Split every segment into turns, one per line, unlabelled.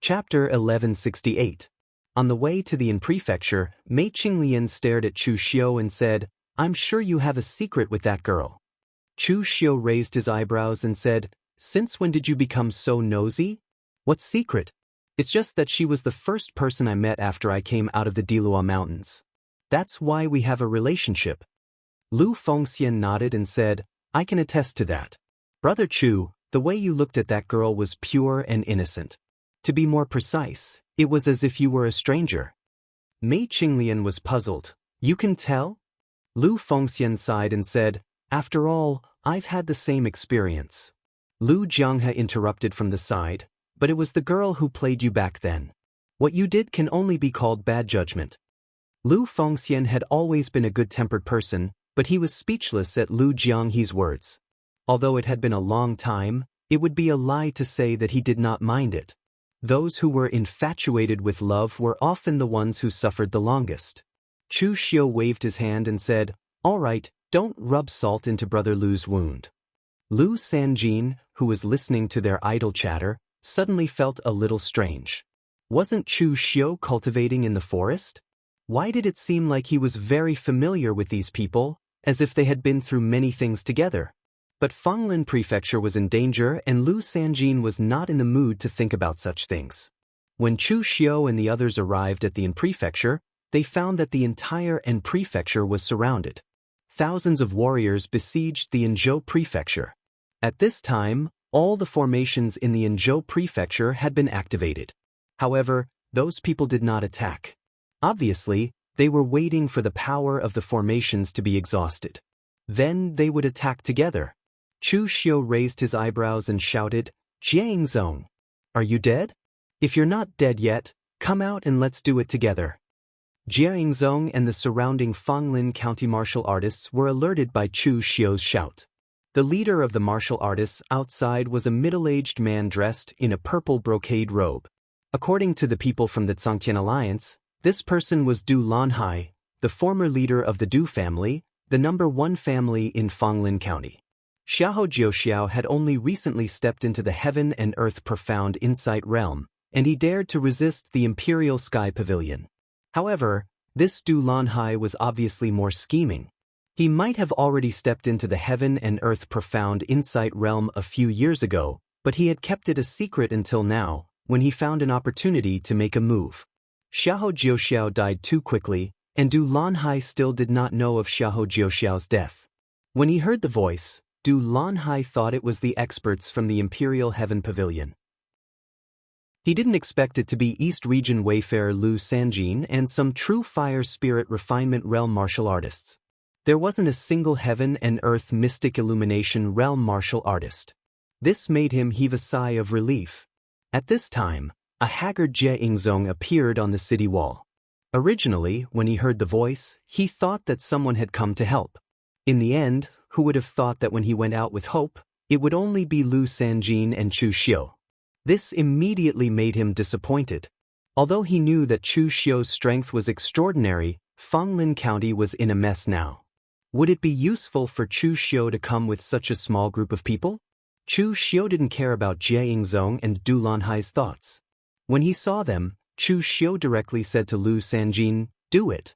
Chapter 1168. On the way to the Yin Prefecture, Mei Qinglian stared at Chu Xiu and said, "I'm sure you have a secret with that girl." Chu Xiu raised his eyebrows and said, "Since when did you become so nosy? What secret?" "It's just that she was the first person I met after I came out of the Dilua Mountains. That's why we have a relationship." Lu Fengxian nodded and said, "I can attest to that. Brother Chu, the way you looked at that girl was pure and innocent. To be more precise, it was as if you were a stranger." Mei Qinglian was puzzled. "You can tell?" Lu Fengxian sighed and said, "After all, I've had the same experience." Lu Jianghu interrupted from the side, "But it was the girl who played you back then. What you did can only be called bad judgment." Lu Fengxian had always been a good-tempered person, but he was speechless at Lu Jianghu's words. Although it had been a long time, it would be a lie to say that he did not mind it. Those who were infatuated with love were often the ones who suffered the longest. Chu Xiu waved his hand and said, "All right, don't rub salt into Brother Lu's wound." Lu Sanjin, who was listening to their idle chatter, suddenly felt a little strange. Wasn't Chu Xiu cultivating in the forest? Why did it seem like he was very familiar with these people, as if they had been through many things together? But Fanglin Prefecture was in danger and Lu Sanjin was not in the mood to think about such things. When Chu Xiu and the others arrived at the Yin Prefecture, they found that the entire Yin Prefecture was surrounded. Thousands of warriors besieged the Yinzhou Prefecture. At this time, all the formations in the Yinzhou Prefecture had been activated. However, those people did not attack. Obviously, they were waiting for the power of the formations to be exhausted. Then they would attack together. Chu Xiu raised his eyebrows and shouted, "Jiangzong, are you dead? If you're not dead yet, come out and let's do it together." Jiangzong and the surrounding Fanglin County martial artists were alerted by Chu Xiu's shout. The leader of the martial artists outside was a middle-aged man dressed in a purple brocade robe. According to the people from the Zhangtian Alliance, this person was Du Lanhai, the former leader of the Du family, the #1 family in Fanglin County. Xiahou Jiuxiao had only recently stepped into the heaven and earth profound insight realm, and he dared to resist the Imperial Sky Pavilion. However, this Du Lanhai was obviously more scheming. He might have already stepped into the heaven and earth profound insight realm a few years ago, but he had kept it a secret until now, when he found an opportunity to make a move. Xiahou Jiuxiao died too quickly, and Du Lanhai still did not know of Xiahou Jiuxiao's death. When he heard the voice, Du Lanhai thought it was the experts from the Imperial Heaven Pavilion. He didn't expect it to be East Region Wayfarer Lu Sanjin and some true fire spirit refinement realm martial artists. There wasn't a single heaven and earth mystic illumination realm martial artist. This made him heave a sigh of relief. At this time, a haggard Jiangzong appeared on the city wall. Originally, when he heard the voice, he thought that someone had come to help. In the end, who would have thought that when he went out with hope, it would only be Lu Sanjin and Chu Xiu? This immediately made him disappointed. Although he knew that Chu Xiu's strength was extraordinary, Fanglin County was in a mess now. Would it be useful for Chu Xiu to come with such a small group of people? Chu Xiu didn't care about Jiangzong and Du Lanhai's thoughts. When he saw them, Chu Xiu directly said to Lu Sanjin, "Do it."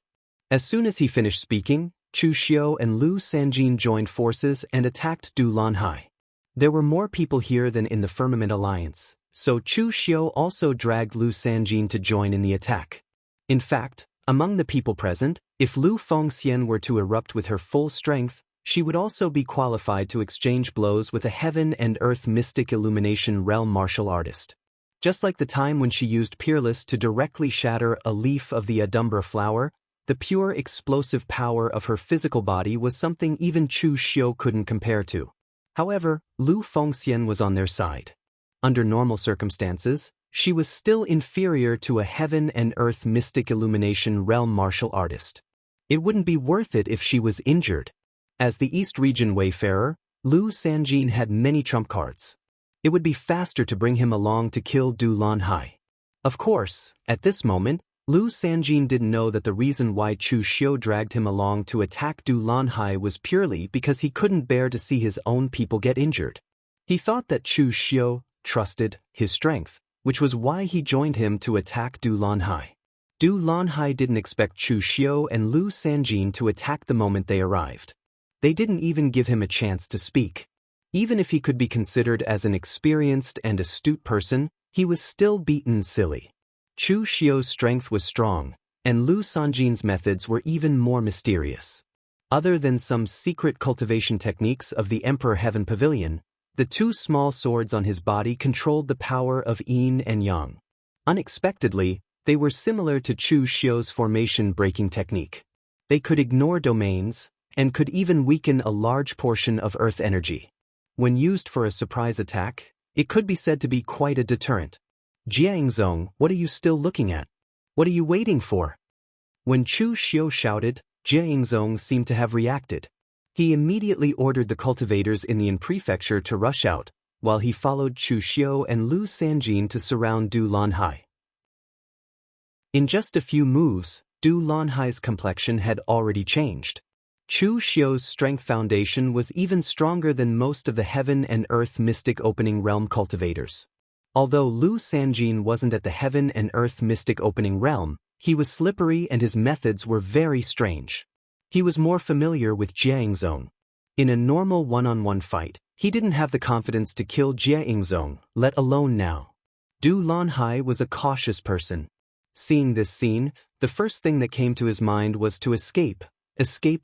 As soon as he finished speaking, Chu Xiu and Lu Sanjin joined forces and attacked Du Lanhai. There were more people here than in the Firmament Alliance, so Chu Xiu also dragged Lu Sanjin to join in the attack. In fact, among the people present, if Lu Fengxian were to erupt with her full strength, she would also be qualified to exchange blows with a heaven and earth mystic illumination realm martial artist. Just like the time when she used Peerless to directly shatter a leaf of the Adumbra flower, the pure explosive power of her physical body was something even Chu Xiu couldn't compare to. However, Lu Fengxian was on their side. Under normal circumstances, she was still inferior to a heaven and earth mystic illumination realm martial artist. It wouldn't be worth it if she was injured. As the East Region Wayfarer, Lu Sanjin had many trump cards. It would be faster to bring him along to kill Du Lanhai. Of course, at this moment, Lu Sanjin didn't know that the reason why Chu Xiu dragged him along to attack Du Lanhai was purely because he couldn't bear to see his own people get injured. He thought that Chu Xiu trusted his strength, which was why he joined him to attack Du Lanhai. Du Lanhai didn't expect Chu Xiu and Lu Sanjin to attack the moment they arrived. They didn't even give him a chance to speak. Even if he could be considered as an experienced and astute person, he was still beaten silly. Chu Xiu's strength was strong, and Lu Sanjin's methods were even more mysterious. Other than some secret cultivation techniques of the Emperor Heaven Pavilion, the two small swords on his body controlled the power of yin and yang. Unexpectedly, they were similar to Chu Xiu's formation-breaking technique. They could ignore domains, and could even weaken a large portion of earth energy. When used for a surprise attack, it could be said to be quite a deterrent. Jianghu, what are you still looking at? What are you waiting for? When Chu Xiu shouted, Jianghu seemed to have reacted. He immediately ordered the cultivators in the Yin prefecture to rush out, while he followed Chu Xiu and Lu Sanjin to surround Du Lanhai. In just a few moves, Du Lanhai's complexion had already changed. Chu Xiu's strength foundation was even stronger than most of the Heaven and Earth Mystic Opening Realm cultivators. Although Lu Sanjin wasn't at the Heaven and Earth Mystic Opening Realm, he was slippery and his methods were very strange. He was more familiar with Jianghu. In a normal one-on-one fight, he didn't have the confidence to kill Jianghu, let alone now. Du Lanhai was a cautious person. Seeing this scene, the first thing that came to his mind was to escape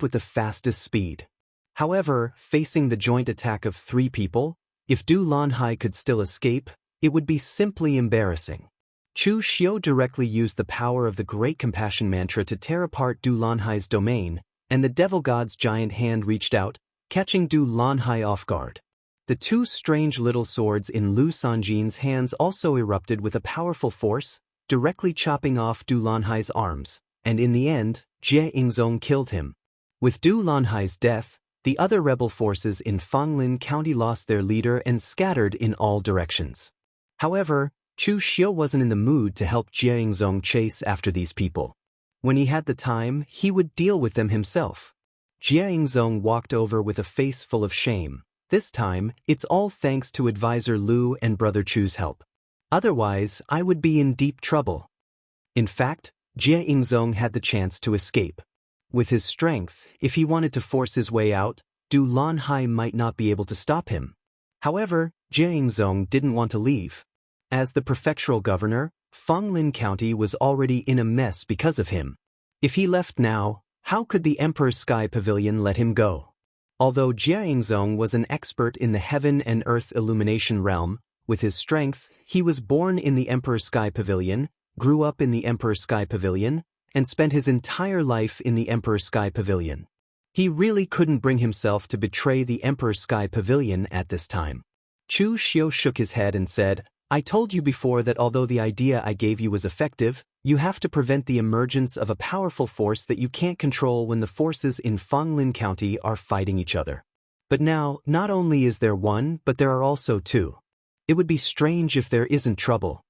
with the fastest speed. However, facing the joint attack of 3 people, if Du Lanhai could still escape, it would be simply embarrassing. Chu Xiu directly used the power of the Great Compassion Mantra to tear apart Du Lanhai's domain, and the Devil God's giant hand reached out, catching Du Lanhai off guard. The 2 strange little swords in Lu Sanjin's hands also erupted with a powerful force, directly chopping off Du Lanhai's arms, and in the end, Jianghu killed him. With Du Lanhai's death, the other rebel forces in Fanglin County lost their leader and scattered in all directions. However, Chu Xiu wasn't in the mood to help Jianghu chase after these people. When he had the time, he would deal with them himself. Jianghu walked over with a face full of shame. This time, it's all thanks to advisor Lu and brother Chu's help. Otherwise, I would be in deep trouble. In fact, Jianghu had the chance to escape. With his strength, if he wanted to force his way out, Du Lanhai might not be able to stop him. However, Jianghu didn't want to leave. As the prefectural governor, Fanglin County was already in a mess because of him. If he left now, how could the Emperor's Sky Pavilion let him go? Although Jianghu was an expert in the Heaven and Earth Illumination realm, with his strength, he was born in the Emperor's Sky Pavilion, grew up in the Emperor's Sky Pavilion, and spent his entire life in the Emperor's Sky Pavilion. He really couldn't bring himself to betray the Emperor's Sky Pavilion at this time. Chu Xiu shook his head and said, I told you before that although the idea I gave you was effective, you have to prevent the emergence of a powerful force that you can't control when the forces in Fanglin County are fighting each other. But now, not only is there one, but there are also 2. It would be strange if there isn't trouble.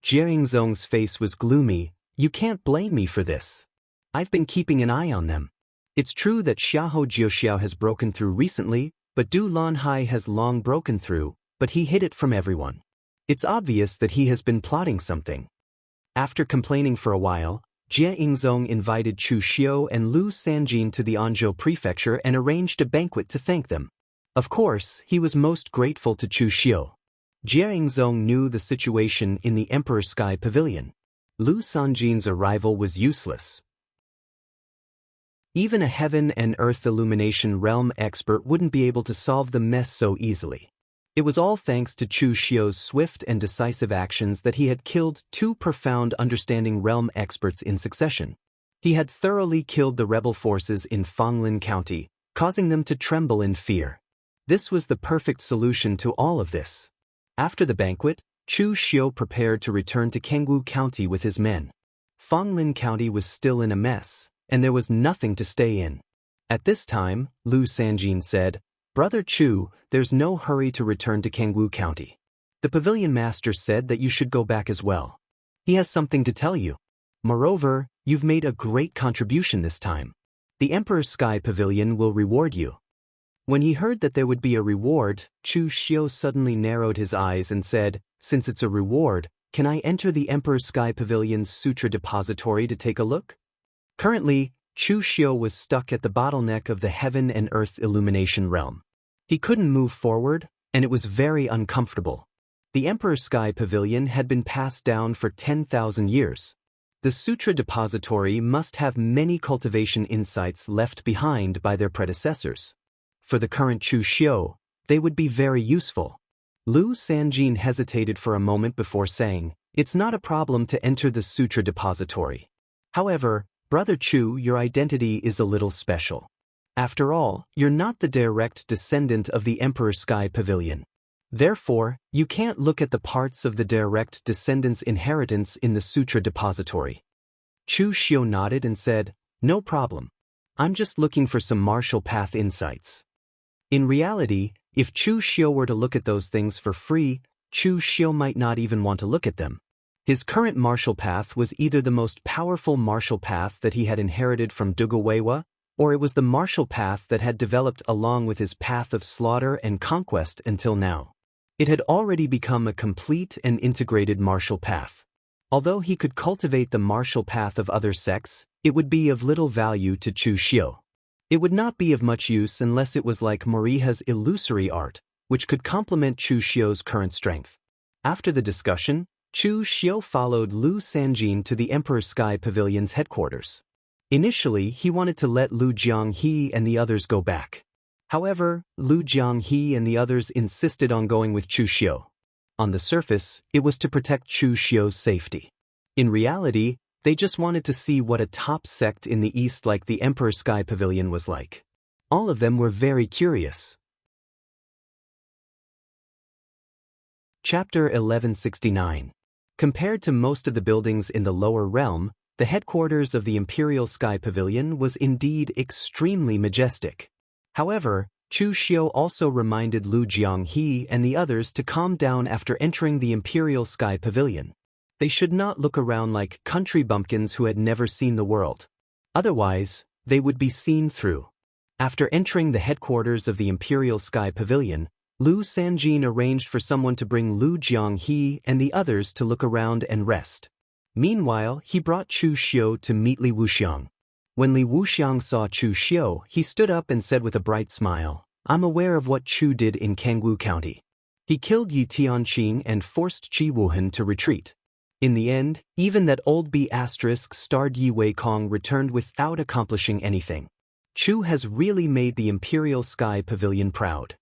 Jianghu's face was gloomy. You can't blame me for this. I've been keeping an eye on them. It's true that Xiahou Jiuxiao has broken through recently, but Du Lanhai has long broken through, but he hid it from everyone. It's obvious that he has been plotting something. After complaining for a while, Jianghu invited Chu Xiu and Lu Sanjin to the Anzhou prefecture and arranged a banquet to thank them. Of course, he was most grateful to Chu Xiu. Jianghu knew the situation in the Emperor's Sky Pavilion. Lu Sanjin's arrival was useless. Even a Heaven and Earth Illumination realm expert wouldn't be able to solve the mess so easily. It was all thanks to Chu Xiu's swift and decisive actions that he had killed 2 profound understanding realm experts in succession. He had thoroughly killed the rebel forces in Fanglin County, causing them to tremble in fear. This was the perfect solution to all of this. After the banquet, Chu Xiu prepared to return to Jianghu County with his men. Fanglin County was still in a mess, and there was nothing to stay in. At this time, Lu Sanjin said, Brother Chu, there's no hurry to return to Jianghu County. The pavilion master said that you should go back as well. He has something to tell you. Moreover, you've made a great contribution this time. The Emperor's Sky Pavilion will reward you. When he heard that there would be a reward, Chu Xiu suddenly narrowed his eyes and said, Since it's a reward, can I enter the Emperor's Sky Pavilion's Sutra Depository to take a look? Currently, Chu Xiu was stuck at the bottleneck of the Heaven and Earth Illumination realm. He couldn't move forward, and it was very uncomfortable. The Emperor's Sky Pavilion had been passed down for 10,000 years. The Sutra Depository must have many cultivation insights left behind by their predecessors. For the current Chu Xiu, they would be very useful. Lu Sanjin hesitated for a moment before saying, "It's not a problem to enter the Sutra Depository. However, Brother Chu, your identity is a little special. After all, you're not the direct descendant of the Emperor's Sky Pavilion. Therefore, you can't look at the parts of the direct descendant's inheritance in the Sutra Depository." Chu Xiu nodded and said, "No problem. I'm just looking for some martial path insights." In reality, if Chu Xiu were to look at those things for free, Chu Xiu might not even want to look at them. His current martial path was either the most powerful martial path that he had inherited from Duguwewa, or it was the martial path that had developed along with his path of slaughter and conquest until now. It had already become a complete and integrated martial path. Although he could cultivate the martial path of other sects, it would be of little value to Chu Xiu. It would not be of much use unless it was like Moriha's illusory art, which could complement Chu Xiu's current strength. After the discussion, Chu Xiu followed Lu Sanjin to the Emperor's Sky Pavilion's headquarters. Initially, he wanted to let Lu Jianghu and the others go back. However, Lu Jianghu and the others insisted on going with Chu Xiu. On the surface, it was to protect Chu Xiu's safety. In reality, they just wanted to see what a top sect in the East like the Emperor's Sky Pavilion was like. All of them were very curious. Chapter 1169. Compared to most of the buildings in the lower realm, the headquarters of the Imperial Sky Pavilion was indeed extremely majestic. However, Chu Xiu also reminded Lu Jianghu and the others to calm down after entering the Imperial Sky Pavilion. They should not look around like country bumpkins who had never seen the world. Otherwise, they would be seen through. After entering the headquarters of the Imperial Sky Pavilion, Lu Sanjin arranged for someone to bring Lu Jianghu and the others to look around and rest. Meanwhile, he brought Chu Xiu to meet Li Wuxiang. When Li Wuxiang saw Chu Xiu, he stood up and said with a bright smile, "I'm aware of what Chu did in Jianghu County. He killed Yi Tianqing and forced Qi Wuhan to retreat. In the end, even that old B***starred Yi Weikong returned without accomplishing anything. Chu has really made the Imperial Sky Pavilion proud."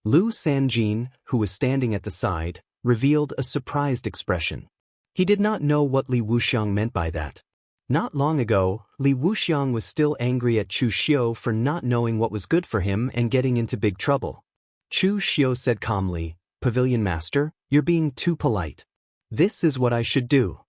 Lu Sanjin, who was standing at the side, revealed a surprised expression. He did not know what Li Wuxiang meant by that. Not long ago, Li Wuxiang was still angry at Chu Xiu for not knowing what was good for him and getting into big trouble. Chu Xiu said calmly, "Pavilion Master, you're being too polite. This is what I should do."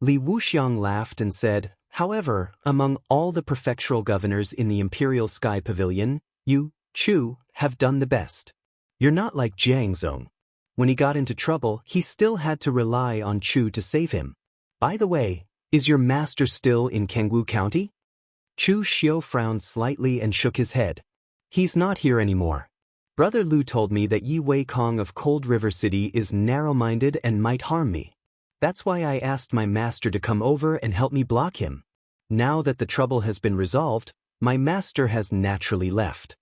Li Wuxiang laughed and said, "However, among all the prefectural governors in the Imperial Sky Pavilion, you, Chu, have done the best. You're not like Jianghu. When he got into trouble, he still had to rely on Chu to save him. By the way, is your master still in Jianghu County?" Chu Xiu frowned slightly and shook his head. "He's not here anymore. Brother Lu told me that Yi Weikong of Cold River City is narrow-minded and might harm me. That's why I asked my master to come over and help me block him. Now that the trouble has been resolved, my master has naturally left."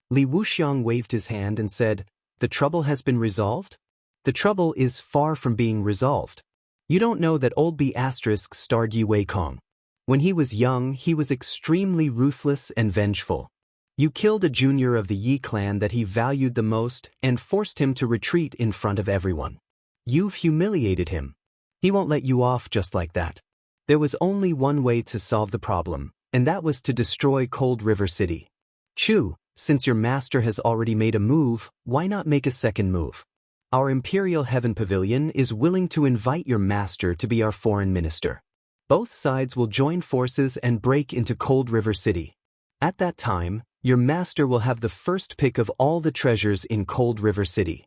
Li Wuxiang waved his hand and said, "The trouble has been resolved? The trouble is far from being resolved. You don't know that old B***starred Yi Weikong. When he was young, he was extremely ruthless and vengeful. You killed a junior of the Yi clan that he valued the most and forced him to retreat in front of everyone. You've humiliated him. He won't let you off just like that. There was only one way to solve the problem, and that was to destroy Cold River City. Chu, since your master has already made a move, why not make a second move? Our Imperial Heaven Pavilion is willing to invite your master to be our foreign minister. Both sides will join forces and break into Cold River City. At that time, your master will have the first pick of all the treasures in Cold River City."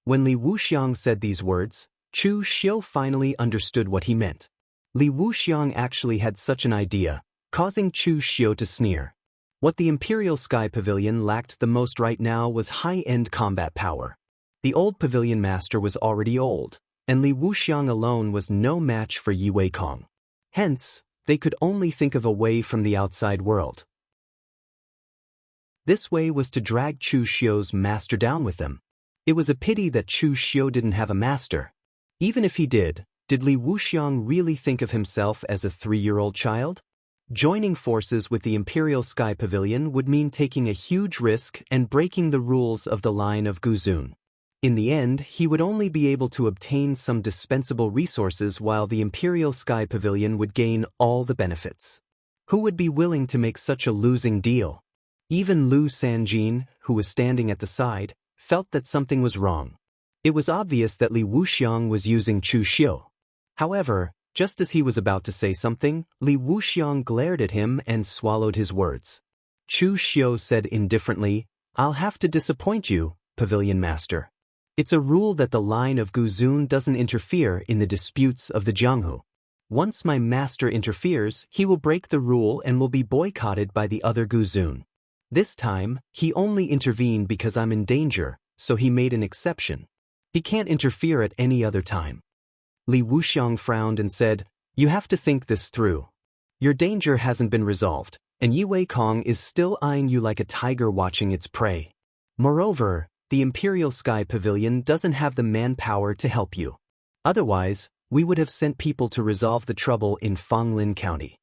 When Li Wuxiang said these words, Chu Xiu finally understood what he meant. Li Wuxiang actually had such an idea, causing Chu Xiu to sneer. What the Imperial Sky Pavilion lacked the most right now was high-end combat power. The old pavilion master was already old, and Li Wuxiang alone was no match for Yi Weikong. Hence, they could only think of a way from the outside world. This way was to drag Chu Xiu's master down with them. It was a pity that Chu Xiu didn't have a master. Even if he did Li Wuxiang really think of himself as a 3-year-old child? Joining forces with the Imperial Sky Pavilion would mean taking a huge risk and breaking the rules of the line of Guzun. In the end, he would only be able to obtain some dispensable resources while the Imperial Sky Pavilion would gain all the benefits. Who would be willing to make such a losing deal? Even Lu Sanjin, who was standing at the side, felt that something was wrong. It was obvious that Li Wuxiang was using Chu Xiu. However, just as he was about to say something, Li Wuxiang glared at him and swallowed his words. Chu Xiu said indifferently, "I'll have to disappoint you, Pavilion Master. It's a rule that the line of Guzun doesn't interfere in the disputes of the Jianghu. Once my master interferes, he will break the rule and will be boycotted by the other Guzun. This time, he only intervened because I'm in danger, so he made an exception. He can't interfere at any other time." Li Wuxiang frowned and said, "You have to think this through. Your danger hasn't been resolved, and Yi Weikong is still eyeing you like a tiger watching its prey. Moreover, the Imperial Sky Pavilion doesn't have the manpower to help you. Otherwise, we would have sent people to resolve the trouble in Fanglin County."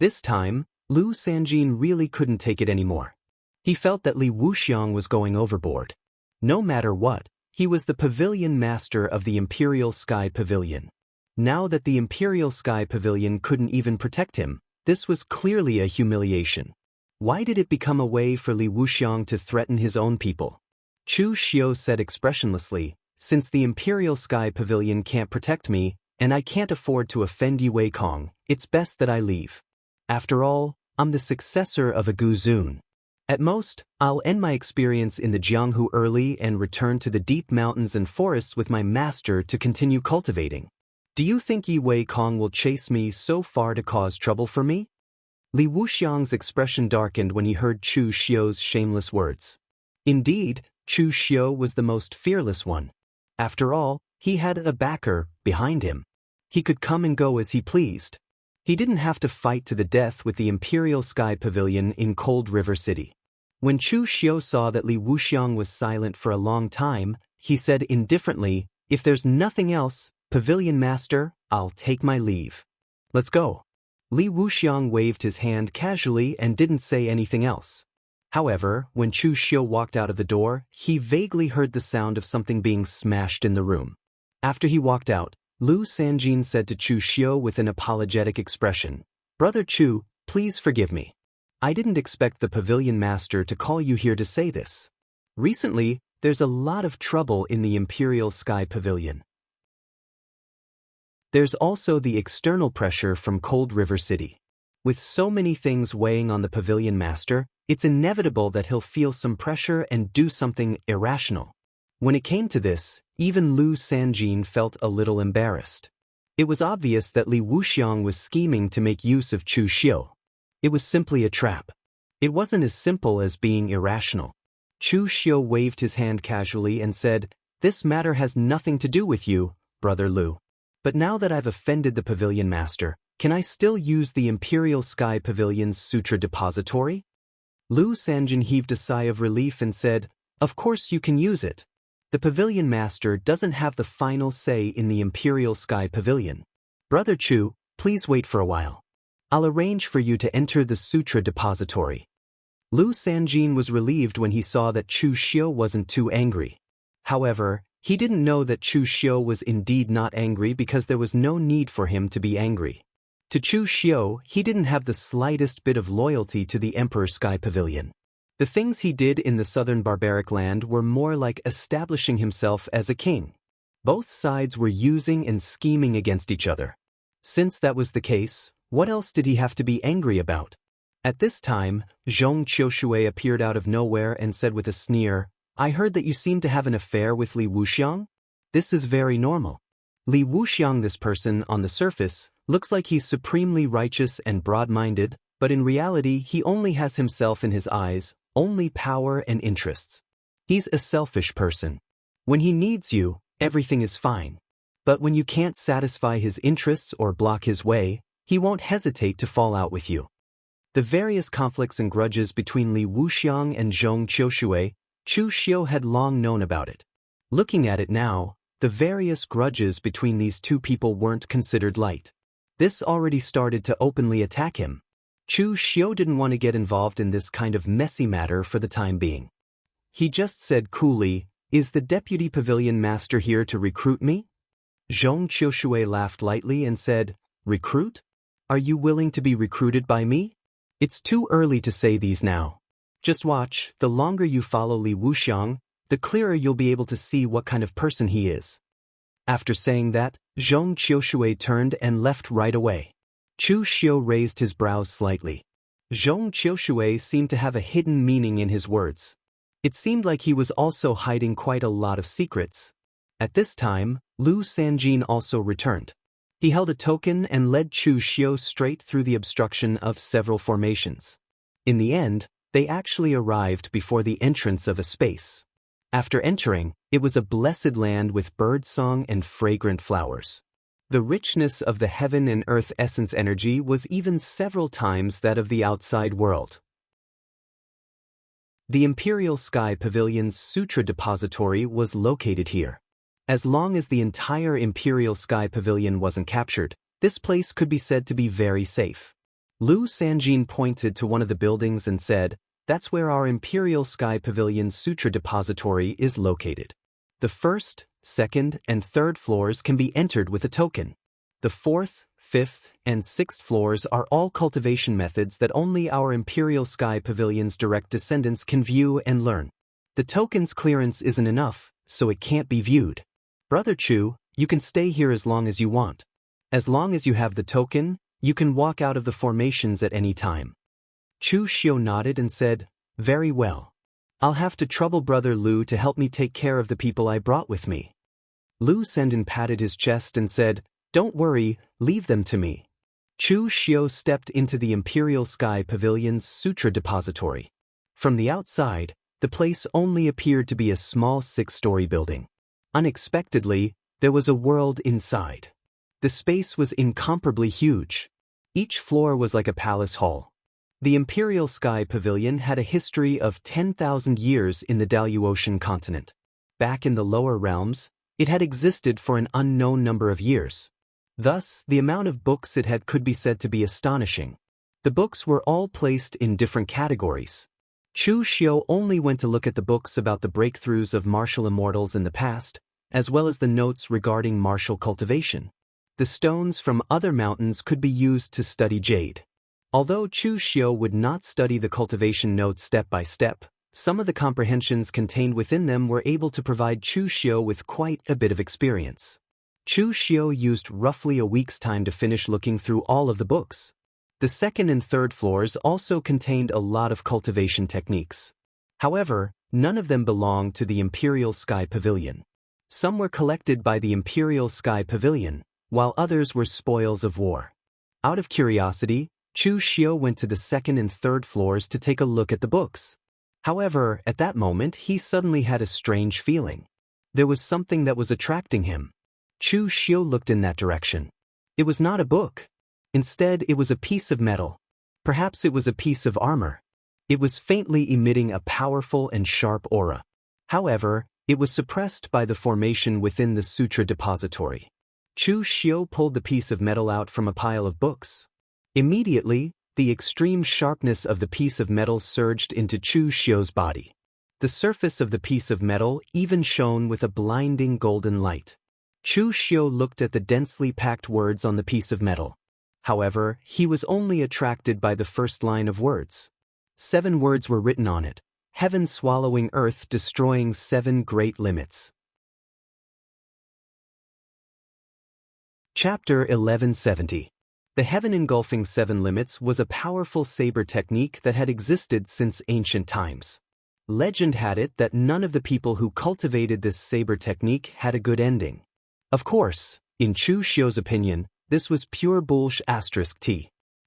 This time, Lu Sanjin really couldn't take it anymore. He felt that Li Wuxiang was going overboard. No matter what, he was the pavilion master of the Imperial Sky Pavilion. Now that the Imperial Sky Pavilion couldn't even protect him, this was clearly a humiliation. Why did it become a way for Li Wuxiang to threaten his own people? Chu Xiu said expressionlessly, "Since the Imperial Sky Pavilion can't protect me, and I can't afford to offend Yi Weikong, it's best that I leave. After all, I'm the successor of a Guzun. At most, I'll end my experience in the Jianghu early and return to the deep mountains and forests with my master to continue cultivating. Do you think Yi Weikong will chase me so far to cause trouble for me?" Li Wuxiang's expression darkened when he heard Chu Xiu's shameless words. Indeed, Chu Xiu was the most fearless one. After all, he had a backer behind him. He could come and go as he pleased. He didn't have to fight to the death with the Imperial Sky Pavilion in Cold River City. When Chu Xiu saw that Li Wuxiang was silent for a long time, he said indifferently, "If there's nothing else, Pavilion Master, I'll take my leave. Let's go." Li Wuxiang waved his hand casually and didn't say anything else. However, when Chu Xiu walked out of the door, he vaguely heard the sound of something being smashed in the room. After he walked out, Lu Sanjin said to Chu Xiu with an apologetic expression, "Brother Chu, please forgive me. I didn't expect the Pavilion Master to call you here to say this. Recently, there's a lot of trouble in the Imperial Sky Pavilion. There's also the external pressure from Cold River City. With so many things weighing on the Pavilion Master, it's inevitable that he'll feel some pressure and do something irrational." When it came to this, even Lu Sanjin felt a little embarrassed. It was obvious that Li Wuxiang was scheming to make use of Chu Xiu. It was simply a trap. It wasn't as simple as being irrational. Chu Xiu waved his hand casually and said, "This matter has nothing to do with you, Brother Lu. But now that I've offended the Pavilion Master, can I still use the Imperial Sky Pavilion's Sutra Depository?" Lu Sanjin heaved a sigh of relief and said, "Of course you can use it. The Pavilion Master doesn't have the final say in the Imperial Sky Pavilion. Brother Chu, please wait for a while. I'll arrange for you to enter the Sutra Depository." Lu Sanjin was relieved when he saw that Chu Xiu wasn't too angry. However, he didn't know that Chu Xiu was indeed not angry because there was no need for him to be angry. To Chu Xiu, he didn't have the slightest bit of loyalty to the Emperor Sky Pavilion. The things he did in the southern barbaric land were more like establishing himself as a king. Both sides were using and scheming against each other. Since that was the case, what else did he have to be angry about? At this time, Zhong Qiushui appeared out of nowhere and said with a sneer, "I heard that you seem to have an affair with Li Wuxiang? This is very normal. Li Wuxiang, this person, on the surface, looks like he's supremely righteous and broad-minded, but in reality he only has himself in his eyes, only power and interests. He's a selfish person. When he needs you, everything is fine. But when you can't satisfy his interests or block his way, he won't hesitate to fall out with you. The various conflicts and grudges between Li Wuxiang and Zhong Qiushui, Chu Xiu had long known about it. Looking at it now, the various grudges between these two people weren't considered light. This already started to openly attack him. Chu Xiu didn't want to get involved in this kind of messy matter for the time being. He just said coolly, "Is the deputy pavilion master here to recruit me?" Zhong Qiushui laughed lightly and said, "Recruit? Are you willing to be recruited by me? It's too early to say these now. Just watch, the longer you follow Li Wuxiang, the clearer you'll be able to see what kind of person he is." After saying that, Zhong Qiushui turned and left right away. Chu Xiu raised his brows slightly. Zhong Qiushui seemed to have a hidden meaning in his words. It seemed like he was also hiding quite a lot of secrets. At this time, Lu Sanjin also returned. He held a token and led Chu Xiu straight through the obstruction of several formations. In the end, they actually arrived before the entrance of a space. After entering, it was a blessed land with birdsong and fragrant flowers. The richness of the heaven and earth essence energy was even several times that of the outside world. The Imperial Sky Pavilion's Sutra Depository was located here. As long as the entire Imperial Sky Pavilion wasn't captured, this place could be said to be very safe. Lu Sanjin pointed to one of the buildings and said, "That's where our Imperial Sky Pavilion's Sutra Depository is located. The first, second, and third floors can be entered with a token. The fourth, fifth, and sixth floors are all cultivation methods that only our Imperial Sky Pavilion's direct descendants can view and learn. The token's clearance isn't enough, so it can't be viewed. Brother Chu, you can stay here as long as you want. As long as you have the token, you can walk out of the formations at any time." Chu Xiu nodded and said, "Very well. I'll have to trouble Brother Lu to help me take care of the people I brought with me." Lu Sendin patted his chest and said, "Don't worry, leave them to me." Chu Xiu stepped into the Imperial Sky Pavilion's Sutra Depository. From the outside, the place only appeared to be a small 6-story building. Unexpectedly, there was a world inside. The space was incomparably huge. Each floor was like a palace hall. The Imperial Sky Pavilion had a history of 10,000 years in the Daluotian continent. Back in the lower realms, it had existed for an unknown number of years. Thus, the amount of books it had could be said to be astonishing. The books were all placed in different categories. Chu Xiu only went to look at the books about the breakthroughs of martial immortals in the past, as well as the notes regarding martial cultivation. The stones from other mountains could be used to study jade. Although Chu Xiu would not study the cultivation notes step by step, some of the comprehensions contained within them were able to provide Chu Xiu with quite a bit of experience. Chu Xiu used roughly a week's time to finish looking through all of the books. The second and third floors also contained a lot of cultivation techniques. However, none of them belonged to the Imperial Sky Pavilion. Some were collected by the Imperial Sky Pavilion, while others were spoils of war. Out of curiosity, Chu Xiu went to the second and third floors to take a look at the books. However, at that moment he suddenly had a strange feeling. There was something that was attracting him. Chu Xiu looked in that direction. It was not a book. Instead, it was a piece of metal. Perhaps it was a piece of armor. It was faintly emitting a powerful and sharp aura. However, it was suppressed by the formation within the Sutra Depository. Chu Xiu pulled the piece of metal out from a pile of books. Immediately, the extreme sharpness of the piece of metal surged into Chu Xiu's body. The surface of the piece of metal even shone with a blinding golden light. Chu Xiu looked at the densely packed words on the piece of metal. However, he was only attracted by the first line of words. 7 words were written on it: heaven swallowing earth, destroying 7 great limits. Chapter 1170. The heaven engulfing 7 limits was a powerful saber technique that had existed since ancient times. Legend had it that none of the people who cultivated this saber technique had a good ending. Of course, in Chu Xiu's opinion, this was pure bullshit.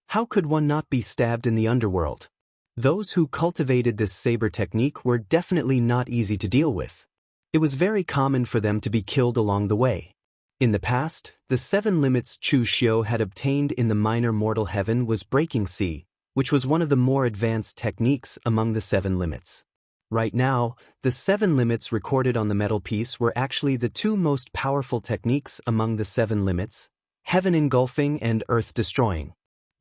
How could one not be stabbed in the underworld? Those who cultivated this saber technique were definitely not easy to deal with. It was very common for them to be killed along the way. In the past, the 7 limits Chu Xiu had obtained in the minor mortal heaven was Breaking Sea, which was one of the more advanced techniques among the 7 limits. Right now, the 7 limits recorded on the metal piece were actually the 2 most powerful techniques among the 7 limits, Heaven Engulfing and Earth Destroying.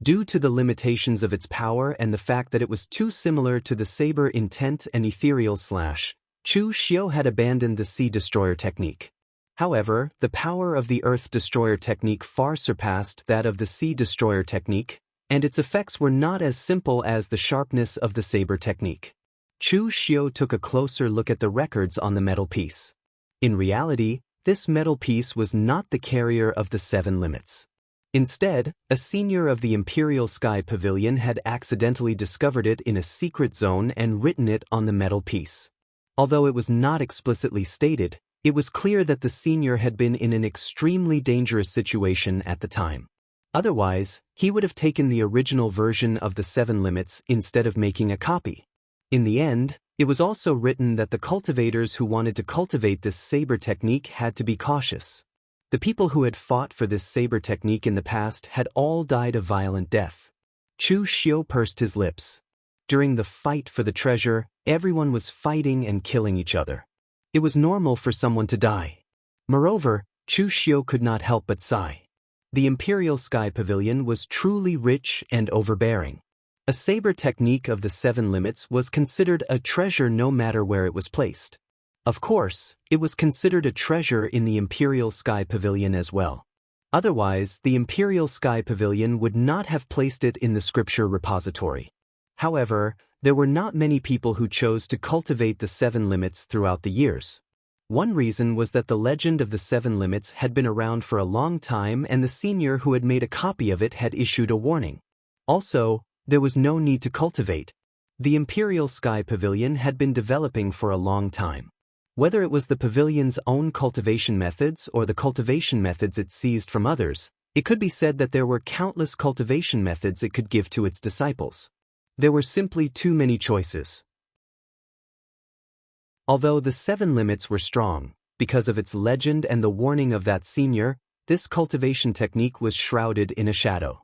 Due to the limitations of its power and the fact that it was too similar to the Saber Intent and Ethereal Slash, Chu Xiu had abandoned the Sea Destroyer technique. However, the power of the Earth Destroyer technique far surpassed that of the Sea Destroyer technique, and its effects were not as simple as the sharpness of the Saber technique. Chu Xiu took a closer look at the records on the metal piece. In reality, this metal piece was not the carrier of the 7 limits. Instead, a senior of the Imperial Sky Pavilion had accidentally discovered it in a secret zone and written it on the metal piece. Although it was not explicitly stated, it was clear that the senior had been in an extremely dangerous situation at the time. Otherwise, he would have taken the original version of the 7 limits instead of making a copy. In the end, it was also written that the cultivators who wanted to cultivate this saber technique had to be cautious. The people who had fought for this saber technique in the past had all died a violent death. Chu Xiu pursed his lips. During the fight for the treasure, everyone was fighting and killing each other. It was normal for someone to die. Moreover, Chu Xiu could not help but sigh. The Imperial Sky Pavilion was truly rich and overbearing. A saber technique of the 7 limits was considered a treasure no matter where it was placed. Of course, it was considered a treasure in the Imperial Sky Pavilion as well. Otherwise, the Imperial Sky Pavilion would not have placed it in the scripture repository. However, there were not many people who chose to cultivate the 7 limits throughout the years. One reason was that the legend of the 7 limits had been around for a long time and the senior who had made a copy of it had issued a warning. Also, there was no need to cultivate. The Imperial Sky Pavilion had been developing for a long time. Whether it was the pavilion's own cultivation methods or the cultivation methods it seized from others, it could be said that there were countless cultivation methods it could give to its disciples. There were simply too many choices. Although the 7 limits were strong, because of its legend and the warning of that senior, this cultivation technique was shrouded in a shadow.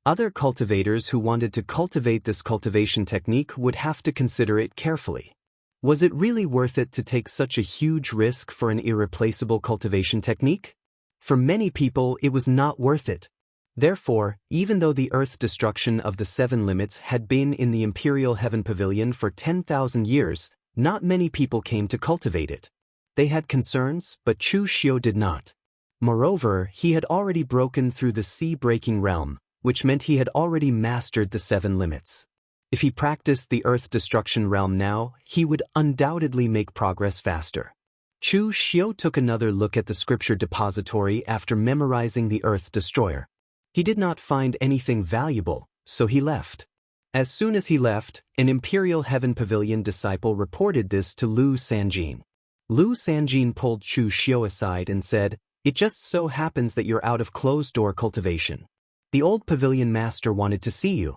Other cultivators who wanted to cultivate this cultivation technique would have to consider it carefully. Was it really worth it to take such a huge risk for an irreplaceable cultivation technique? For many people, it was not worth it. Therefore, even though the earth destruction of the 7 limits had been in the Imperial Heaven Pavilion for 10,000 years, not many people came to cultivate it. They had concerns, but Chu Xiu did not. Moreover, he had already broken through the sea-breaking realm, which meant he had already mastered the 7 limits. If he practiced the earth destruction realm now, he would undoubtedly make progress faster. Chu Xiu took another look at the scripture depository after memorizing the earth destroyer. He did not find anything valuable, so he left. As soon as he left, an Imperial Heaven Pavilion disciple reported this to Lu Sanjin. Lu Sanjin pulled Chu Xiu aside and said, "It just so happens that you're out of closed-door cultivation. The old pavilion master wanted to see you."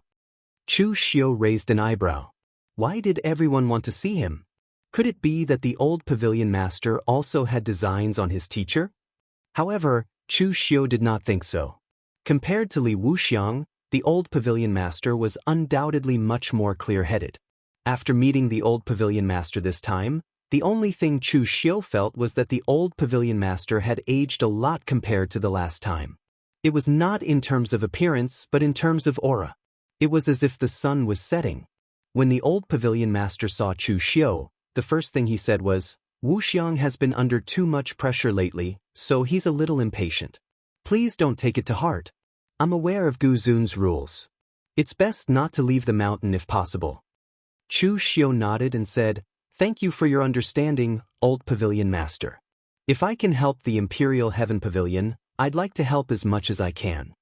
Chu Xiu raised an eyebrow. Why did everyone want to see him? Could it be that the old pavilion master also had designs on his teacher? However, Chu Xiu did not think so. Compared to Li Wuxiang, the old pavilion master was undoubtedly much more clear-headed. After meeting the old pavilion master this time, the only thing Chu Xiu felt was that the old pavilion master had aged a lot compared to the last time. It was not in terms of appearance, but in terms of aura. It was as if the sun was setting. When the old pavilion master saw Chu Xiu, the first thing he said was, "Wuxiang has been under too much pressure lately, so he's a little impatient. Please don't take it to heart. I'm aware of Gu Zun's rules. It's best not to leave the mountain if possible." Chu Xiu nodded and said, "Thank you for your understanding, old pavilion master. If I can help the Imperial Heaven Pavilion, I'd like to help as much as I can."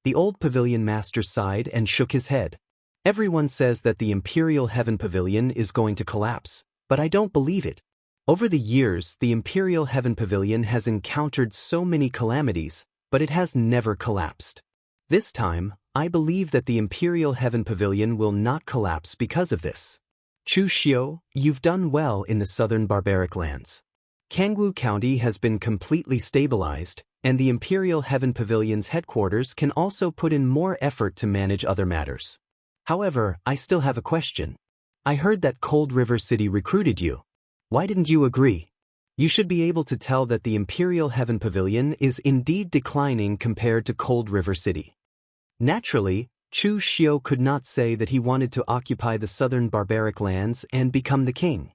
The old pavilion master sighed and shook his head. "Everyone says that the Imperial Heaven Pavilion is going to collapse, but I don't believe it. Over the years, the Imperial Heaven Pavilion has encountered so many calamities, but it has never collapsed. This time, I believe that the Imperial Heaven Pavilion will not collapse because of this. Chu Xiu, you've done well in the southern barbaric lands. Jianghu County has been completely stabilized, and the Imperial Heaven Pavilion's headquarters can also put in more effort to manage other matters. However, I still have a question. I heard that Cold River City recruited you. Why didn't you agree? You should be able to tell that the Imperial Heaven Pavilion is indeed declining compared to Cold River City. Naturally, Chu Xiu could not say that he wanted to occupy the southern barbaric lands and become the king.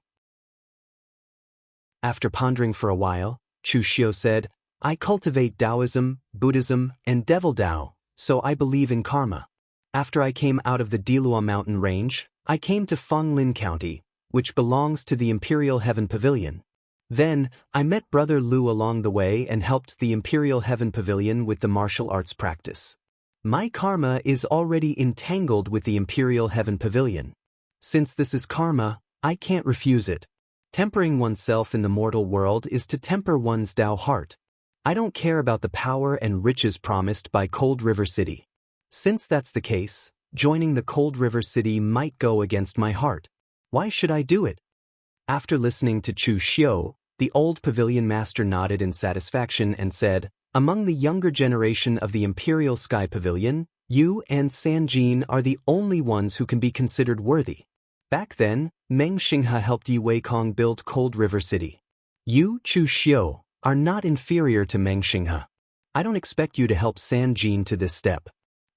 After pondering for a while, Chu Xiu said, I cultivate Taoism, Buddhism, and Devil Tao, so I believe in karma. After I came out of the Dilua mountain range, I came to Fenglin County, which belongs to the Imperial Heaven Pavilion. Then, I met Brother Lu along the way and helped the Imperial Heaven Pavilion with the martial arts practice. My karma is already entangled with the Imperial Heaven Pavilion. Since this is karma, I can't refuse it. Tempering oneself in the mortal world is to temper one's Tao heart. I don't care about the power and riches promised by Cold River City. Since that's the case, joining the Cold River City might go against my heart. Why should I do it? After listening to Chu Xiu, the old pavilion master nodded in satisfaction and said, among the younger generation of the Imperial Sky Pavilion, you and Sanjin are the only ones who can be considered worthy. Back then, Meng Xinghe helped Yi Weikong build Cold River City. You, Chu Xiu, are not inferior to Meng Xinghe. I don't expect you to help Sanjin to this step.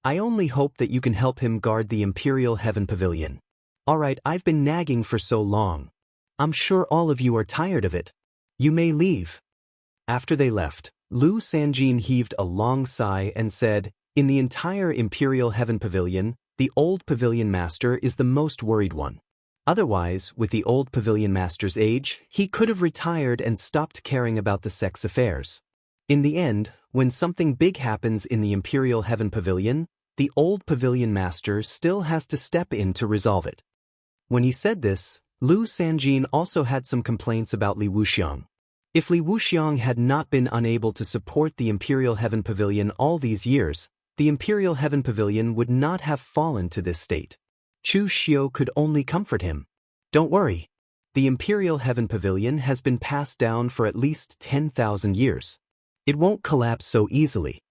I only hope that you can help him guard the Imperial Heaven Pavilion. Alright, I've been nagging for so long. I'm sure all of you are tired of it. You may leave. After they left, Lu Sanjin heaved a long sigh and said, in the entire Imperial Heaven Pavilion, the old pavilion master is the most worried one. Otherwise, with the old pavilion master's age, he could have retired and stopped caring about the sex affairs. In the end, when something big happens in the Imperial Heaven Pavilion, the old pavilion master still has to step in to resolve it. When he said this, Lu Sanjin also had some complaints about Li Wuxiang. If Li Wuxiang had not been unable to support the Imperial Heaven Pavilion all these years, the Imperial Heaven Pavilion would not have fallen to this state. Chu Xiu could only comfort him. Don't worry. The Imperial Heaven Pavilion has been passed down for at least 10,000 years. It won't collapse so easily.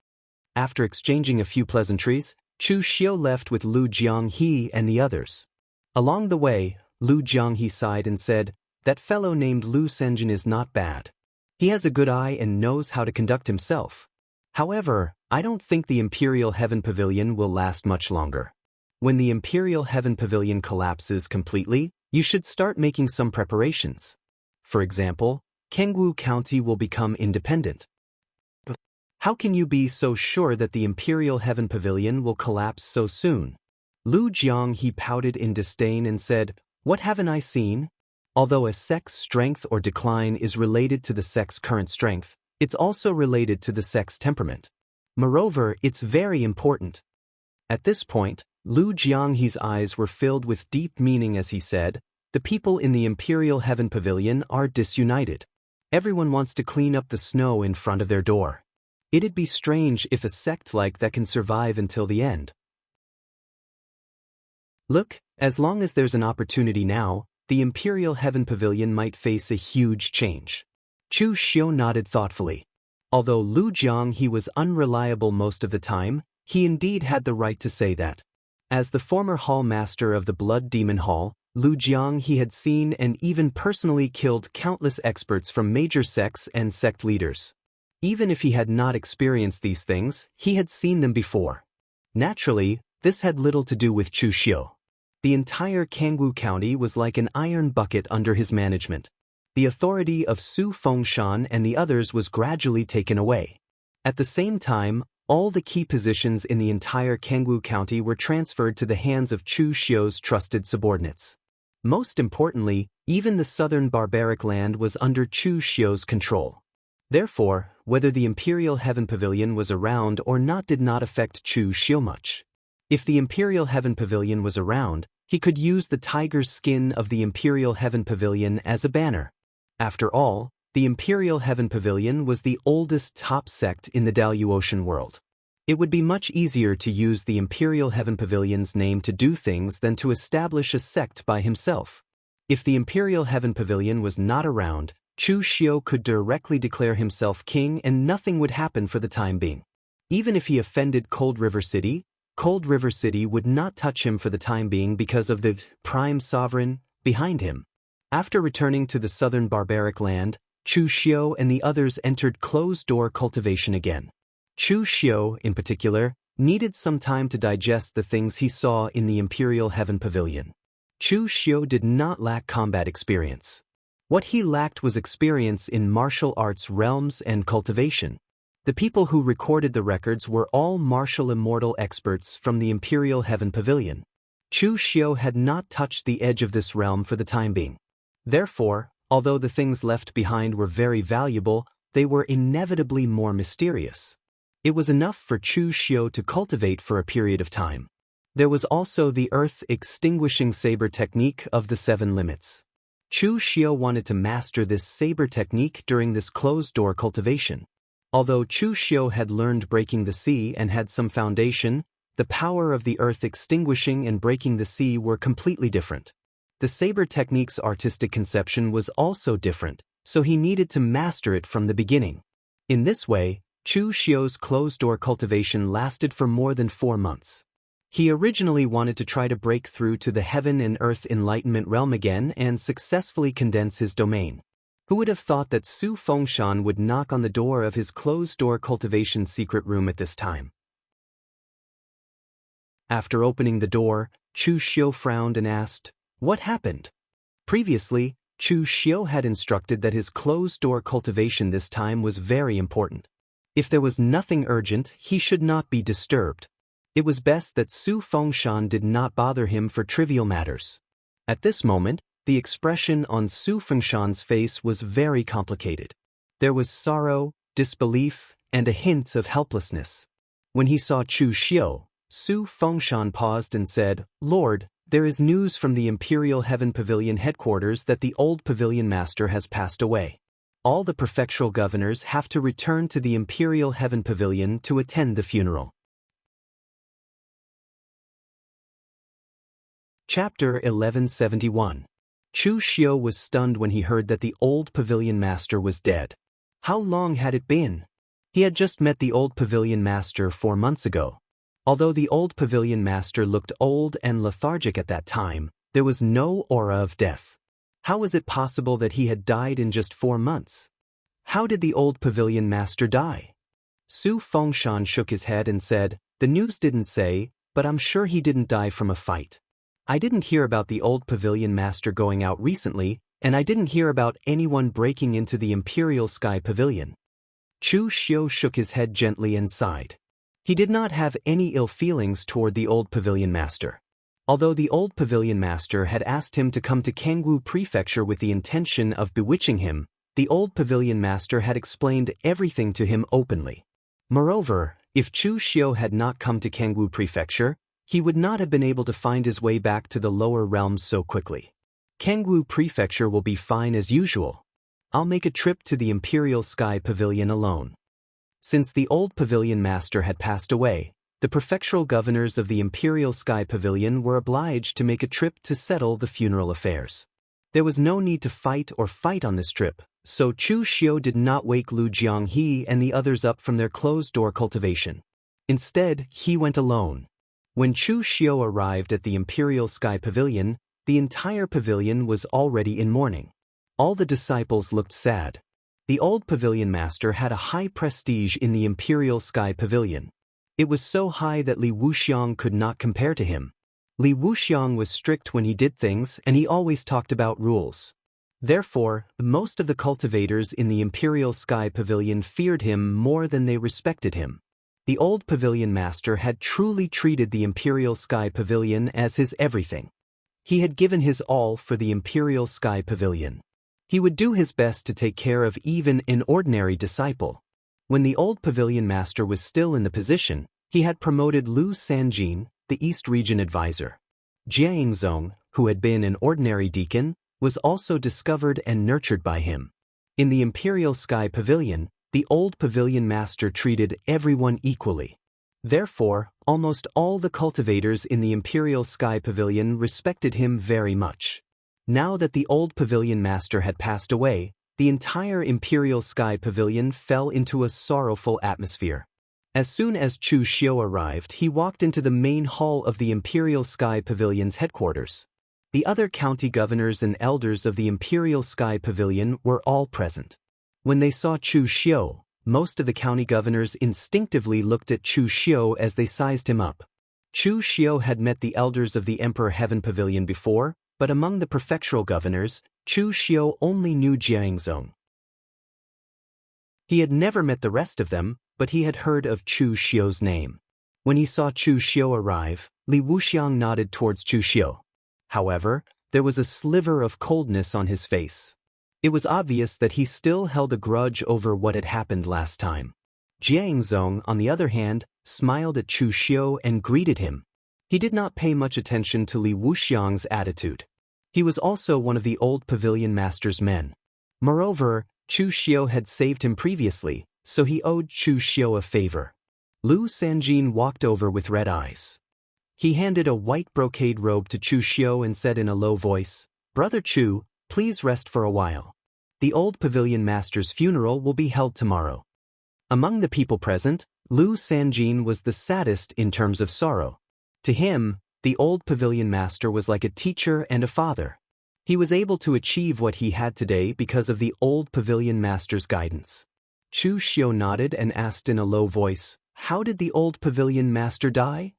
After exchanging a few pleasantries, Chu Xiu left with Lu Jianghu and the others. Along the way, Lu Jianghu sighed and said, that fellow named Lu Sanjin is not bad. He has a good eye and knows how to conduct himself. However, I don't think the Imperial Heaven Pavilion will last much longer. When the Imperial Heaven Pavilion collapses completely, you should start making some preparations. For example, Jianghu County will become independent. How can you be so sure that the Imperial Heaven Pavilion will collapse so soon? Lu Jianghu pouted in disdain and said, what haven't I seen? Although a sect's strength or decline is related to the sect's current strength, it's also related to the sect's temperament. Moreover, it's very important. At this point, Lu Jianghu's eyes were filled with deep meaning as he said, the people in the Imperial Heaven Pavilion are disunited. Everyone wants to clean up the snow in front of their door. It'd be strange if a sect like that can survive until the end. Look, as long as there's an opportunity now, the Imperial Heaven Pavilion might face a huge change. Chu Xiu nodded thoughtfully. Although Lu Jianghu was unreliable most of the time, he indeed had the right to say that. As the former hall master of the Blood Demon Hall, Lu Jianghu had seen and even personally killed countless experts from major sects and sect leaders. Even if he had not experienced these things, he had seen them before. Naturally, this had little to do with Chu Xiu. The entire Jianghu County was like an iron bucket under his management. The authority of Su Fengshan and the others was gradually taken away. At the same time, all the key positions in the entire Jianghu County were transferred to the hands of Chu Xiu's trusted subordinates. Most importantly, even the southern barbaric land was under Chu Xiu's control. Therefore, whether the Imperial Heaven Pavilion was around or not did not affect Chu Xiu much. If the Imperial Heaven Pavilion was around, he could use the tiger's skin of the Imperial Heaven Pavilion as a banner. After all, the Imperial Heaven Pavilion was the oldest top sect in the Daluotian world. It would be much easier to use the Imperial Heaven Pavilion's name to do things than to establish a sect by himself. If the Imperial Heaven Pavilion was not around, Chu Xiu could directly declare himself king and nothing would happen for the time being. Even if he offended Cold River City would not touch him for the time being because of the prime sovereign behind him. After returning to the southern barbaric land, Chu Xiu and the others entered closed-door cultivation again. Chu Xiu, in particular, needed some time to digest the things he saw in the Imperial Heaven Pavilion. Chu Xiu did not lack combat experience. What he lacked was experience in martial arts realms and cultivation. The people who recorded the records were all martial immortal experts from the Imperial Heaven Pavilion. Chu Xiu had not touched the edge of this realm for the time being. Therefore, although the things left behind were very valuable, they were inevitably more mysterious. It was enough for Chu Xiu to cultivate for a period of time. There was also the earth-extinguishing saber technique of the 7 limits. Chu Xiu wanted to master this saber technique during this closed-door cultivation. Although Chu Xiu had learned breaking the sea and had some foundation, the power of the earth extinguishing and breaking the sea were completely different. The saber technique's artistic conception was also different, so he needed to master it from the beginning. In this way, Chu Xiu's closed-door cultivation lasted for more than 4 months. He originally wanted to try to break through to the heaven and earth enlightenment realm again and successfully condense his domain. Who would have thought that Su Fengshan would knock on the door of his closed-door cultivation secret room at this time? After opening the door, Chu Xiu frowned and asked, "What happened?" Previously, Chu Xiu had instructed that his closed-door cultivation this time was very important. If there was nothing urgent, he should not be disturbed. It was best that Su Fengshan did not bother him for trivial matters. At this moment, the expression on Su Fengshan's face was very complicated. There was sorrow, disbelief, and a hint of helplessness. When he saw Chu Xiu, Su Fengshan paused and said, "Lord, there is news from the Imperial Heaven Pavilion headquarters that the old pavilion master has passed away. All the prefectural governors have to return to the Imperial Heaven Pavilion to attend the funeral." Chapter 1171. Chu Xiu was stunned when he heard that the old pavilion master was dead. How long had it been? He had just met the old pavilion master 4 months ago. Although the old pavilion master looked old and lethargic at that time, there was no aura of death. How was it possible that he had died in just 4 months? How did the old pavilion master die? Su Fengshan shook his head and said, "The news didn't say, but I'm sure he didn't die from a fight. I didn't hear about the old pavilion master going out recently, and I didn't hear about anyone breaking into the Imperial Sky Pavilion." Chu Xiu shook his head gently and sighed. He did not have any ill feelings toward the old pavilion master. Although the old pavilion master had asked him to come to Jianghu Prefecture with the intention of bewitching him, the old pavilion master had explained everything to him openly. Moreover, if Chu Xiu had not come to Jianghu Prefecture, he would not have been able to find his way back to the lower realms so quickly. Jianghu Prefecture will be fine as usual. I'll make a trip to the Imperial Sky Pavilion alone. Since the old pavilion master had passed away, the prefectural governors of the Imperial Sky Pavilion were obliged to make a trip to settle the funeral affairs. There was no need to fight on this trip, so Chu Xiu did not wake Lu Jianghu and the others up from their closed-door cultivation. Instead, he went alone. When Chu Xiu arrived at the Imperial Sky Pavilion, the entire pavilion was already in mourning. All the disciples looked sad. The old pavilion master had a high prestige in the Imperial Sky Pavilion. It was so high that Li Wuxiang could not compare to him. Li Wuxiang was strict when he did things, and he always talked about rules. Therefore, most of the cultivators in the Imperial Sky Pavilion feared him more than they respected him. The old pavilion master had truly treated the Imperial Sky Pavilion as his everything. He had given his all for the Imperial Sky Pavilion. He would do his best to take care of even an ordinary disciple. When the old pavilion master was still in the position, he had promoted Lu Sanjin, the East Region advisor. Jianghu, who had been an ordinary deacon, was also discovered and nurtured by him. In the Imperial Sky Pavilion, the old pavilion master treated everyone equally. Therefore, almost all the cultivators in the Imperial Sky Pavilion respected him very much. Now that the old pavilion master had passed away, the entire Imperial Sky Pavilion fell into a sorrowful atmosphere. As soon as Chu Xiu arrived, he walked into the main hall of the Imperial Sky Pavilion's headquarters. The other county governors and elders of the Imperial Sky Pavilion were all present. When they saw Chu Xiu, most of the county governors instinctively looked at Chu Xiu as they sized him up. Chu Xiu had met the elders of the Emperor Heaven Pavilion before, but among the prefectural governors, Chu Xiu only knew Jianghu. He had never met the rest of them, but he had heard of Chu Xiu's name. When he saw Chu Xiu arrive, Li Wuxiang nodded towards Chu Xiu. However, there was a sliver of coldness on his face. It was obvious that he still held a grudge over what had happened last time. Jianghu, on the other hand, smiled at Chu Xiu and greeted him. He did not pay much attention to Li Wuxiang's attitude. He was also one of the old pavilion master's men. Moreover, Chu Xiu had saved him previously, so he owed Chu Xiu a favor. Lu Sanjin walked over with red eyes. He handed a white brocade robe to Chu Xiu and said in a low voice, "Brother Chu, please rest for a while. The old pavilion master's funeral will be held tomorrow." Among the people present, Lu Sanjin was the saddest in terms of sorrow. To him, the old pavilion master was like a teacher and a father. He was able to achieve what he had today because of the old pavilion master's guidance. Chu Xiu nodded and asked in a low voice, "How did the old pavilion master die?"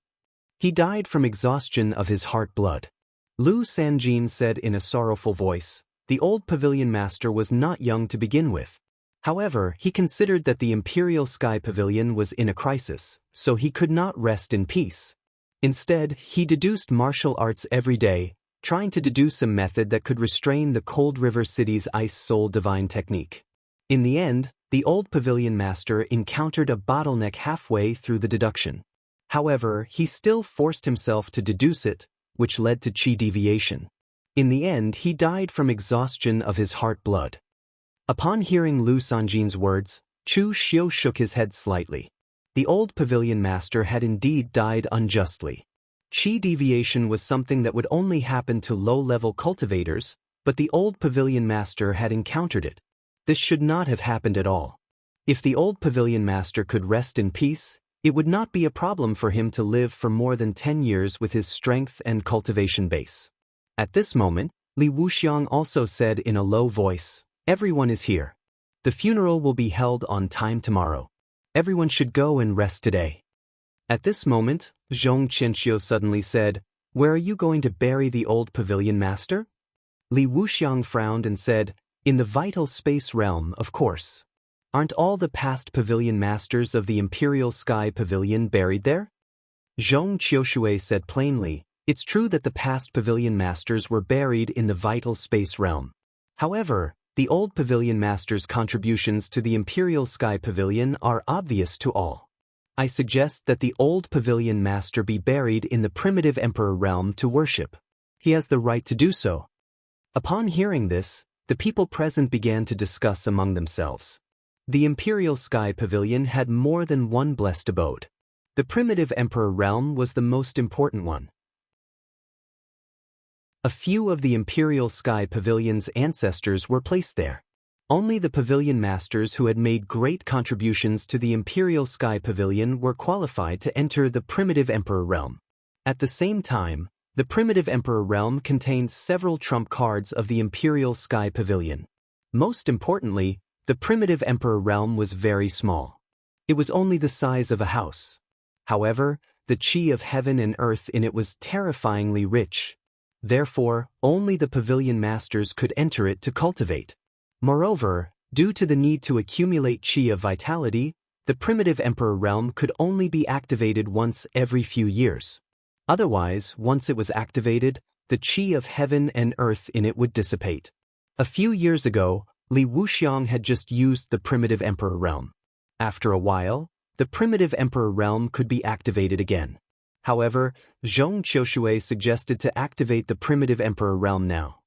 "He died from exhaustion of his heart blood." Lu Sanjin said in a sorrowful voice, "The old pavilion master was not young to begin with. However, he considered that the Imperial Sky Pavilion was in a crisis, so he could not rest in peace. Instead, he deduced martial arts every day, trying to deduce a method that could restrain the Cold River City's Ice Soul Divine technique. In the end, the old pavilion master encountered a bottleneck halfway through the deduction. However, he still forced himself to deduce it, which led to chi deviation. In the end, he died from exhaustion of his heart blood." Upon hearing Lu Sanjin's words, Chu Xiu shook his head slightly. The old pavilion master had indeed died unjustly. Chi deviation was something that would only happen to low-level cultivators, but the old pavilion master had encountered it. This should not have happened at all. If the old pavilion master could rest in peace, it would not be a problem for him to live for more than 10 years with his strength and cultivation base. At this moment, Li Wuxiang also said in a low voice, "Everyone is here. The funeral will be held on time tomorrow. Everyone should go and rest today." At this moment, Zhong Qianxiu suddenly said, "Where are you going to bury the old pavilion master?" Li Wuxiang frowned and said, "In the vital space realm, of course. Aren't all the past pavilion masters of the Imperial Sky Pavilion buried there?" Zhong Qiushui said plainly, "It's true that the past pavilion masters were buried in the vital space realm. However, the old pavilion master's contributions to the Imperial Sky Pavilion are obvious to all. I suggest that the old pavilion master be buried in the primitive emperor realm to worship. He has the right to do so." Upon hearing this, the people present began to discuss among themselves. The Imperial Sky Pavilion had more than one blessed abode. The primitive emperor realm was the most important one. A few of the Imperial Sky Pavilion's ancestors were placed there. Only the pavilion masters who had made great contributions to the Imperial Sky Pavilion were qualified to enter the primitive emperor realm. At the same time, the primitive emperor realm contains several trump cards of the Imperial Sky Pavilion. Most importantly, the primitive emperor realm was very small. It was only the size of a house. However, the chi of heaven and earth in it was terrifyingly rich. Therefore, only the pavilion masters could enter it to cultivate. Moreover, due to the need to accumulate chi of vitality, the primitive emperor realm could only be activated once every few years. Otherwise, once it was activated, the chi of heaven and earth in it would dissipate. A few years ago, Li Wuxiang had just used the primitive emperor realm. After a while, the primitive emperor realm could be activated again. However, Zhong Qiushui suggested to activate the primitive emperor realm now.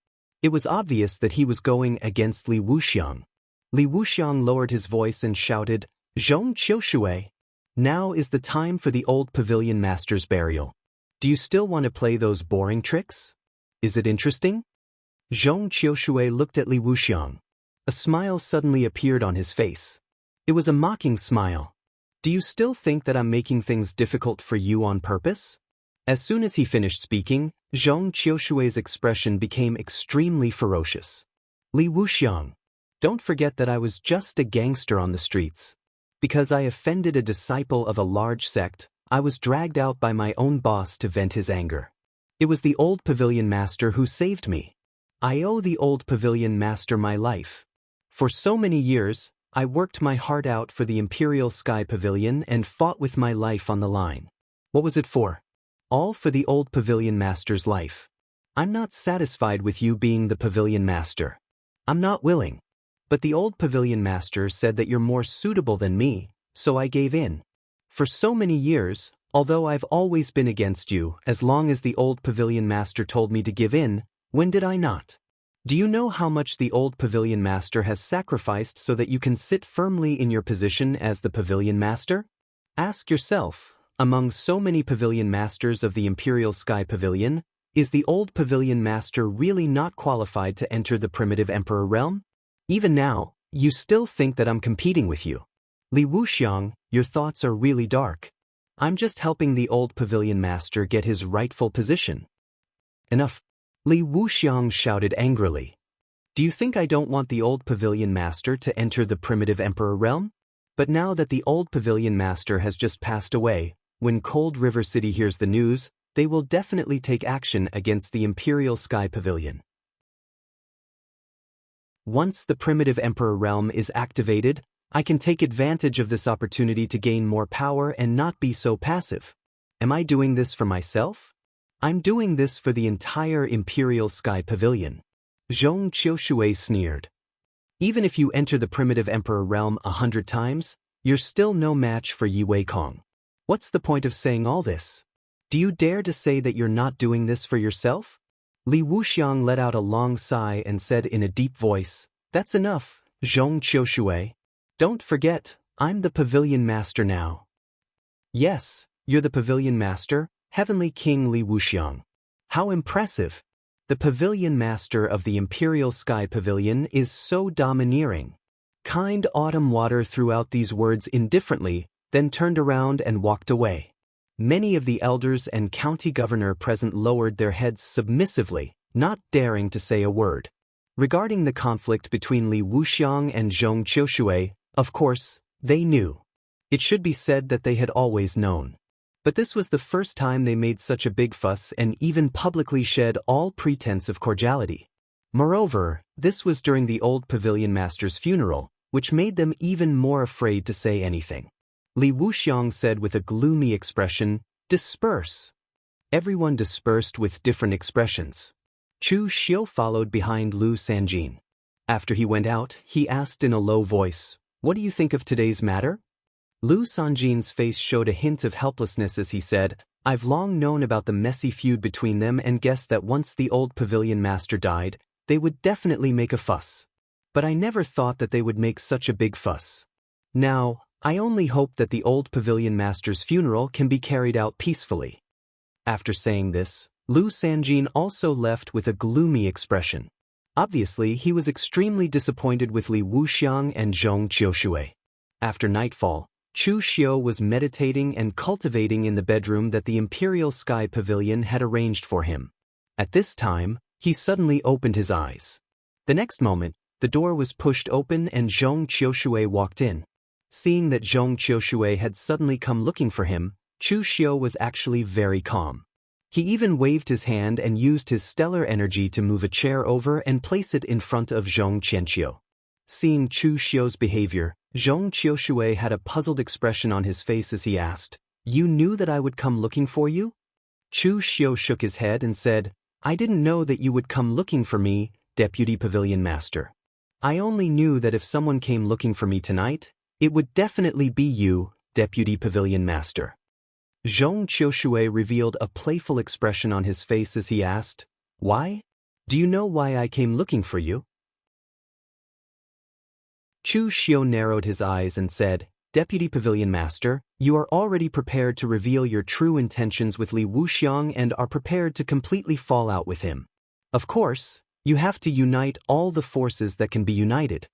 It was obvious that he was going against Li Wuxiang. Li Wuxiang lowered his voice and shouted, "Zhong Qiushui, now is the time for the old pavilion master's burial. Do you still want to play those boring tricks? Is it interesting?" Zhong Qiushui looked at Li Wuxiang. A smile suddenly appeared on his face. It was a mocking smile. Do you still think that I'm making things difficult for you on purpose? As soon as he finished speaking, Zhong Qiushui's expression became extremely ferocious. Li Wuxiang, don't forget that I was just a gangster on the streets. Because I offended a disciple of a large sect, I was dragged out by my own boss to vent his anger. It was the old pavilion master who saved me. I owe the old pavilion master my life. For so many years, I worked my heart out for the Imperial Sky Pavilion and fought with my life on the line. What was it for? All for the old pavilion master's life. I'm not satisfied with you being the pavilion master. I'm not willing. But the old pavilion master said that you're more suitable than me, so I gave in. For so many years, although I've always been against you, as long as the old pavilion master told me to give in, when did I not? Do you know how much the old pavilion master has sacrificed so that you can sit firmly in your position as the pavilion master? Ask yourself, among so many pavilion masters of the Imperial Sky Pavilion, is the old pavilion master really not qualified to enter the primitive emperor realm? Even now, you still think that I'm competing with you. Li Wuxiang, your thoughts are really dark. I'm just helping the old pavilion master get his rightful position. Enough. Li Wuxiang shouted angrily. Do you think I don't want the old pavilion master to enter the primitive emperor realm? But now that the old pavilion master has just passed away, when Cold River City hears the news, they will definitely take action against the Imperial Sky Pavilion. Once the primitive emperor realm is activated, I can take advantage of this opportunity to gain more power and not be so passive. Am I doing this for myself? I'm doing this for the entire Imperial Sky Pavilion. Zhong Qiushui sneered. Even if you enter the primitive emperor realm 100 times, you're still no match for Yi Weikong. What's the point of saying all this? Do you dare to say that you're not doing this for yourself? Li Wuxiang let out a long sigh and said in a deep voice, That's enough, Zhong Qiushui. Don't forget, I'm the pavilion master now. Yes, you're the pavilion master, Heavenly King Li Wuxiang. How impressive! The pavilion master of the Imperial Sky Pavilion is so domineering. Kind Autumn Water threw out these words indifferently, then turned around and walked away. Many of the elders and county governor present lowered their heads submissively, not daring to say a word. Regarding the conflict between Li Wuxiang and Zhong Qiushui, of course, they knew. It should be said that they had always known. But this was the first time they made such a big fuss and even publicly shed all pretense of cordiality. Moreover, this was during the old pavilion master's funeral, which made them even more afraid to say anything. Li Wuxiang said with a gloomy expression, Disperse. Everyone dispersed with different expressions. Chu Xiu followed behind Lu Sanjin. After he went out, he asked in a low voice, What do you think of today's matter? Lu Sanjin's face showed a hint of helplessness as he said, I've long known about the messy feud between them and guessed that once the old pavilion master died, they would definitely make a fuss. But I never thought that they would make such a big fuss. Now, I only hope that the old pavilion master's funeral can be carried out peacefully. After saying this, Lu Sanjin also left with a gloomy expression. Obviously, he was extremely disappointed with Li Wuxiang and Zhong Qiushui. After nightfall, Chu Xiu was meditating and cultivating in the bedroom that the Imperial Sky Pavilion had arranged for him. At this time, he suddenly opened his eyes. The next moment, the door was pushed open and Zhong Qiushui walked in. Seeing that Zhong Qiushui had suddenly come looking for him, Chu Xiu was actually very calm. He even waved his hand and used his stellar energy to move a chair over and place it in front of Zhong Qianqiu. Seeing Chu Xiu's behavior, Zhong Qiushui had a puzzled expression on his face as he asked, You knew that I would come looking for you? Chu Xiu shook his head and said, I didn't know that you would come looking for me, Deputy Pavilion Master. I only knew that if someone came looking for me tonight, it would definitely be you, Deputy Pavilion Master. Zhong Qiushui revealed a playful expression on his face as he asked, Why? Do you know why I came looking for you? Chu Xiu narrowed his eyes and said, Deputy Pavilion Master, you are already prepared to reveal your true intentions with Li Wuxiang and are prepared to completely fall out with him. Of course, you have to unite all the forces that can be united.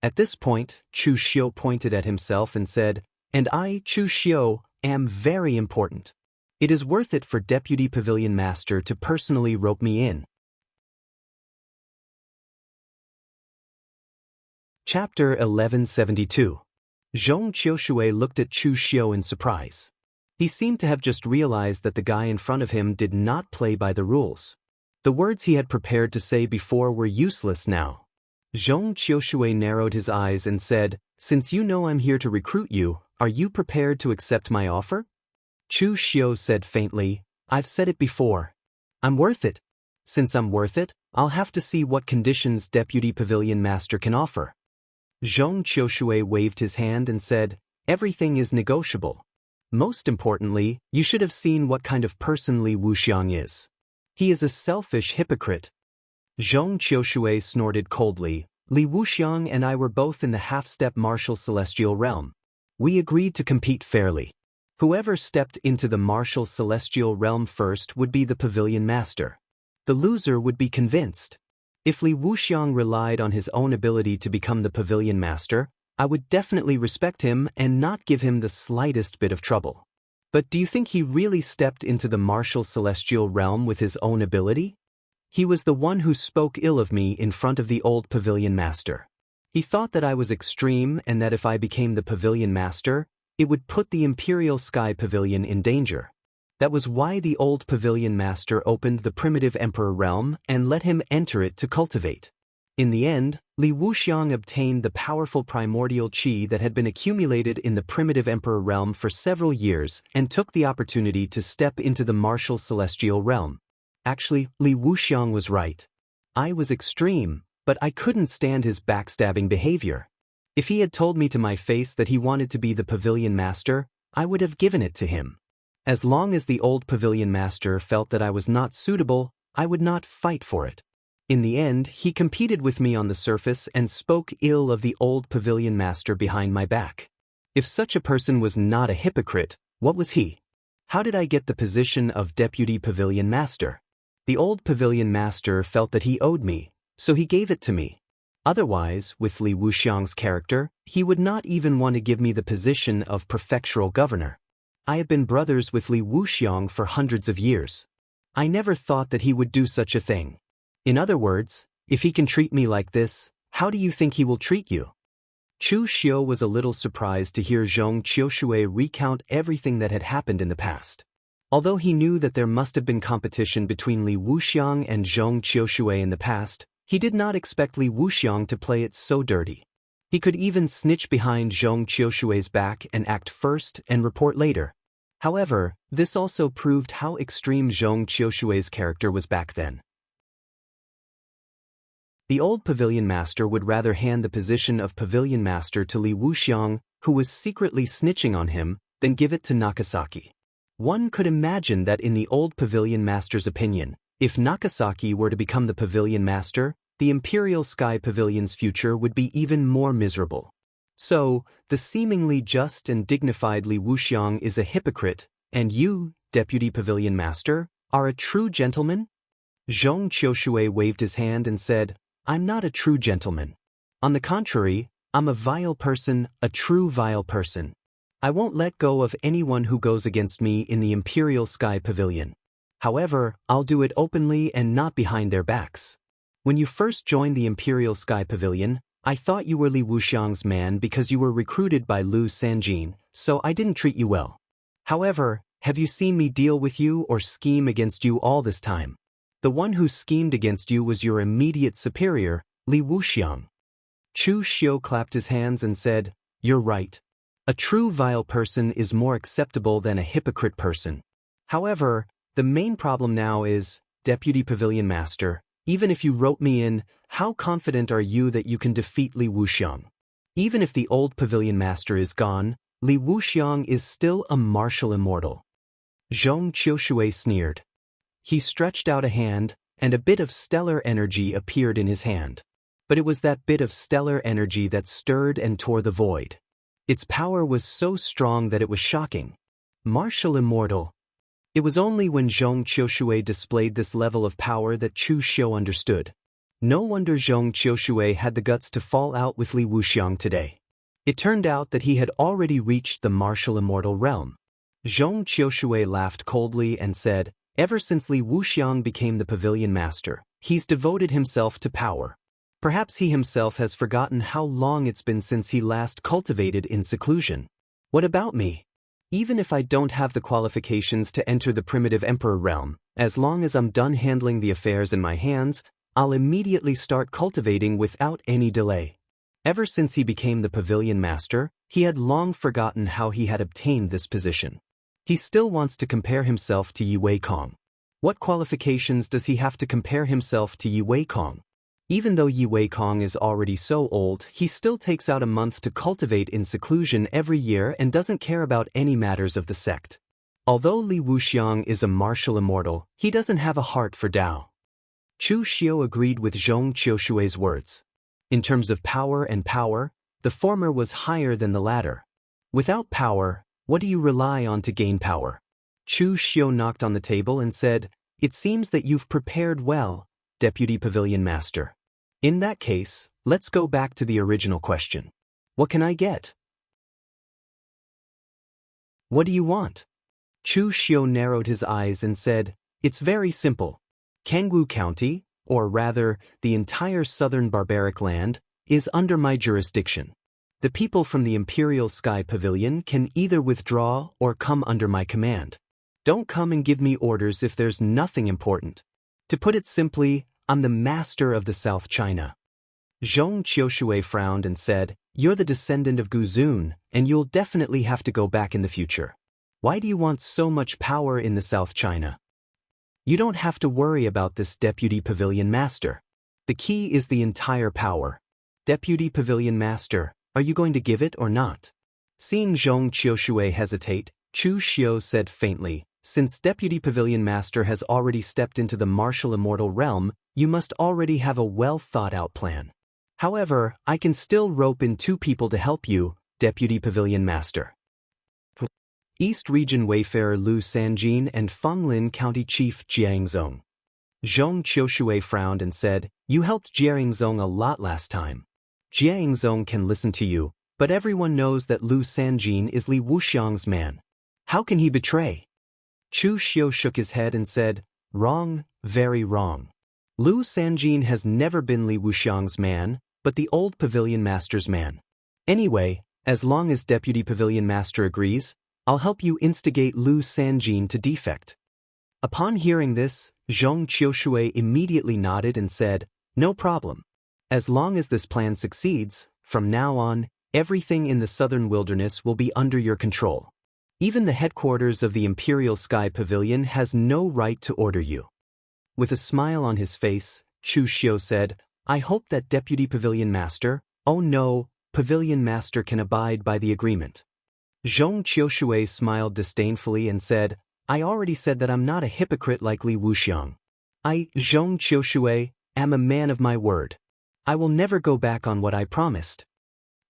At this point, Chu Xiu pointed at himself and said, "And I, Chu Xiu, am very important. It is worth it for Deputy Pavilion Master to personally rope me in." Chapter 1172. Zhong Qiushui looked at Chu Xiu in surprise. He seemed to have just realized that the guy in front of him did not play by the rules. The words he had prepared to say before were useless now. Zhong Qiushui narrowed his eyes and said, "Since you know I'm here to recruit you, are you prepared to accept my offer?" Chu Xiu said faintly, "I've said it before. I'm worth it. Since I'm worth it, I'll have to see what conditions Deputy Pavilion Master can offer." Zhong Qiushui waved his hand and said, "Everything is negotiable. Most importantly, you should have seen what kind of person Li Wuxiang is. He is a selfish hypocrite." Zhong Qiushui snorted coldly. "Li Wuxiang and I were both in the half-step martial celestial realm. We agreed to compete fairly. Whoever stepped into the martial celestial realm first would be the Pavilion Master. The loser would be convinced. If Li Wuxiang relied on his own ability to become the Pavilion Master, I would definitely respect him and not give him the slightest bit of trouble. But do you think he really stepped into the martial celestial realm with his own ability? He was the one who spoke ill of me in front of the old Pavilion Master. He thought that I was extreme and that if I became the Pavilion Master, it would put the Imperial Sky Pavilion in danger. That was why the old Pavilion Master opened the primitive Emperor realm and let him enter it to cultivate. In the end, Li Wuxiang obtained the powerful primordial qi that had been accumulated in the primitive Emperor realm for several years and took the opportunity to step into the martial celestial realm. Actually, Li Wuxiang was right. I was extreme, but I couldn't stand his backstabbing behavior. If he had told me to my face that he wanted to be the Pavilion Master, I would have given it to him. As long as the old Pavilion Master felt that I was not suitable, I would not fight for it. In the end, he competed with me on the surface and spoke ill of the old Pavilion Master behind my back. If such a person was not a hypocrite, what was he? How did I get the position of Deputy Pavilion Master? The old Pavilion Master felt that he owed me, so he gave it to me. Otherwise, with Li Wuxiang's character, he would not even want to give me the position of prefectural governor. I have been brothers with Li Wuxiang for hundreds of years. I never thought that he would do such a thing. In other words, if he can treat me like this, how do you think he will treat you? Chu Xiu was a little surprised to hear Zhong Qiushui recount everything that had happened in the past. Although he knew that there must have been competition between Li Wuxiang and Zhong Qiushui in the past, he did not expect Li Wuxiang to play it so dirty. He could even snitch behind Zhong Qiushui's back and act first and report later. However, this also proved how extreme Zhong Qiushui's character was back then. The old Pavilion Master would rather hand the position of Pavilion Master to Li Wuxiang, who was secretly snitching on him, than give it to Nakasaki. One could imagine that in the old Pavilion Master's opinion, if Nakasaki were to become the Pavilion Master, the Imperial Sky Pavilion's future would be even more miserable. So, the seemingly just and dignified Li Wuxiang is a hypocrite, and you, Deputy Pavilion Master, are a true gentleman? Zhong Qiushui waved his hand and said, "I'm not a true gentleman. On the contrary, I'm a vile person, a true vile person. I won't let go of anyone who goes against me in the Imperial Sky Pavilion. However, I'll do it openly and not behind their backs. When you first joined the Imperial Sky Pavilion, I thought you were Li Wuxiang's man because you were recruited by Lu Sanjin, so I didn't treat you well. However, have you seen me deal with you or scheme against you all this time? The one who schemed against you was your immediate superior, Li Wuxiang." Chu Xiu clapped his hands and said, "You're right. A true vile person is more acceptable than a hypocrite person. However, the main problem now is, Deputy Pavilion Master, even if you rope me in, how confident are you that you can defeat Li Wuxiang? Even if the old Pavilion Master is gone, Li Wuxiang is still a martial immortal." Zhong Qiushui sneered. He stretched out a hand, and a bit of stellar energy appeared in his hand. But it was that bit of stellar energy that stirred and tore the void. Its power was so strong that it was shocking. Martial immortal. It was only when Zhong Qiushui displayed this level of power that Chu Xiu understood. No wonder Zhong Qiushui had the guts to fall out with Li Wuxiang today. It turned out that he had already reached the martial immortal realm. Zhong Qiushui laughed coldly and said, ever since Li Wuxiang became the pavilion master, he's devoted himself to power. Perhaps he himself has forgotten how long it's been since he last cultivated in seclusion. What about me? Even if I don't have the qualifications to enter the primitive emperor realm, as long as I'm done handling the affairs in my hands, I'll immediately start cultivating without any delay. Ever since he became the pavilion master, he had long forgotten how he had obtained this position. He still wants to compare himself to Yi Weikong. What qualifications does he have to compare himself to Yi Weikong? Even though Yi Weikong is already so old, he still takes out a month to cultivate in seclusion every year and doesn't care about any matters of the sect. Although Li Wuxiang is a martial immortal, he doesn't have a heart for Dao. Chu Xiu agreed with Zhong Qiushui's words. In terms of power, the former was higher than the latter. Without power, what do you rely on to gain power? Chu Xiu knocked on the table and said, it seems that you've prepared well, Deputy Pavilion Master. In that case, let's go back to the original question. What can I get? What do you want? Chu Xiu narrowed his eyes and said, it's very simple. Kangwu County, or rather, the entire southern barbaric land, is under my jurisdiction. The people from the Imperial Sky Pavilion can either withdraw or come under my command. Don't come and give me orders if there's nothing important. To put it simply, I'm the master of the South China. Zhong Qiushui frowned and said, you're the descendant of Guzun, and you'll definitely have to go back in the future. Why do you want so much power in the South China? You don't have to worry about this, Deputy Pavilion Master. The key is the entire power. Deputy Pavilion Master, are you going to give it or not? Seeing Zhong Qiushui hesitate, Chu Xiu said faintly, since Deputy Pavilion Master has already stepped into the martial immortal realm, you must already have a well-thought-out plan. However, I can still rope in 2 people to help you, Deputy Pavilion Master. East Region Wayfarer Lu Sanjin and Fenglin County Chief Jiangzong. Zhong Qiushui frowned and said, you helped Jiangzong a lot last time. Jiangzong can listen to you, but everyone knows that Lu Sanjin is Li Wuxiang's man. How can he betray? Chu Xiu shook his head and said, wrong, very wrong. Lu Sanjin has never been Li Wuxiang's man, but the old Pavilion Master's man. Anyway, as long as Deputy Pavilion Master agrees, I'll help you instigate Lu Sanjin to defect. Upon hearing this, Zhong Qiushui immediately nodded and said, no problem. As long as this plan succeeds, from now on, everything in the southern wilderness will be under your control. Even the headquarters of the Imperial Sky Pavilion has no right to order you. With a smile on his face, Chu Xiu said, I hope that Deputy Pavilion Master, oh no, Pavilion Master can abide by the agreement. Zhong Qiushui smiled disdainfully and said, I already said that I'm not a hypocrite like Li Wuxiang. I, Zhong Qiushui, am a man of my word. I will never go back on what I promised.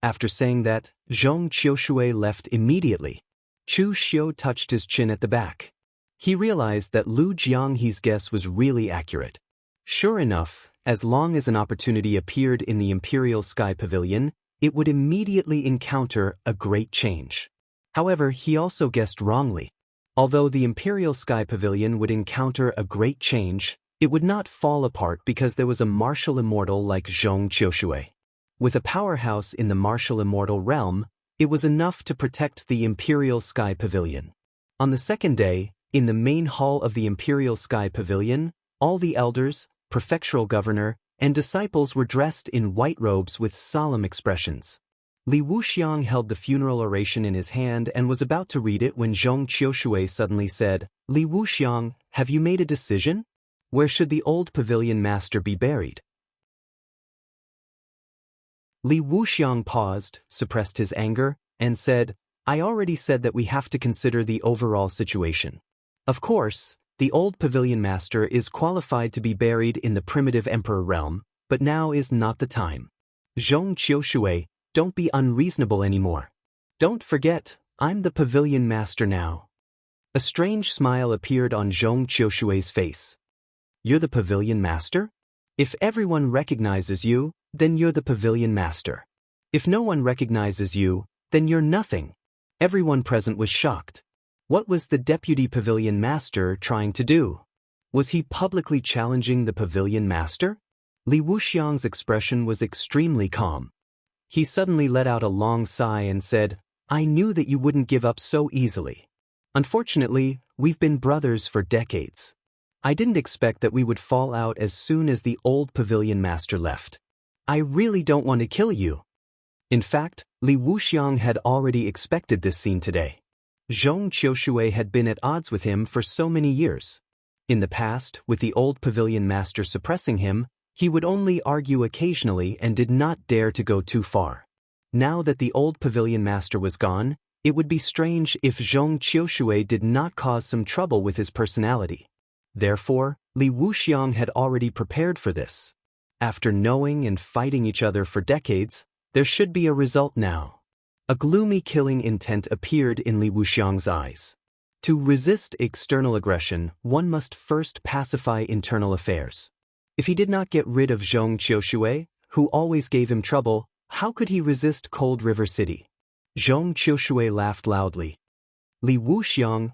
After saying that, Zhong Qiushui left immediately. Chu Xiu touched his chin at the back. He realized that Lu Jianghe's guess was really accurate. Sure enough, as long as an opportunity appeared in the Imperial Sky Pavilion, it would immediately encounter a great change. However, he also guessed wrongly. Although the Imperial Sky Pavilion would encounter a great change, it would not fall apart because there was a martial immortal like Zhong Qiushui. With a powerhouse in the martial immortal realm, it was enough to protect the Imperial Sky Pavilion. On the second day, in the main hall of the Imperial Sky Pavilion, all the elders, prefectural governor, and disciples were dressed in white robes with solemn expressions. Li Wuxiang held the funeral oration in his hand and was about to read it when Zhong Qiushui suddenly said, Li Wuxiang, have you made a decision? Where should the old Pavilion Master be buried? Li Wuxiang paused, suppressed his anger, and said, I already said that we have to consider the overall situation. Of course, the old Pavilion Master is qualified to be buried in the primitive Emperor realm, but now is not the time. Zhong Qiushui, don't be unreasonable anymore. Don't forget, I'm the Pavilion Master now. A strange smile appeared on Zhong Qiushui's face. You're the Pavilion Master? If everyone recognizes you, then you're the pavilion master. If no one recognizes you, then you're nothing. Everyone present was shocked. What was the deputy pavilion master trying to do? Was he publicly challenging the pavilion master? Li Wuxiang's expression was extremely calm. He suddenly let out a long sigh and said, I knew that you wouldn't give up so easily. Unfortunately, we've been brothers for decades. I didn't expect that we would fall out as soon as the old pavilion master left. I really don't want to kill you. In fact, Li Wuxiang had already expected this scene today. Zhong Qiushui had been at odds with him for so many years. In the past, with the old pavilion master suppressing him, he would only argue occasionally and did not dare to go too far. Now that the old pavilion master was gone, it would be strange if Zhong Qiushui did not cause some trouble with his personality. Therefore, Li Wuxiang had already prepared for this. After knowing and fighting each other for decades, there should be a result now. A gloomy killing intent appeared in Li Wuxiang's eyes. To resist external aggression, one must first pacify internal affairs. If he did not get rid of Zhong Qiushui, who always gave him trouble, how could he resist Cold River City? Zhong Qiushui laughed loudly. Li Wuxiang,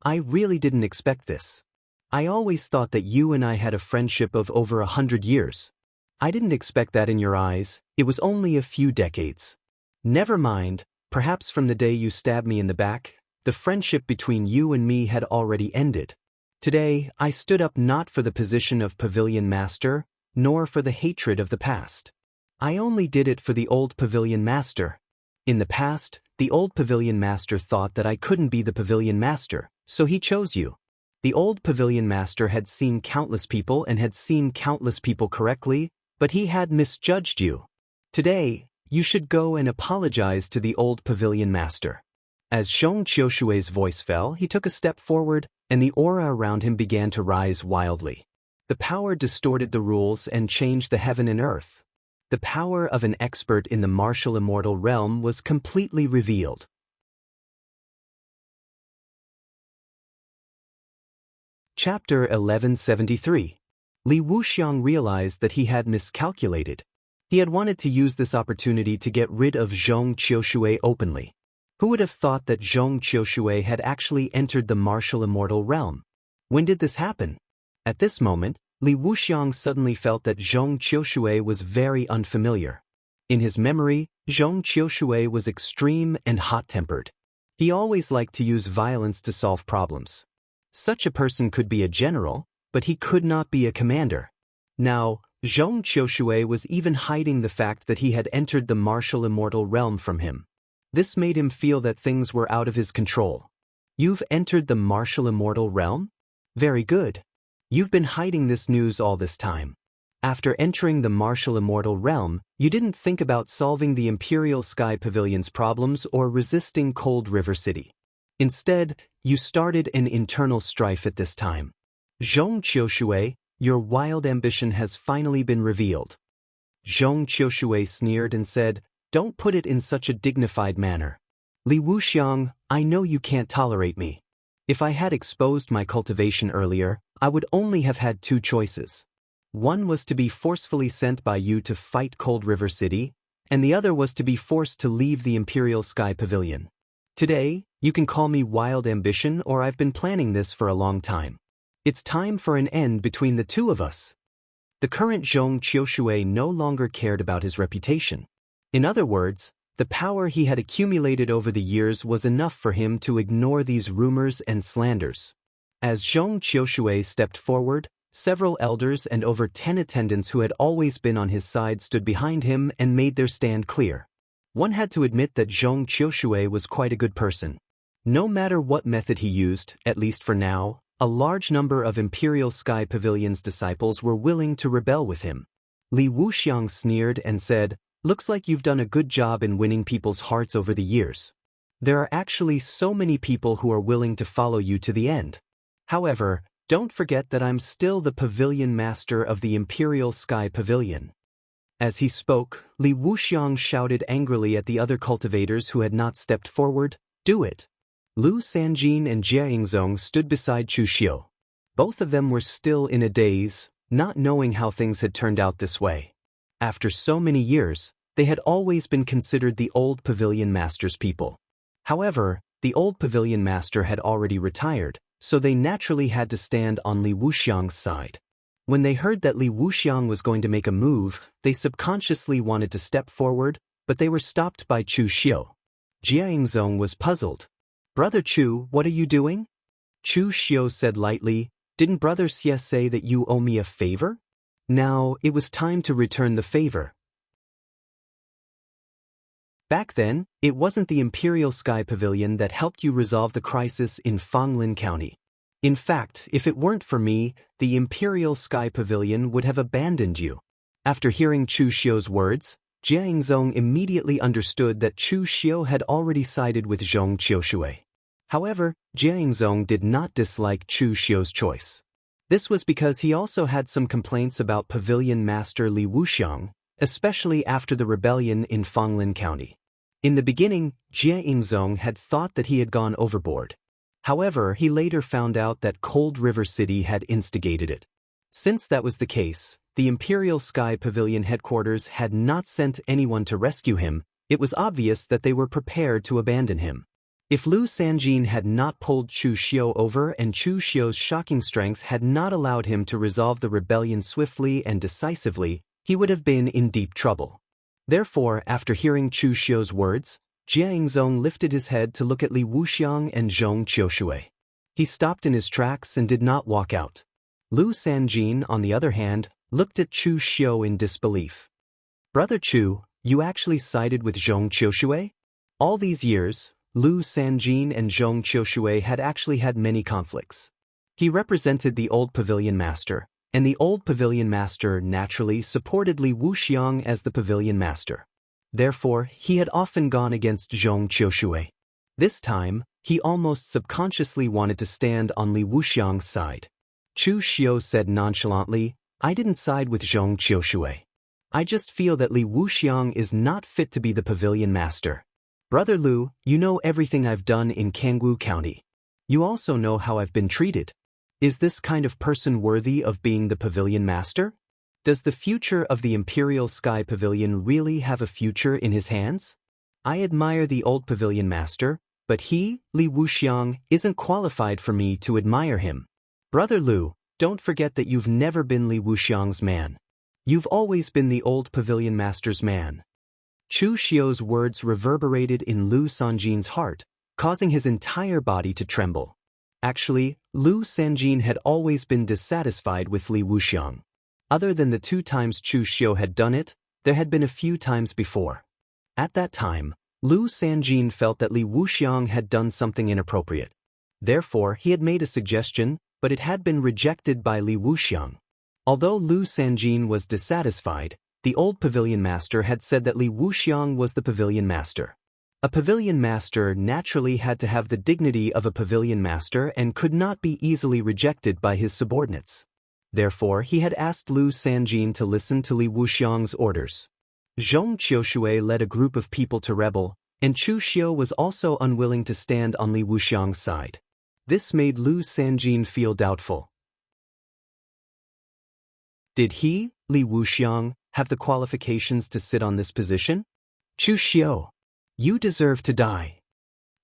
I really didn't expect this. I always thought that you and I had a friendship of over 100 years. I didn't expect that in your eyes, it was only a few decades. Never mind, perhaps from the day you stabbed me in the back, the friendship between you and me had already ended. Today, I stood up not for the position of pavilion master, nor for the hatred of the past. I only did it for the old pavilion master. In the past, the old pavilion master thought that I couldn't be the pavilion master, so he chose you. The old pavilion master had seen countless people and had seen countless people correctly, but he had misjudged you. Today, you should go and apologize to the old pavilion master. As Zhong Qiushui's voice fell, he took a step forward, and the aura around him began to rise wildly. The power distorted the rules and changed the heaven and earth. The power of an expert in the martial immortal realm was completely revealed. Chapter 1173. Li Wuxiang realized that he had miscalculated. He had wanted to use this opportunity to get rid of Zhong Qiushui openly. Who would have thought that Zhong Qiushui had actually entered the martial immortal realm? When did this happen? At this moment, Li Wuxiang suddenly felt that Zhong Qiushui was very unfamiliar. In his memory, Zhong Qiushui was extreme and hot-tempered. He always liked to use violence to solve problems. Such a person could be a general, but he could not be a commander. Now, Zhong Qiushui was even hiding the fact that he had entered the martial immortal realm from him. This made him feel that things were out of his control. You've entered the martial immortal realm? Very good. You've been hiding this news all this time. After entering the martial immortal realm, you didn't think about solving the Imperial Sky Pavilion's problems or resisting Cold River City. Instead, you started an internal strife at this time. Zhong Qiushui, your wild ambition has finally been revealed. Zhong Qiushui sneered and said, Don't put it in such a dignified manner. Li Wuxiang, I know you can't tolerate me. If I had exposed my cultivation earlier, I would only have had two choices. One was to be forcefully sent by you to fight Cold River City, and the other was to be forced to leave the Imperial Sky Pavilion. Today, you can call me wild ambition, or I've been planning this for a long time. It's time for an end between the two of us. The current Zhong Qiushui no longer cared about his reputation. In other words, the power he had accumulated over the years was enough for him to ignore these rumors and slanders. As Zhong Qiushui stepped forward, several elders and over 10 attendants who had always been on his side stood behind him and made their stand clear. One had to admit that Zhong Qiushui was quite a good person. No matter what method he used, at least for now, a large number of Imperial Sky Pavilion's disciples were willing to rebel with him. Li Wuxiang sneered and said, Looks like you've done a good job in winning people's hearts over the years. There are actually so many people who are willing to follow you to the end. However, don't forget that I'm still the pavilion master of the Imperial Sky Pavilion. As he spoke, Li Wuxiang shouted angrily at the other cultivators who had not stepped forward, Do it! Lu Sanjin and Jianghu stood beside Chu Xiu. Both of them were still in a daze, not knowing how things had turned out this way. After so many years, they had always been considered the old Pavilion Master's people. However, the old Pavilion Master had already retired, so they naturally had to stand on Li Wuxiang's side. When they heard that Li Wuxiang was going to make a move, they subconsciously wanted to step forward, but they were stopped by Chu Xiu. Jianghu was puzzled. "Brother Chu, what are you doing?" Chu Xiu said lightly, "Didn't Brother Xie say that you owe me a favor? Now, it was time to return the favor." Back then, it wasn't the Imperial Sky Pavilion that helped you resolve the crisis in Fanglin County. In fact, if it weren't for me, the Imperial Sky Pavilion would have abandoned you. After hearing Chu Xiu's words, Jianghu immediately understood that Chu Xiu had already sided with Zhong Qiushui. However, Jianghu did not dislike Chu Xiu's choice. This was because he also had some complaints about Pavilion Master Li Wuxiang, especially after the rebellion in Fanglin County. In the beginning, Jianghu had thought that he had gone overboard. However, he later found out that Cold River City had instigated it. Since that was the case, the Imperial Sky Pavilion headquarters had not sent anyone to rescue him. It was obvious that they were prepared to abandon him. If Lu Sanjin had not pulled Chu Xiu over and Chu Xiu's shocking strength had not allowed him to resolve the rebellion swiftly and decisively, he would have been in deep trouble. Therefore, after hearing Chu Xiu's words, Jianghu lifted his head to look at Li Wuxiang and Zhong Qiushui. He stopped in his tracks and did not walk out. Lu Sanjin, on the other hand, looked at Chu Xiu in disbelief. "Brother Chu, you actually sided with Zhong Qiushui?" All these years, Lu Sanjin and Zhong Qiushui had actually had many conflicts. He represented the old Pavilion Master, and the old Pavilion Master naturally supported Li Wuxiang as the Pavilion Master. Therefore, he had often gone against Zhong Qiushui. This time, he almost subconsciously wanted to stand on Li Wuxiang's side. Chu Xiu said nonchalantly, "I didn't side with Zhong Qiushui. I just feel that Li Wuxiang is not fit to be the Pavilion Master. Brother Lu, you know everything I've done in Jianghu County. You also know how I've been treated. Is this kind of person worthy of being the Pavilion Master? Does the future of the Imperial Sky Pavilion really have a future in his hands? I admire the old Pavilion Master, but he, Li Wuxiang, isn't qualified for me to admire him. Brother Lu, don't forget that you've never been Li Wuxiang's man. You've always been the old Pavilion Master's man." Chu Xiu's words reverberated in Lu Sanjin's heart, causing his entire body to tremble. Actually, Lu Sanjin had always been dissatisfied with Li Wuxiang. Other than the 2 times Chu Xiu had done it, there had been a few times before. At that time, Lu Sanjin felt that Li Wuxiang had done something inappropriate. Therefore, he had made a suggestion, but it had been rejected by Li Wuxiang. Although Lu Sanjin was dissatisfied, the old Pavilion Master had said that Li Wuxiang was the Pavilion Master. A Pavilion Master naturally had to have the dignity of a Pavilion Master and could not be easily rejected by his subordinates. Therefore, he had asked Lu Sanjin to listen to Li Wuxiang's orders. Zhong Qiushui led a group of people to rebel, and Chu Xiu was also unwilling to stand on Li Wuxiang's side. This made Lu Sanjin feel doubtful. Did he, Li Wuxiang, have the qualifications to sit on this position? Chu Xiu, you deserve to die.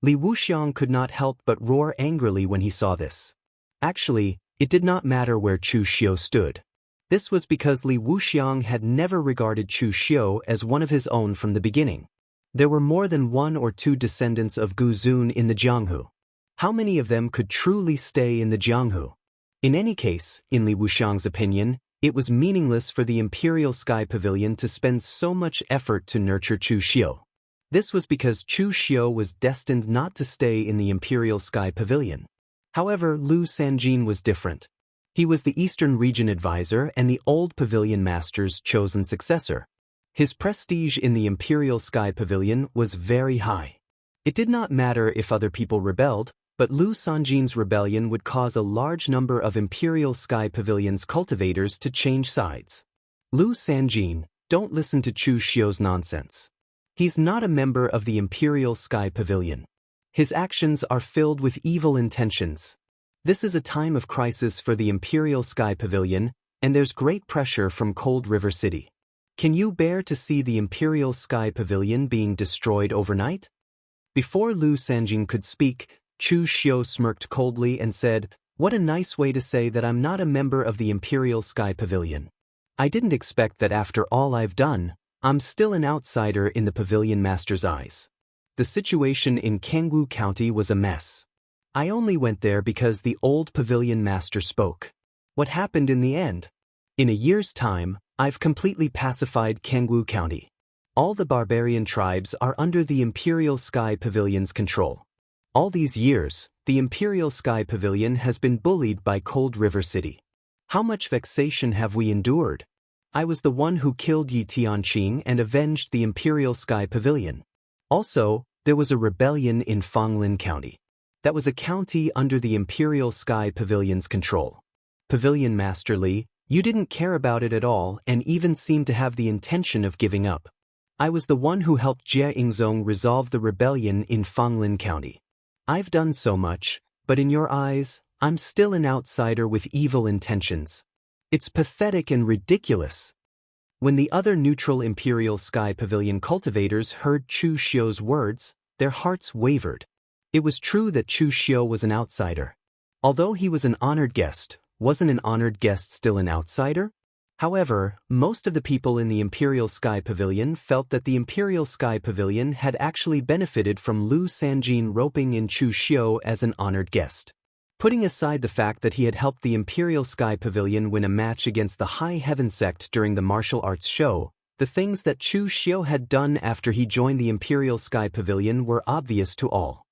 Li Wuxiang could not help but roar angrily when he saw this. Actually, it did not matter where Chu Xiu stood. This was because Li Wuxiang had never regarded Chu Xiu as one of his own from the beginning. There were more than 1 or 2 descendants of Gu Zun in the Jianghu. How many of them could truly stay in the Jianghu? In any case, in Li Wuxiang's opinion, it was meaningless for the Imperial Sky Pavilion to spend so much effort to nurture Chu Xiu. This was because Chu Xiu was destined not to stay in the Imperial Sky Pavilion. However, Lu Sanjin was different. He was the Eastern Region advisor and the old Pavilion Master's chosen successor. His prestige in the Imperial Sky Pavilion was very high. It did not matter if other people rebelled, but Lu Sanjin's rebellion would cause a large number of Imperial Sky Pavilion's cultivators to change sides. Lu Sanjin, don't listen to Chu Xiu's nonsense. He's not a member of the Imperial Sky Pavilion. His actions are filled with evil intentions. This is a time of crisis for the Imperial Sky Pavilion, and there's great pressure from Cold River City. Can you bear to see the Imperial Sky Pavilion being destroyed overnight? Before Lu Sanjing could speak, Chu Xiu smirked coldly and said, "What a nice way to say that I'm not a member of the Imperial Sky Pavilion. I didn't expect that after all I've done, I'm still an outsider in the Pavilion Master's eyes." The situation in Jianghu County was a mess. I only went there because the old Pavilion Master spoke. What happened in the end? In a year's time, I've completely pacified Jianghu County. All the barbarian tribes are under the Imperial Sky Pavilion's control. All these years, the Imperial Sky Pavilion has been bullied by Cold River City. How much vexation have we endured? I was the one who killed Yi Tianqing and avenged the Imperial Sky Pavilion. Also, there was a rebellion in Fanglin County. That was a county under the Imperial Sky Pavilion's control. Pavilion Master Li, you didn't care about it at all and even seemed to have the intention of giving up. I was the one who helped Jie Yingzong resolve the rebellion in Fanglin County. I've done so much, but in your eyes, I'm still an outsider with evil intentions. It's pathetic and ridiculous. When the other neutral Imperial Sky Pavilion cultivators heard Chu Xiu's words, their hearts wavered. It was true that Chu Xiu was an outsider. Although he was an honored guest, wasn't an honored guest still an outsider? However, most of the people in the Imperial Sky Pavilion felt that the Imperial Sky Pavilion had actually benefited from Lu Sanjing roping in Chu Xiu as an honored guest. Putting aside the fact that he had helped the Imperial Sky Pavilion win a match against the High Heaven Sect during the martial arts show, the things that Chu Xiu had done after he joined the Imperial Sky Pavilion were obvious to all.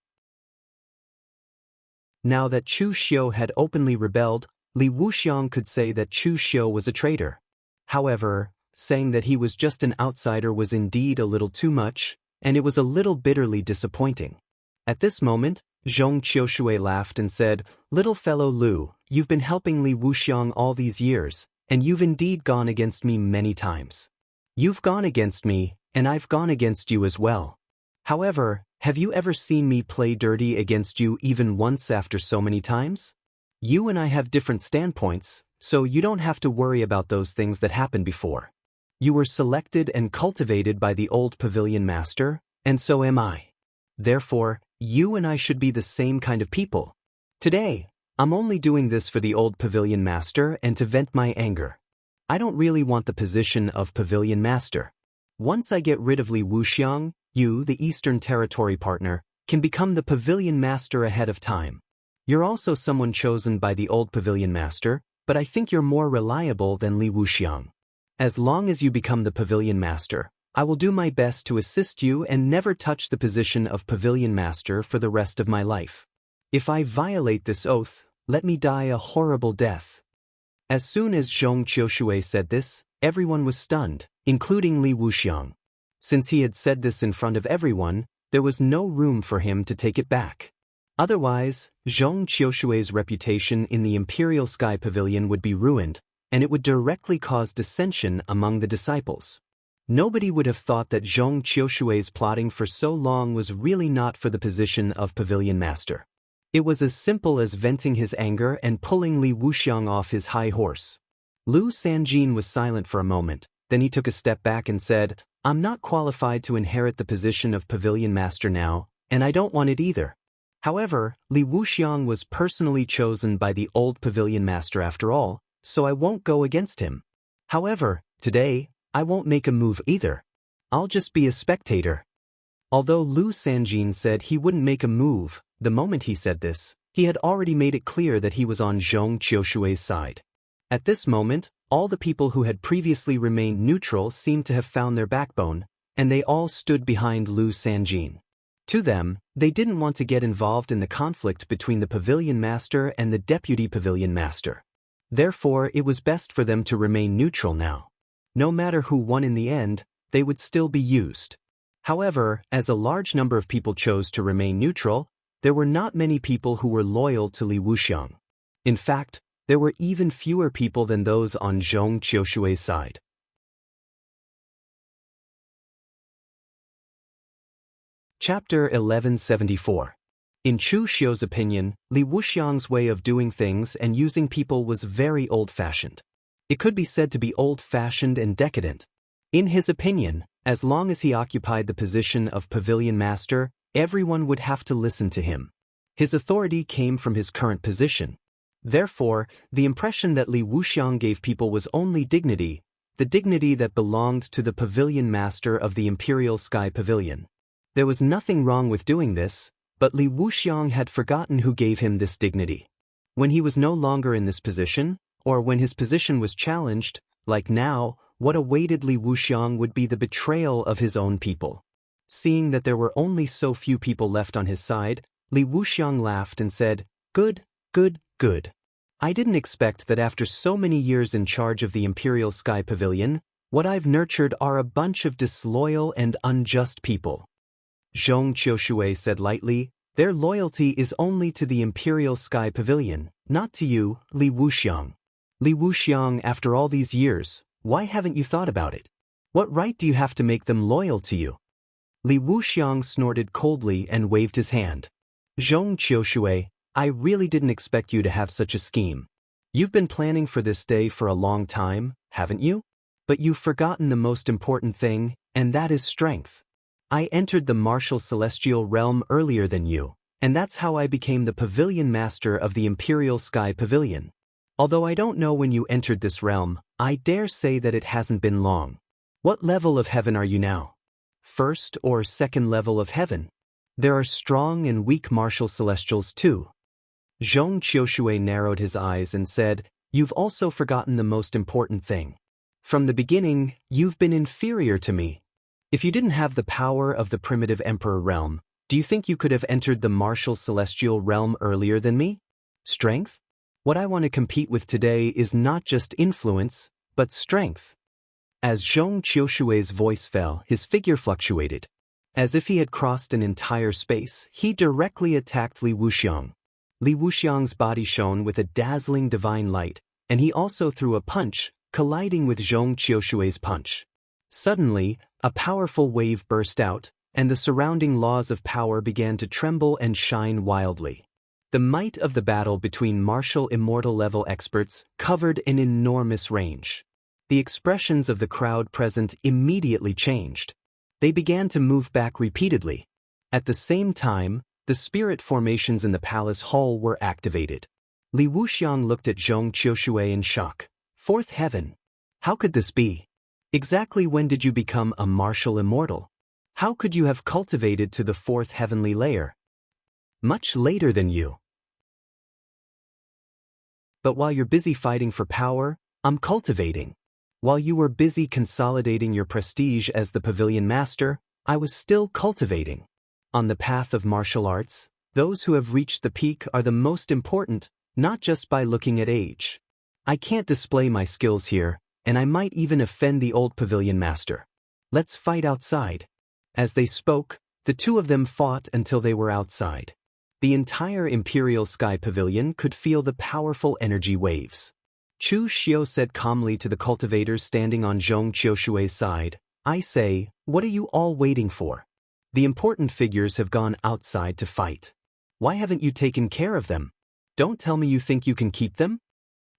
Now that Chu Xiu had openly rebelled, Li Wuxiang could say that Chu Xiu was a traitor. However, saying that he was just an outsider was indeed a little too much, and it was a little bitterly disappointing. At this moment, Zhong Qiushui laughed and said, "Little fellow Lu, you've been helping Li Wuxiang all these years, and you've indeed gone against me many times. You've gone against me, and I've gone against you as well. However, have you ever seen me play dirty against you even once after so many times? You and I have different standpoints, so you don't have to worry about those things that happened before. You were selected and cultivated by the old Pavilion Master, and so am I. Therefore, you and I should be the same kind of people. Today, I'm only doing this for the old Pavilion Master and to vent my anger. I don't really want the position of Pavilion Master. Once I get rid of Li Wuxiang, you, the Eastern Territory partner, can become the Pavilion Master ahead of time. You're also someone chosen by the old Pavilion Master, but I think you're more reliable than Li Wuxiang. As long as you become the Pavilion Master, I will do my best to assist you and never touch the position of Pavilion Master for the rest of my life. If I violate this oath, let me die a horrible death." As soon as Zhong Qiushui said this, everyone was stunned, including Li Wuxiang. Since he had said this in front of everyone, there was no room for him to take it back. Otherwise, Zhong Qiushui's reputation in the Imperial Sky Pavilion would be ruined, and it would directly cause dissension among the disciples. Nobody would have thought that Zhong Qiushui's plotting for so long was really not for the position of Pavilion Master. It was as simple as venting his anger and pulling Li Wuxiang off his high horse. Lu Sanjing was silent for a moment, then he took a step back and said, "I'm not qualified to inherit the position of Pavilion Master now, and I don't want it either. However, Li Wuxiang was personally chosen by the old Pavilion Master after all, so I won't go against him. However, today, I won't make a move either. I'll just be a spectator." Although Lu Sanjing said he wouldn't make a move, the moment he said this, he had already made it clear that he was on Zhong Qiushui's side. At this moment, all the people who had previously remained neutral seemed to have found their backbone, and they all stood behind Lu Sanjing. To them, they didn't want to get involved in the conflict between the Pavilion Master and the Deputy Pavilion Master. Therefore, it was best for them to remain neutral now. No matter who won in the end, they would still be used. However, as a large number of people chose to remain neutral, there were not many people who were loyal to Li Wuxiang. In fact, there were even fewer people than those on Zhong Qiushui's side. Chapter 1174. In Chu Xiu's opinion, Li Wuxiang's way of doing things and using people was very old-fashioned. It could be said to be old-fashioned and decadent. In his opinion, as long as he occupied the position of pavilion master, everyone would have to listen to him. His authority came from his current position. Therefore, the impression that Li Wuxiang gave people was only dignity, the dignity that belonged to the pavilion master of the Imperial Sky Pavilion. There was nothing wrong with doing this, but Li Wuxiang had forgotten who gave him this dignity. When he was no longer in this position, or when his position was challenged, like now, what awaited Li Wuxiang would be the betrayal of his own people. Seeing that there were only so few people left on his side, Li Wuxiang laughed and said, "Good, good, good. I didn't expect that after so many years in charge of the Imperial Sky Pavilion, what I've nurtured are a bunch of disloyal and unjust people." Zhong Qiushui said lightly, "Their loyalty is only to the Imperial Sky Pavilion, not to you, Li Wuxiang. Li Wuxiang, after all these years, why haven't you thought about it? What right do you have to make them loyal to you?" Li Wuxiang snorted coldly and waved his hand. "Zhong Qiushui, I really didn't expect you to have such a scheme. You've been planning for this day for a long time, haven't you? But you've forgotten the most important thing, and that is strength. I entered the martial celestial realm earlier than you, and that's how I became the pavilion master of the Imperial Sky Pavilion. Although I don't know when you entered this realm, I dare say that it hasn't been long. What level of heaven are you now? First or second level of heaven? There are strong and weak martial celestials too." Zhong Qiushui narrowed his eyes and said, "You've also forgotten the most important thing. From the beginning, you've been inferior to me. If you didn't have the power of the primitive emperor realm, do you think you could have entered the martial celestial realm earlier than me? Strength? What I want to compete with today is not just influence, but strength." As Zhong Qiushui's voice fell, his figure fluctuated. As if he had crossed an entire space, he directly attacked Li Wuxiang. Li Wuxiang's body shone with a dazzling divine light, and he also threw a punch, colliding with Zhong Qiushui's punch. Suddenly, a powerful wave burst out, and the surrounding laws of power began to tremble and shine wildly. The might of the battle between martial immortal level experts covered an enormous range. The expressions of the crowd present immediately changed. They began to move back repeatedly. At the same time, the spirit formations in the palace hall were activated. Li Wuxiang looked at Zhong Qiushui in shock. "Fourth heaven? How could this be? Exactly when did you become a martial immortal? How could you have cultivated to the fourth heavenly layer?" "Much later than you. But while you're busy fighting for power, I'm cultivating. While you were busy consolidating your prestige as the pavilion master, I was still cultivating. On the path of martial arts, those who have reached the peak are the most important, not just by looking at age. I can't display my skills here, and I might even offend the old pavilion master. Let's fight outside." As they spoke, the two of them fought until they were outside. The entire Imperial Sky Pavilion could feel the powerful energy waves. Chu Xiu said calmly to the cultivators standing on Zhong Qiushui's side, "I say, what are you all waiting for? The important figures have gone outside to fight. Why haven't you taken care of them? Don't tell me you think you can keep them?"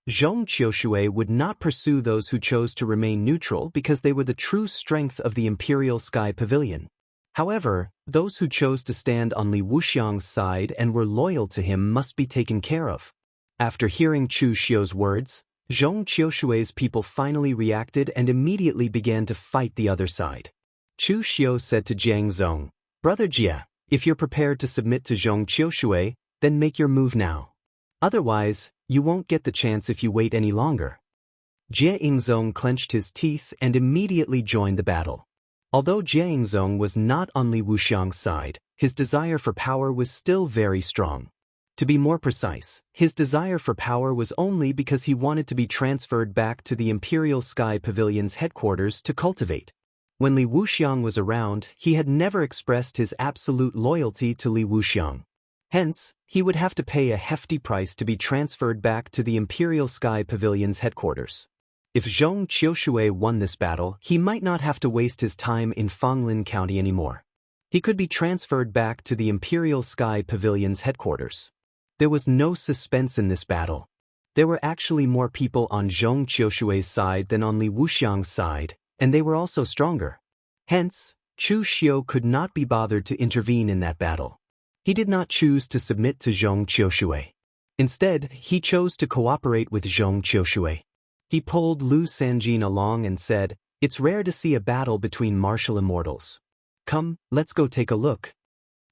Zhong Qiushui would not pursue those who chose to remain neutral because they were the true strength of the Imperial Sky Pavilion. However, those who chose to stand on Li Wuxiang's side and were loyal to him must be taken care of. After hearing Chu Xiu's words, Zhong Qiushui's people finally reacted and immediately began to fight the other side. Chu Xiu said to Jianghu, "Brother Jia, if you're prepared to submit to Zhong Qiushui, then make your move now. Otherwise, you won't get the chance if you wait any longer." Jianghu clenched his teeth and immediately joined the battle. Although Jianghu was not on Li Wuxiang's side, his desire for power was still very strong. To be more precise, his desire for power was only because he wanted to be transferred back to the Imperial Sky Pavilion's headquarters to cultivate. When Li Wuxiang was around, he had never expressed his absolute loyalty to Li Wuxiang. Hence, he would have to pay a hefty price to be transferred back to the Imperial Sky Pavilion's headquarters. If Zhong Qiushui won this battle, he might not have to waste his time in Fanglin County anymore. He could be transferred back to the Imperial Sky Pavilion's headquarters. There was no suspense in this battle. There were actually more people on Zhong Qiushui's side than on Li Wuxiang's side, and they were also stronger. Hence, Chu Xiu could not be bothered to intervene in that battle. He did not choose to submit to Zhong Qiushui. Instead, he chose to cooperate with Zhong Qiushui. He pulled Lu Sanjin along and said, "It's rare to see a battle between martial immortals. Come, let's go take a look."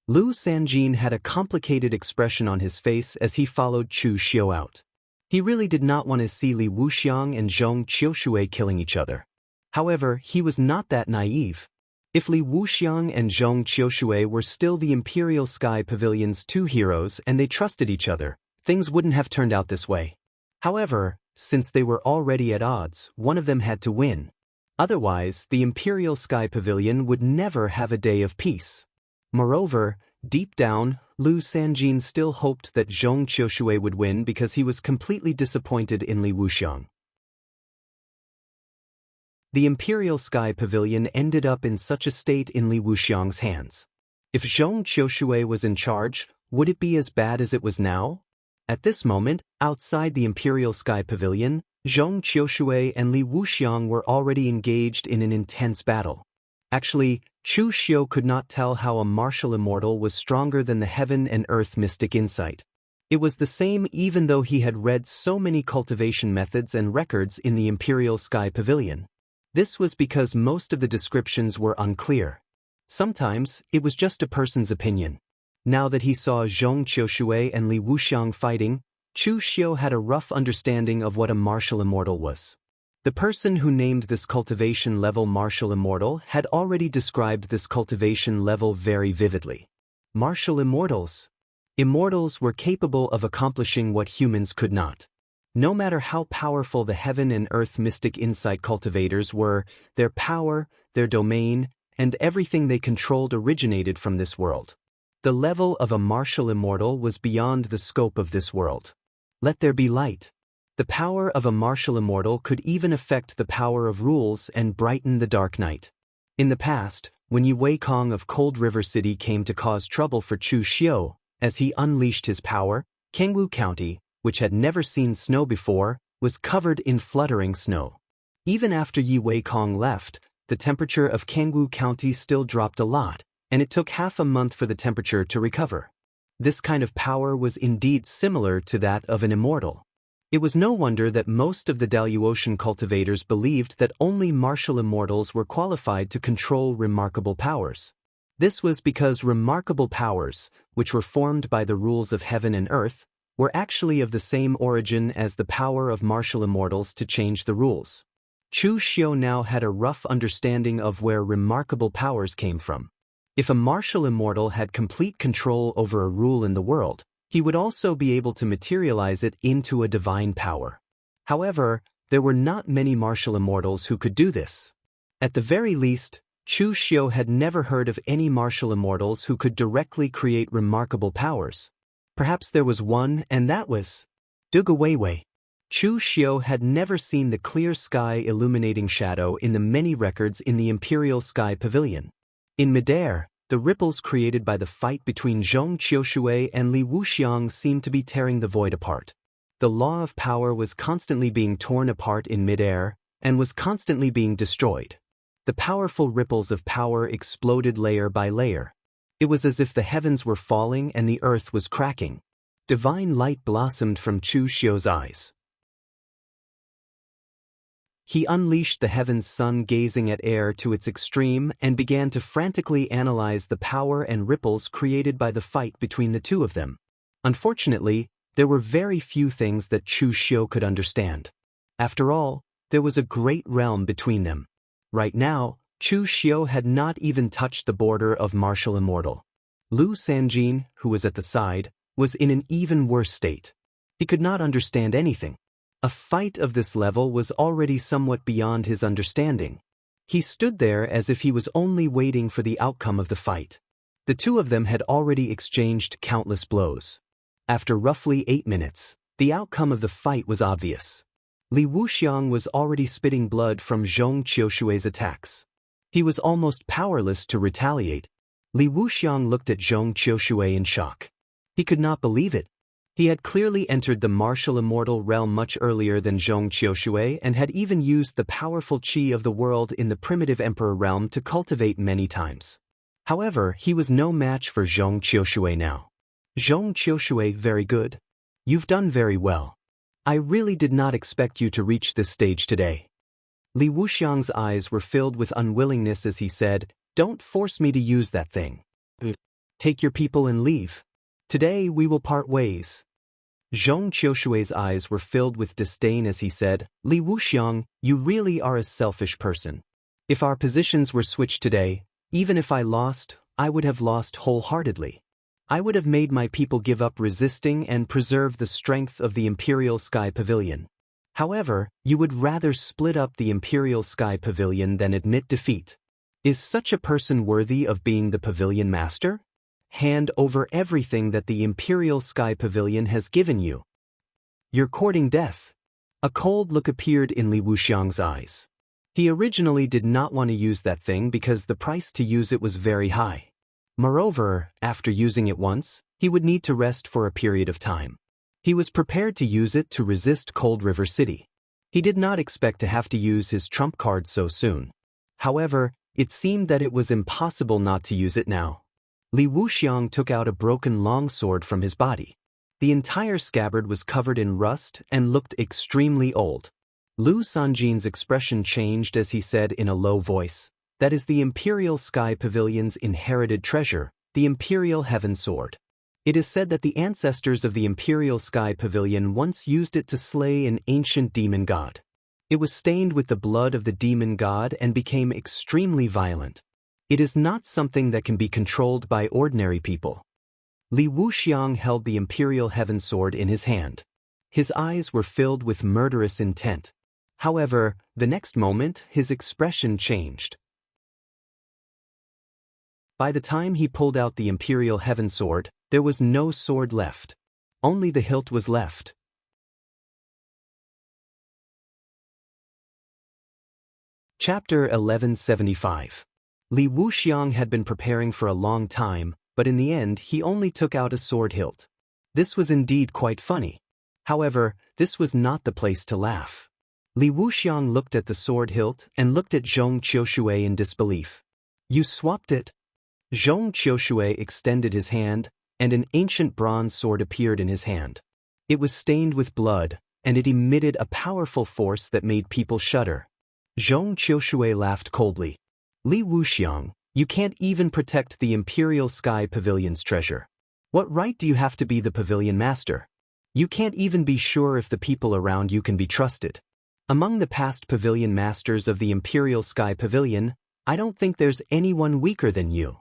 Lu Sanjin had a complicated expression on his face as he followed Chu Xiu out. He really did not want to see Li Wuxiang and Zhong Qiushui killing each other. However, he was not that naive. If Li Wuxiang and Zhong Qiushui were still the Imperial Sky Pavilion's two heroes and they trusted each other, things wouldn't have turned out this way. However, since they were already at odds, one of them had to win. Otherwise, the Imperial Sky Pavilion would never have a day of peace. Moreover, deep down, Lu Sanjin still hoped that Zhong Qiushui would win because he was completely disappointed in Li Wuxiang. The Imperial Sky Pavilion ended up in such a state in Li Wuxiang's hands. If Zhong Qiushui was in charge, would it be as bad as it was now? At this moment, outside the Imperial Sky Pavilion, Zhong Qiushui and Li Wuxiang were already engaged in an intense battle. Actually, Chu Xiu could not tell how a martial immortal was stronger than the heaven and earth mystic insight. It was the same even though he had read so many cultivation methods and records in the Imperial Sky Pavilion. This was because most of the descriptions were unclear. Sometimes, it was just a person's opinion. Now that he saw Zhong Qiushui and Li Wuxiang fighting, Chu Xiu had a rough understanding of what a martial immortal was. The person who named this cultivation level martial immortal had already described this cultivation level very vividly. Martial immortals. Immortals were capable of accomplishing what humans could not. No matter how powerful the heaven and earth mystic insight cultivators were, their power, their domain, and everything they controlled originated from this world. The level of a martial immortal was beyond the scope of this world. Let there be light. The power of a martial immortal could even affect the power of rules and brighten the dark night. In the past, when Yi Weikong of Cold River City came to cause trouble for Chu Xiu, as he unleashed his power, Jianghu County, which had never seen snow before, was covered in fluttering snow. Even after Yi Weikong left, the temperature of Jianghu County still dropped a lot, and it took half a month for the temperature to recover. This kind of power was indeed similar to that of an immortal. It was no wonder that most of the Daluotian cultivators believed that only martial immortals were qualified to control remarkable powers. This was because remarkable powers, which were formed by the rules of heaven and earth, were actually of the same origin as the power of martial immortals to change the rules. Chu Xiu now had a rough understanding of where remarkable powers came from. If a martial immortal had complete control over a rule in the world, he would also be able to materialize it into a divine power. However, there were not many martial immortals who could do this. At the very least, Chu Xiu had never heard of any martial immortals who could directly create remarkable powers. Perhaps there was one, and that was Duge Weiwei. Chu Xiu had never seen the clear sky illuminating shadow in the many records in the Imperial Sky Pavilion. In midair, the ripples created by the fight between Zhong Qiushui and Li Wuxiang seemed to be tearing the void apart. The law of power was constantly being torn apart in midair, and was constantly being destroyed. The powerful ripples of power exploded layer by layer. It was as if the heavens were falling and the earth was cracking. Divine light blossomed from Chu Xiu's eyes. He unleashed the heaven's sun gazing at air to its extreme and began to frantically analyze the power and ripples created by the fight between the two of them. Unfortunately, there were very few things that Chu Xiu could understand. After all, there was a great realm between them. Right now, Chu Xiu had not even touched the border of martial immortal. Lu Sanjin, who was at the side, was in an even worse state. He could not understand anything. A fight of this level was already somewhat beyond his understanding. He stood there as if he was only waiting for the outcome of the fight. The two of them had already exchanged countless blows. After roughly 8 minutes, the outcome of the fight was obvious. Li Wuxiang was already spitting blood from Zhong Qiushui's attacks. He was almost powerless to retaliate. Li Wuxiang looked at Zhong Qiushui in shock. He could not believe it. He had clearly entered the martial immortal realm much earlier than Zhong Qiushui and had even used the powerful qi of the world in the primitive emperor realm to cultivate many times. However, he was no match for Zhong Qiushui now. Zhong Qiushui, very good. You've done very well. I really did not expect you to reach this stage today. Li Wuxiang's eyes were filled with unwillingness as he said, "Don't force me to use that thing. Take your people and leave. Today we will part ways." Zhong Qiushui's eyes were filled with disdain as he said, "Li Wuxiang, you really are a selfish person. If our positions were switched today, even if I lost, I would have lost wholeheartedly. I would have made my people give up resisting and preserve the strength of the Imperial Sky Pavilion. However, you would rather split up the Imperial Sky Pavilion than admit defeat. Is such a person worthy of being the Pavilion Master? Hand over everything that the Imperial Sky Pavilion has given you. You're courting death." A cold look appeared in Li Wuxiang's eyes. He originally did not want to use that thing because the price to use it was very high. Moreover, after using it once, he would need to rest for a period of time. He was prepared to use it to resist Cold River City. He did not expect to have to use his trump card so soon. However, it seemed that it was impossible not to use it now. Li Wuxiang took out a broken longsword from his body. The entire scabbard was covered in rust and looked extremely old. Lu Sanjin's expression changed as he said in a low voice, "That is the Imperial Sky Pavilion's inherited treasure, the Imperial Heaven Sword. It is said that the ancestors of the Imperial Sky Pavilion once used it to slay an ancient demon god. It was stained with the blood of the demon god and became extremely violent. It is not something that can be controlled by ordinary people." Li Wuxiang held the Imperial Heaven Sword in his hand. His eyes were filled with murderous intent. However, the next moment, his expression changed. By the time he pulled out the Imperial Heaven Sword, there was no sword left. Only the hilt was left. Chapter 1175. Li Wuxiang had been preparing for a long time, but in the end he only took out a sword hilt. This was indeed quite funny. However, this was not the place to laugh. Li Wuxiang looked at the sword hilt and looked at Zhong Qiushui in disbelief. "You swapped it?" Zhong Qiushui extended his hand, and an ancient bronze sword appeared in his hand. It was stained with blood, and it emitted a powerful force that made people shudder. Zhong Qiushui laughed coldly. "Li Wuxiang, you can't even protect the Imperial Sky Pavilion's treasure. What right do you have to be the Pavilion Master? You can't even be sure if the people around you can be trusted. Among the past Pavilion Masters of the Imperial Sky Pavilion, I don't think there's anyone weaker than you."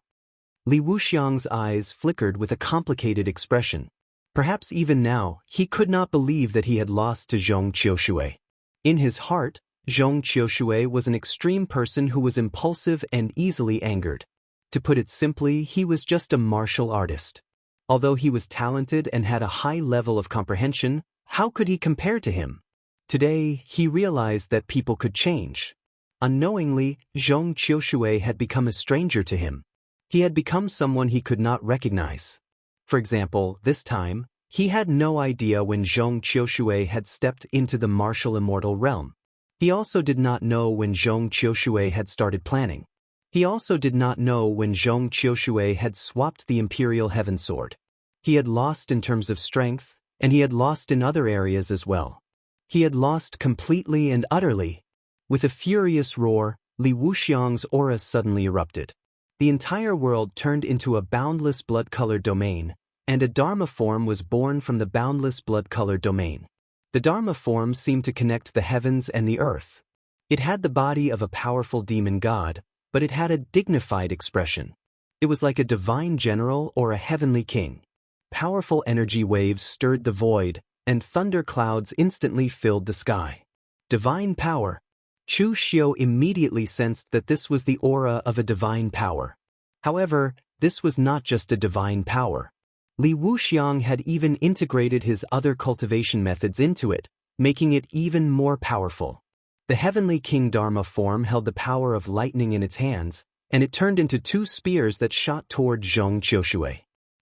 Li Wuxiang's eyes flickered with a complicated expression. Perhaps even now, he could not believe that he had lost to Zhong Qiushui. In his heart, Zhong Qiushui was an extreme person who was impulsive and easily angered. To put it simply, he was just a martial artist. Although he was talented and had a high level of comprehension, how could he compare to him? Today, he realized that people could change. Unknowingly, Zhong Qiushui had become a stranger to him. He had become someone he could not recognize. For example, this time, he had no idea when Zhong Qiushui had stepped into the martial immortal realm. He also did not know when Zhong Qiushui had started planning. He also did not know when Zhong Qiushui had swapped the Imperial Heaven Sword. He had lost in terms of strength, and he had lost in other areas as well. He had lost completely and utterly. With a furious roar, Li Wuxiang's aura suddenly erupted. The entire world turned into a boundless blood-colored domain, and a Dharma form was born from the boundless blood-colored domain. The Dharma form seemed to connect the heavens and the earth. It had the body of a powerful demon god, but it had a dignified expression. It was like a divine general or a heavenly king. Powerful energy waves stirred the void, and thunder clouds instantly filled the sky. Divine power. Chu Xiu immediately sensed that this was the aura of a divine power. However, this was not just a divine power. Li Wuxiang had even integrated his other cultivation methods into it, making it even more powerful. The Heavenly King Dharma form held the power of lightning in its hands, and it turned into two spears that shot toward Zhong Qiushui.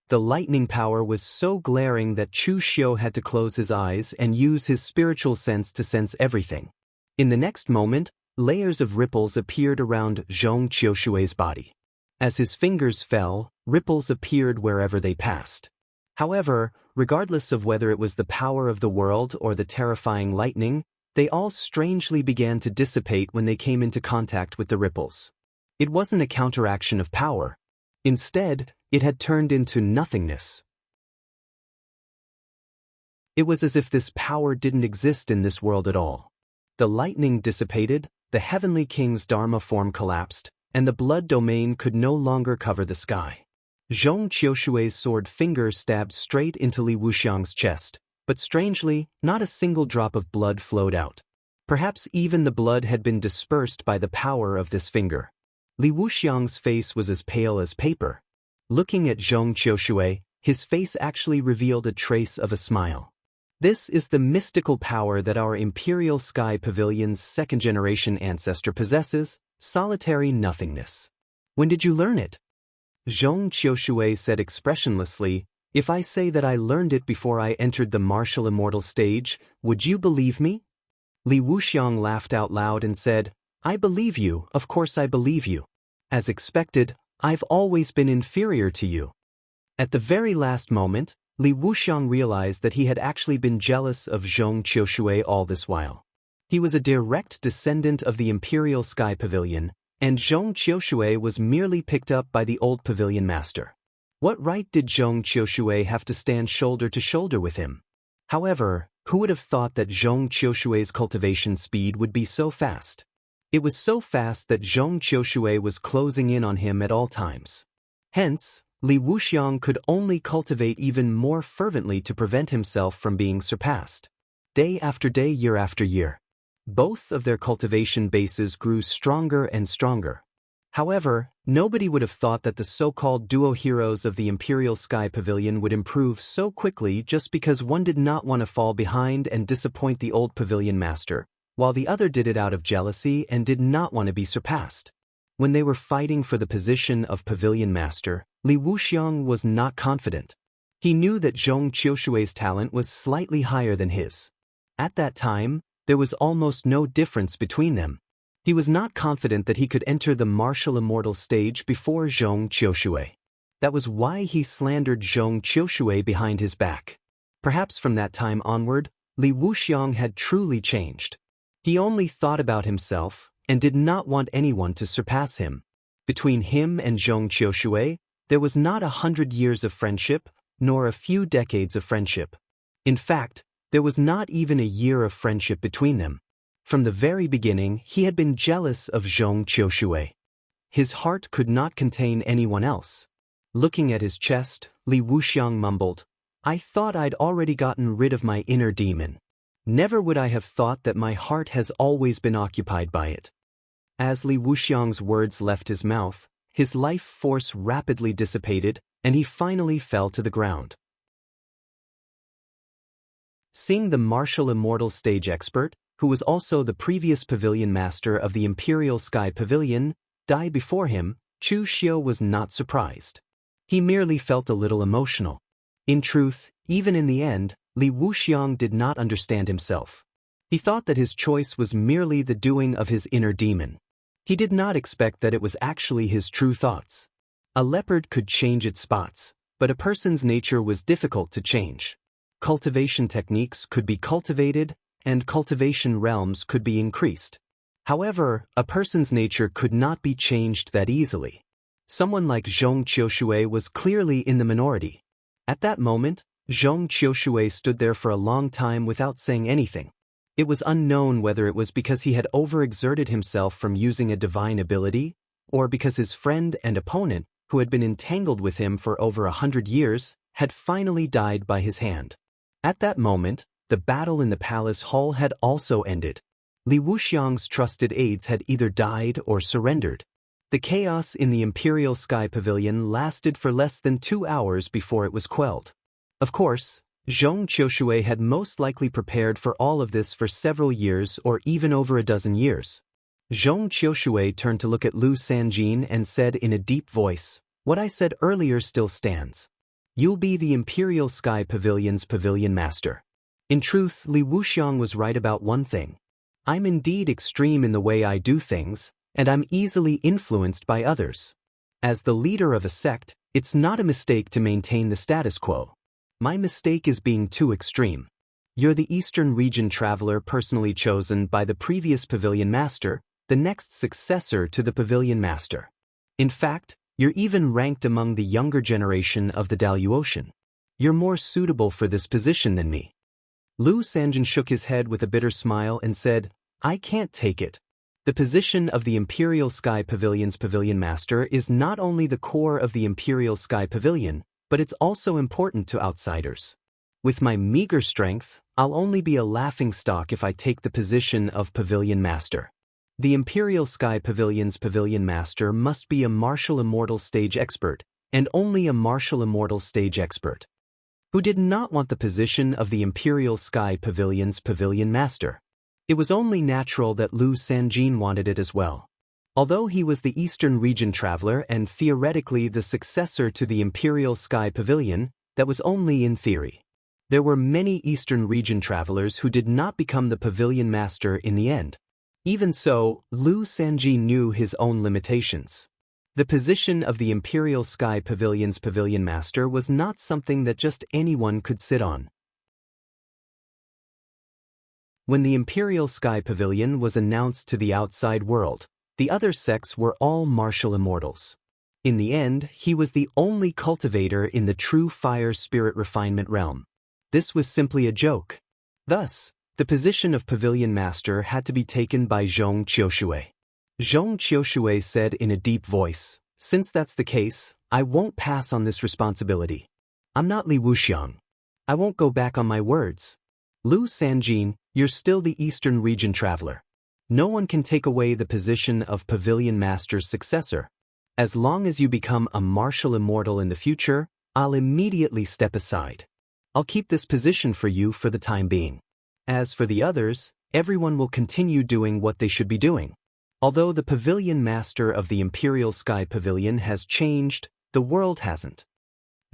The lightning power was so glaring that Chu Xiu had to close his eyes and use his spiritual sense to sense everything. In the next moment, layers of ripples appeared around Zhong Qiushui's body. As his fingers fell, ripples appeared wherever they passed. However, regardless of whether it was the power of the world or the terrifying lightning, they all strangely began to dissipate when they came into contact with the ripples. It wasn't a counteraction of power. Instead, it had turned into nothingness. It was as if this power didn't exist in this world at all. The lightning dissipated, the heavenly king's Dharma form collapsed, and the blood domain could no longer cover the sky. Zhong Qiushui's sword finger stabbed straight into Li Wuxiang's chest, but strangely, not a single drop of blood flowed out. Perhaps even the blood had been dispersed by the power of this finger. Li Wuxiang's face was as pale as paper. Looking at Zhong Qiushui, his face actually revealed a trace of a smile. This is the mystical power that our Imperial Sky Pavilion's second-generation ancestor possesses, solitary nothingness. When did you learn it? Zhong Qiushui said expressionlessly, "If I say that I learned it before I entered the martial immortal stage, would you believe me?" Li Wuxiang laughed out loud and said, "I believe you, of course I believe you. As expected, I've always been inferior to you." At the very last moment, Li Wuxiang realized that he had actually been jealous of Zhong Qiushui all this while. He was a direct descendant of the Imperial Sky Pavilion, and Zhong Qiushui was merely picked up by the old pavilion master. What right did Zhong Qiushui have to stand shoulder to shoulder with him? However, who would have thought that Zhong Qiushui's cultivation speed would be so fast? It was so fast that Zhong Qiushui was closing in on him at all times. Hence, Li Wuxiang could only cultivate even more fervently to prevent himself from being surpassed. Day after day, year after year, both of their cultivation bases grew stronger and stronger. However, nobody would have thought that the so-called duo heroes of the Imperial Sky Pavilion would improve so quickly just because one did not want to fall behind and disappoint the old pavilion master, while the other did it out of jealousy and did not want to be surpassed. When they were fighting for the position of pavilion master, Li Wuxiang was not confident. He knew that Zhong Qiushui's talent was slightly higher than his. At that time, there was almost no difference between them. He was not confident that he could enter the martial immortal stage before Zhong Qiushui. That was why he slandered Zhong Qiushui behind his back. Perhaps from that time onward, Li Wuxiang had truly changed. He only thought about himself and did not want anyone to surpass him. Between him and Zhong Qiushui, there was not 100 years of friendship, nor a few decades of friendship. In fact, there was not even a year of friendship between them. From the very beginning, he had been jealous of Zhong Qiushui. His heart could not contain anyone else. Looking at his chest, Li Wuxiang mumbled, "I thought I'd already gotten rid of my inner demon. Never would I have thought that my heart has always been occupied by it." As Li Wuxiang's words left his mouth, his life force rapidly dissipated, and he finally fell to the ground. Seeing the martial immortal stage expert, who was also the previous pavilion master of the Imperial Sky Pavilion, die before him, Chu Xiu was not surprised. He merely felt a little emotional. In truth, even in the end, Li Wuxiang did not understand himself. He thought that his choice was merely the doing of his inner demon. He did not expect that it was actually his true thoughts. A leopard could change its spots, but a person's nature was difficult to change. Cultivation techniques could be cultivated, and cultivation realms could be increased. However, a person's nature could not be changed that easily. Someone like Zhong Qiushui was clearly in the minority. At that moment, Zhong Qiushui stood there for a long time without saying anything. It was unknown whether it was because he had overexerted himself from using a divine ability, or because his friend and opponent, who had been entangled with him for over 100 years, had finally died by his hand. At that moment, the battle in the palace hall had also ended. Li Wuxiang's trusted aides had either died or surrendered. The chaos in the Imperial Sky Pavilion lasted for less than 2 hours before it was quelled. Of course, Zhong Qiushui had most likely prepared for all of this for several years or even over a dozen years. Zhong Qiushui turned to look at Lu Sanjin and said in a deep voice, "What I said earlier still stands. You'll be the Imperial Sky Pavilion's pavilion master. In truth, Li Wuxiang was right about one thing. I'm indeed extreme in the way I do things, and I'm easily influenced by others. As the leader of a sect, it's not a mistake to maintain the status quo. My mistake is being too extreme. You're the Eastern region traveler personally chosen by the previous pavilion master, the next successor to the pavilion master. In fact, you're even ranked among the younger generation of the Daluotian. You're more suitable for this position than me. Lu Sanjin shook his head with a bitter smile and said, I can't take it. The position of the Imperial Sky Pavilion's pavilion master is not only the core of the Imperial Sky Pavilion, but it's also important to outsiders. With my meager strength, I'll only be a laughingstock if I take the position of pavilion master. The Imperial Sky Pavilion's pavilion master must be a martial immortal stage expert, and only a martial immortal stage expert. Who did not want the position of the Imperial Sky Pavilion's pavilion master? It was only natural that Lu Sanjin wanted it as well. Although he was the Eastern region traveler and theoretically the successor to the Imperial Sky Pavilion, that was only in theory. There were many Eastern region travelers who did not become the pavilion master in the end. Even so, Lu Sanjin knew his own limitations. The position of the Imperial Sky Pavilion's pavilion master was not something that just anyone could sit on. When the Imperial Sky Pavilion was announced to the outside world, the other sects were all martial immortals. In the end, he was the only cultivator in the true fire spirit refinement realm. This was simply a joke. Thus, the position of pavilion master had to be taken by Zhong Qiushui. Zhong Qiushui said in a deep voice, since that's the case, I won't pass on this responsibility. I'm not Li Wuxiang. I won't go back on my words. Lu Sanjin, you're still the Eastern region traveler. No one can take away the position of pavilion master's successor. As long as you become a martial immortal in the future, I'll immediately step aside. I'll keep this position for you for the time being. As for the others, everyone will continue doing what they should be doing. Although the pavilion master of the Imperial Sky Pavilion has changed, the world hasn't.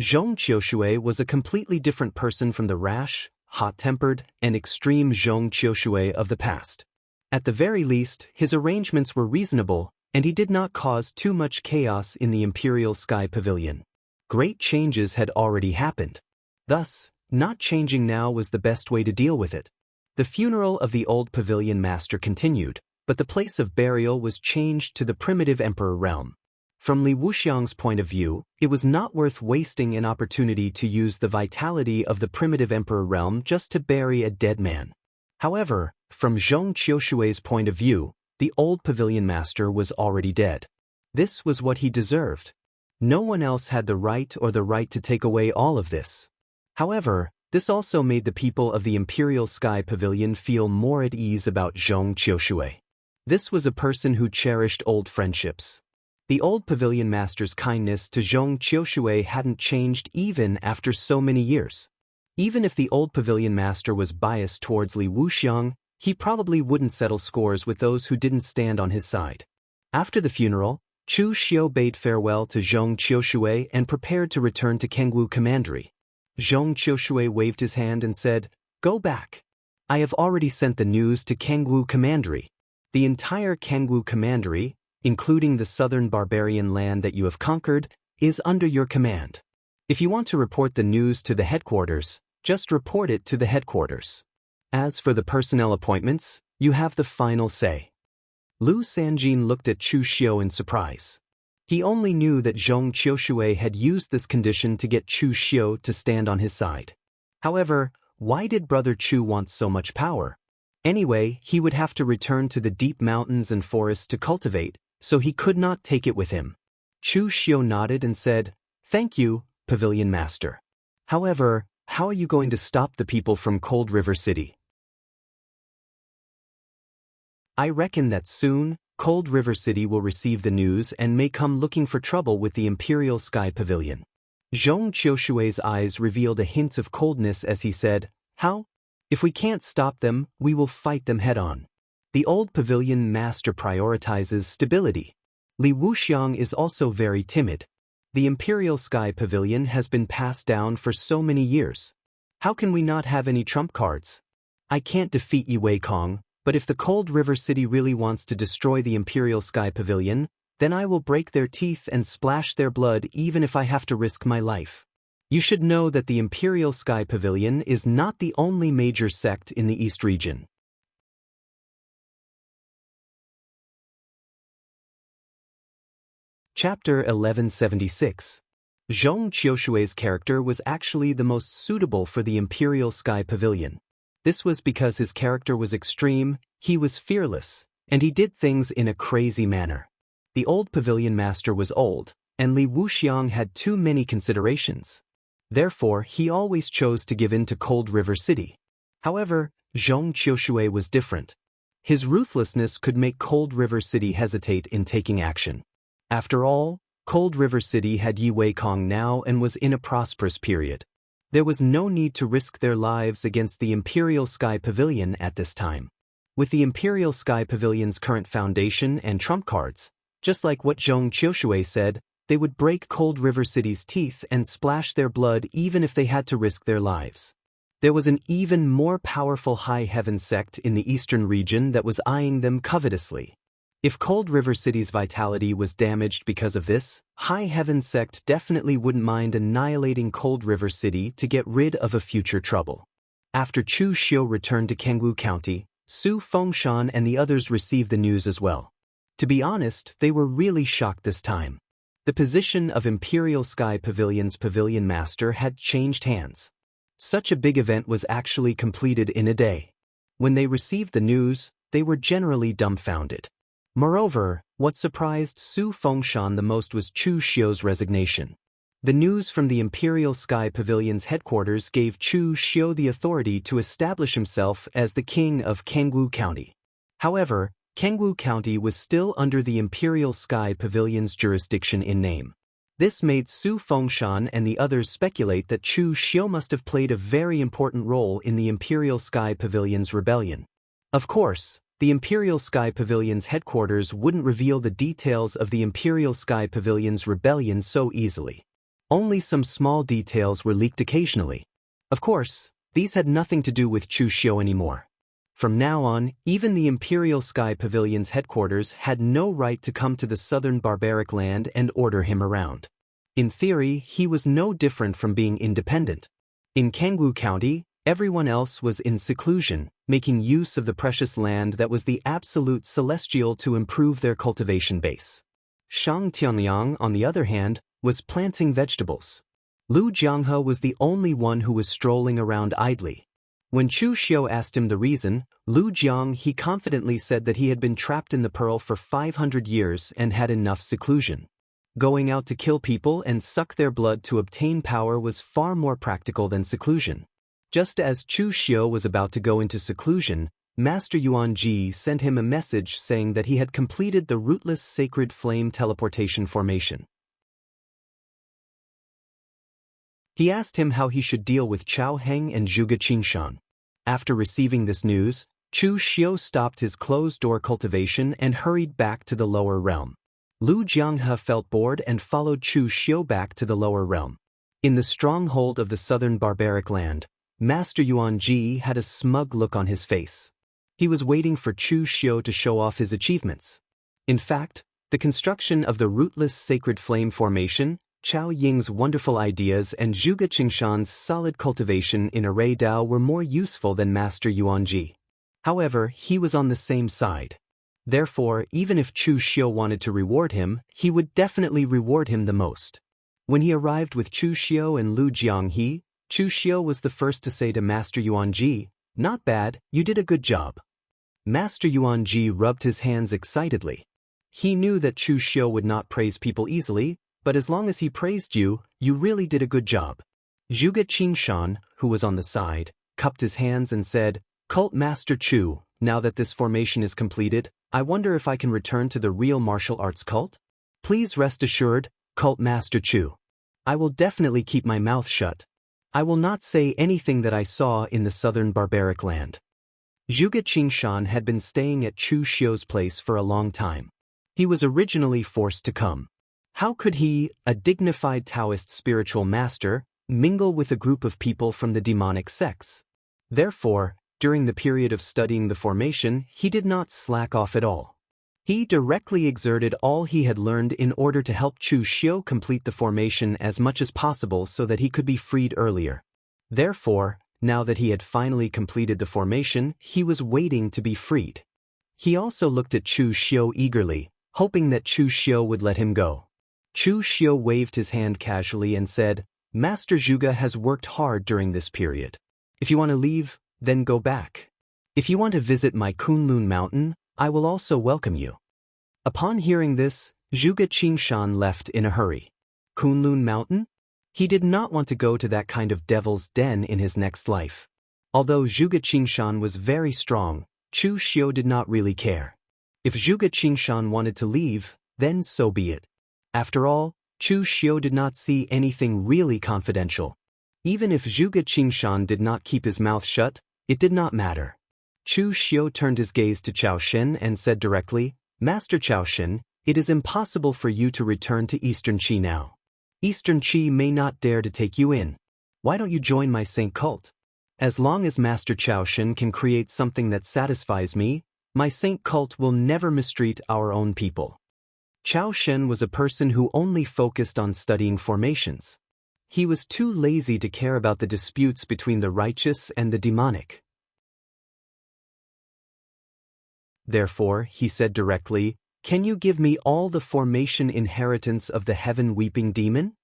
Zhong Qiushui was a completely different person from the rash, hot-tempered, and extreme Zhong Qiushui of the past. At the very least, his arrangements were reasonable, and he did not cause too much chaos in the Imperial Sky Pavilion. Great changes had already happened. Thus, not changing now was the best way to deal with it. The funeral of the old pavilion master continued, but the place of burial was changed to the primitive emperor realm. From Li Wuxiang's point of view, it was not worth wasting an opportunity to use the vitality of the primitive emperor realm just to bury a dead man. However, from Zhong Qiushui's point of view, the old pavilion master was already dead. This was what he deserved. No one else had the right to take away all of this. However, this also made the people of the Imperial Sky Pavilion feel more at ease about Zhong Qiushui. This was a person who cherished old friendships. The old pavilion master's kindness to Zhong Qiushui hadn't changed even after so many years. Even if the old pavilion master was biased towards Li Wuxiang, he probably wouldn't settle scores with those who didn't stand on his side. After the funeral, Chu Xiu bade farewell to Zhong Qiushui and prepared to return to Jianghu Commandery. Zhong Qiushui waved his hand and said, "Go back. I have already sent the news to Jianghu Commandery. The entire Jianghu Commandery, including the southern barbarian land that you have conquered, is under your command. If you want to report the news to the headquarters, just report it to the headquarters. As for the personnel appointments, you have the final say." Lu Sanjin looked at Chu Xiu in surprise. He only knew that Zhong Qiushui had used this condition to get Chu Xiu to stand on his side. However, why did Brother Chu want so much power? Anyway, he would have to return to the deep mountains and forests to cultivate, so he could not take it with him. Chu Xiu nodded and said, "Thank you, Pavilion Master. However, how are you going to stop the people from Cold River City?" "I reckon that soon, Cold River City will receive the news and may come looking for trouble with the Imperial Sky Pavilion." Zhong Qiushui's eyes revealed a hint of coldness as he said, "How? If we can't stop them, we will fight them head-on. The old pavilion master prioritizes stability. Li Wuxiang is also very timid. The Imperial Sky Pavilion has been passed down for so many years. How can we not have any trump cards? I can't defeat Yi Weikong, but if the Cold River City really wants to destroy the Imperial Sky Pavilion, then I will break their teeth and splash their blood even if I have to risk my life. You should know that the Imperial Sky Pavilion is not the only major sect in the East region. Chapter 1176. Zhong Qiushui's character was actually the most suitable for the Imperial Sky Pavilion. This was because his character was extreme, he was fearless, and he did things in a crazy manner. The old pavilion master was old, and Li Wuxiang had too many considerations. Therefore, he always chose to give in to Cold River City. However, Zhong Qiushui was different. His ruthlessness could make Cold River City hesitate in taking action. After all, Cold River City had Yi Weikong now and was in a prosperous period. There was no need to risk their lives against the Imperial Sky Pavilion at this time. With the Imperial Sky Pavilion's current foundation and trump cards, just like what Zhong Qiushui said, they would break Cold River City's teeth and splash their blood even if they had to risk their lives. There was an even more powerful High Heaven sect in the eastern region that was eyeing them covetously. If Cold River City's vitality was damaged because of this, High Heaven sect definitely wouldn't mind annihilating Cold River City to get rid of a future trouble. After Chu Xiu returned to Jianghu County, Su Fengshan and the others received the news as well. To be honest, they were really shocked this time. The position of Imperial Sky Pavilion's pavilion master had changed hands. Such a big event was actually completed in a day. When they received the news, they were generally dumbfounded. Moreover, what surprised Su Fengshan the most was Chu Xiu's resignation. The news from the Imperial Sky Pavilion's headquarters gave Chu Xiu the authority to establish himself as the king of Jianghu County. However, Jianghu County was still under the Imperial Sky Pavilion's jurisdiction in name. This made Su Fengshan and the others speculate that Chu Xiu must have played a very important role in the Imperial Sky Pavilion's rebellion. Of course, the Imperial Sky Pavilion's headquarters wouldn't reveal the details of the Imperial Sky Pavilion's rebellion so easily. Only some small details were leaked occasionally. Of course, these had nothing to do with Chu Xiu anymore. From now on, even the Imperial Sky Pavilion's headquarters had no right to come to the southern barbaric land and order him around. In theory, he was no different from being independent. In Jianghu County, everyone else was in seclusion, making use of the precious land that was the absolute celestial to improve their cultivation base. Shang Tianliang, on the other hand, was planting vegetables. Lu Jianghu was the only one who was strolling around idly. When Chu Xiu asked him the reason, Lu Jianghu confidently said that he had been trapped in the pearl for 500 years and had enough seclusion. Going out to kill people and suck their blood to obtain power was far more practical than seclusion. Just as Chu Xiu was about to go into seclusion, Master Yuan Ji sent him a message saying that he had completed the rootless sacred flame teleportation formation. He asked him how he should deal with Chao Heng and Zhuge Qingshan. After receiving this news, Chu Xiu stopped his closed-door cultivation and hurried back to the lower realm. Lu Jianghu felt bored and followed Chu Xiu back to the lower realm. In the stronghold of the southern barbaric land, Master Yuan Ji had a smug look on his face. He was waiting for Chu Xiu to show off his achievements. In fact, the construction of the rootless sacred flame formation, Chao Ying's wonderful ideas and Zhuge Qingshan's solid cultivation in array Dao were more useful than Master Yuan Ji. However, he was on the same side. Therefore, even if Chu Xiu wanted to reward him, he would definitely reward him the most. When he arrived with Chu Xiu and Lu Jianghu, Chu Xiu was the first to say to Master Yuan Ji, "Not bad, you did a good job." Master Yuan Ji rubbed his hands excitedly. He knew that Chu Xiu would not praise people easily, but as long as he praised you, you really did a good job. Zhuge Qingshan, who was on the side, cupped his hands and said, "Cult Master Chu, now that this formation is completed, I wonder if I can return to the real martial arts cult? Please rest assured, Cult Master Chu. I will definitely keep my mouth shut. I will not say anything that I saw in the southern barbaric land." Zhuge Qingshan had been staying at Chu Xiu's place for a long time. He was originally forced to come. How could he, a dignified Taoist spiritual master, mingle with a group of people from the demonic sects? Therefore, during the period of studying the formation, he did not slack off at all. He directly exerted all he had learned in order to help Chu Xiu complete the formation as much as possible so that he could be freed earlier. Therefore, now that he had finally completed the formation, he was waiting to be freed. He also looked at Chu Xiu eagerly, hoping that Chu Xiu would let him go. Chu Xiu waved his hand casually and said, "Master Zhuge has worked hard during this period. If you want to leave, then go back. If you want to visit my Kunlun mountain, I will also welcome you." Upon hearing this, Zhuge Qingshan left in a hurry. Kunlun mountain? He did not want to go to that kind of devil's den in his next life. Although Zhuge Qingshan was very strong, Chu Xiu did not really care. If Zhuge Qingshan wanted to leave, then so be it. After all, Chu Xiu did not see anything really confidential. Even if Zhuge Qingshan did not keep his mouth shut, it did not matter. Chu Xiu turned his gaze to Cao Shen and said directly, "Master Cao Shen, it is impossible for you to return to Eastern Qi now. Eastern Qi may not dare to take you in. Why don't you join my Saint cult? As long as Master Cao Shen can create something that satisfies me, my Saint cult will never mistreat our own people." Cao Shen was a person who only focused on studying formations. He was too lazy to care about the disputes between the righteous and the demonic. Therefore, he said directly, "Can you give me all the formation inheritance of the heaven-weeping demon?"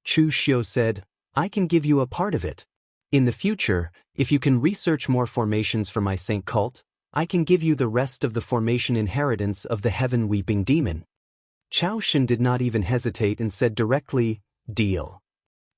Chu Xiu said, "I can give you a part of it. In the future, if you can research more formations for my Saint cult, I can give you the rest of the formation inheritance of the heaven-weeping demon." Cao Shen did not even hesitate and said directly, "Deal."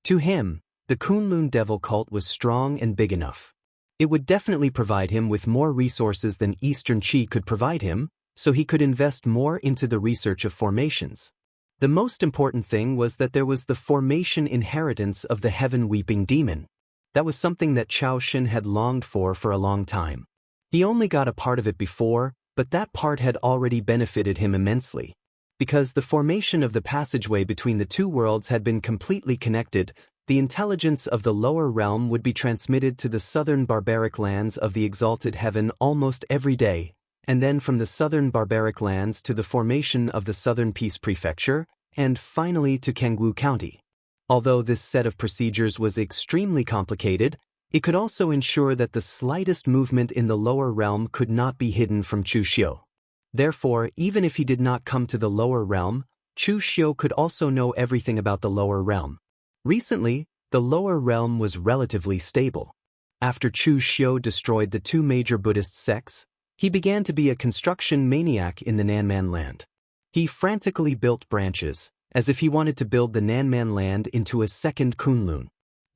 To him, the Kunlun devil cult was strong and big enough. It would definitely provide him with more resources than Eastern Qi could provide him, so he could invest more into the research of formations. The most important thing was that there was the formation inheritance of the heaven-weeping demon. That was something that Cao Shen had longed for a long time. He only got a part of it before, but that part had already benefited him immensely. Because the formation of the passageway between the two worlds had been completely connected, the intelligence of the lower realm would be transmitted to the southern barbaric lands of the exalted heaven almost every day, and then from the southern barbaric lands to the formation of the southern peace prefecture, and finally to Jianghu County. Although this set of procedures was extremely complicated, it could also ensure that the slightest movement in the lower realm could not be hidden from Chu Xiu. Therefore, even if he did not come to the lower realm, Chu Xiu could also know everything about the lower realm. Recently, the lower realm was relatively stable. After Chu Xiu destroyed the two major Buddhist sects, he began to be a construction maniac in the Nanman land. He frantically built branches, as if he wanted to build the Nanman land into a second Kunlun.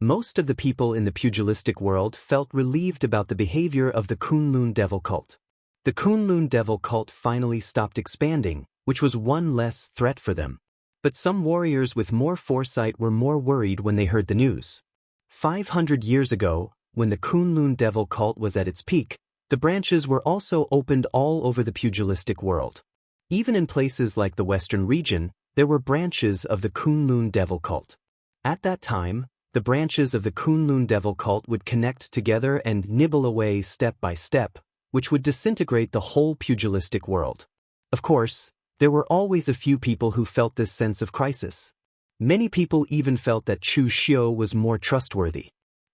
Most of the people in the pugilistic world felt relieved about the behavior of the Kunlun devil cult. The Kunlun devil cult finally stopped expanding, which was one less threat for them. But some warriors with more foresight were more worried when they heard the news. 500 years ago, when the Kunlun devil cult was at its peak, the branches were also opened all over the pugilistic world. Even in places like the Western region, there were branches of the Kunlun devil cult. At that time, the branches of the Kunlun devil cult would connect together and nibble away step by step, which would disintegrate the whole pugilistic world. Of course, there were always a few people who felt this sense of crisis. Many people even felt that Chu Xiu was more trustworthy.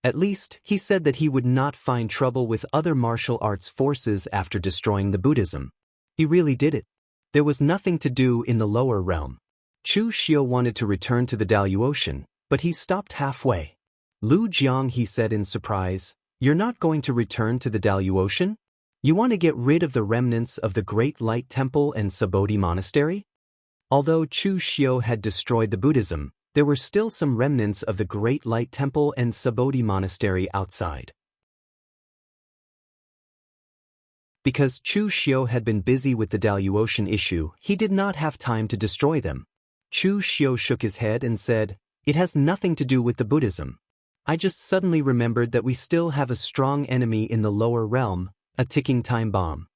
At least, he said that he would not find trouble with other martial arts forces after destroying the Buddhism. He really did it. There was nothing to do in the lower realm. Chu Xiu wanted to return to the Daluotian, but he stopped halfway. "Lu Jiang," he said in surprise, "you're not going to return to the Daluotian? You want to get rid of the remnants of the Great Light Temple and Sabodhi Monastery?" Although Chu Xiu had destroyed the Buddhism, there were still some remnants of the Great Light Temple and Sabodhi Monastery outside. Because Chu Xiu had been busy with the Daluotian issue, he did not have time to destroy them. Chu Xiu shook his head and said, "It has nothing to do with the Buddhism. I just suddenly remembered that we still have a strong enemy in the lower realm, a ticking time bomb."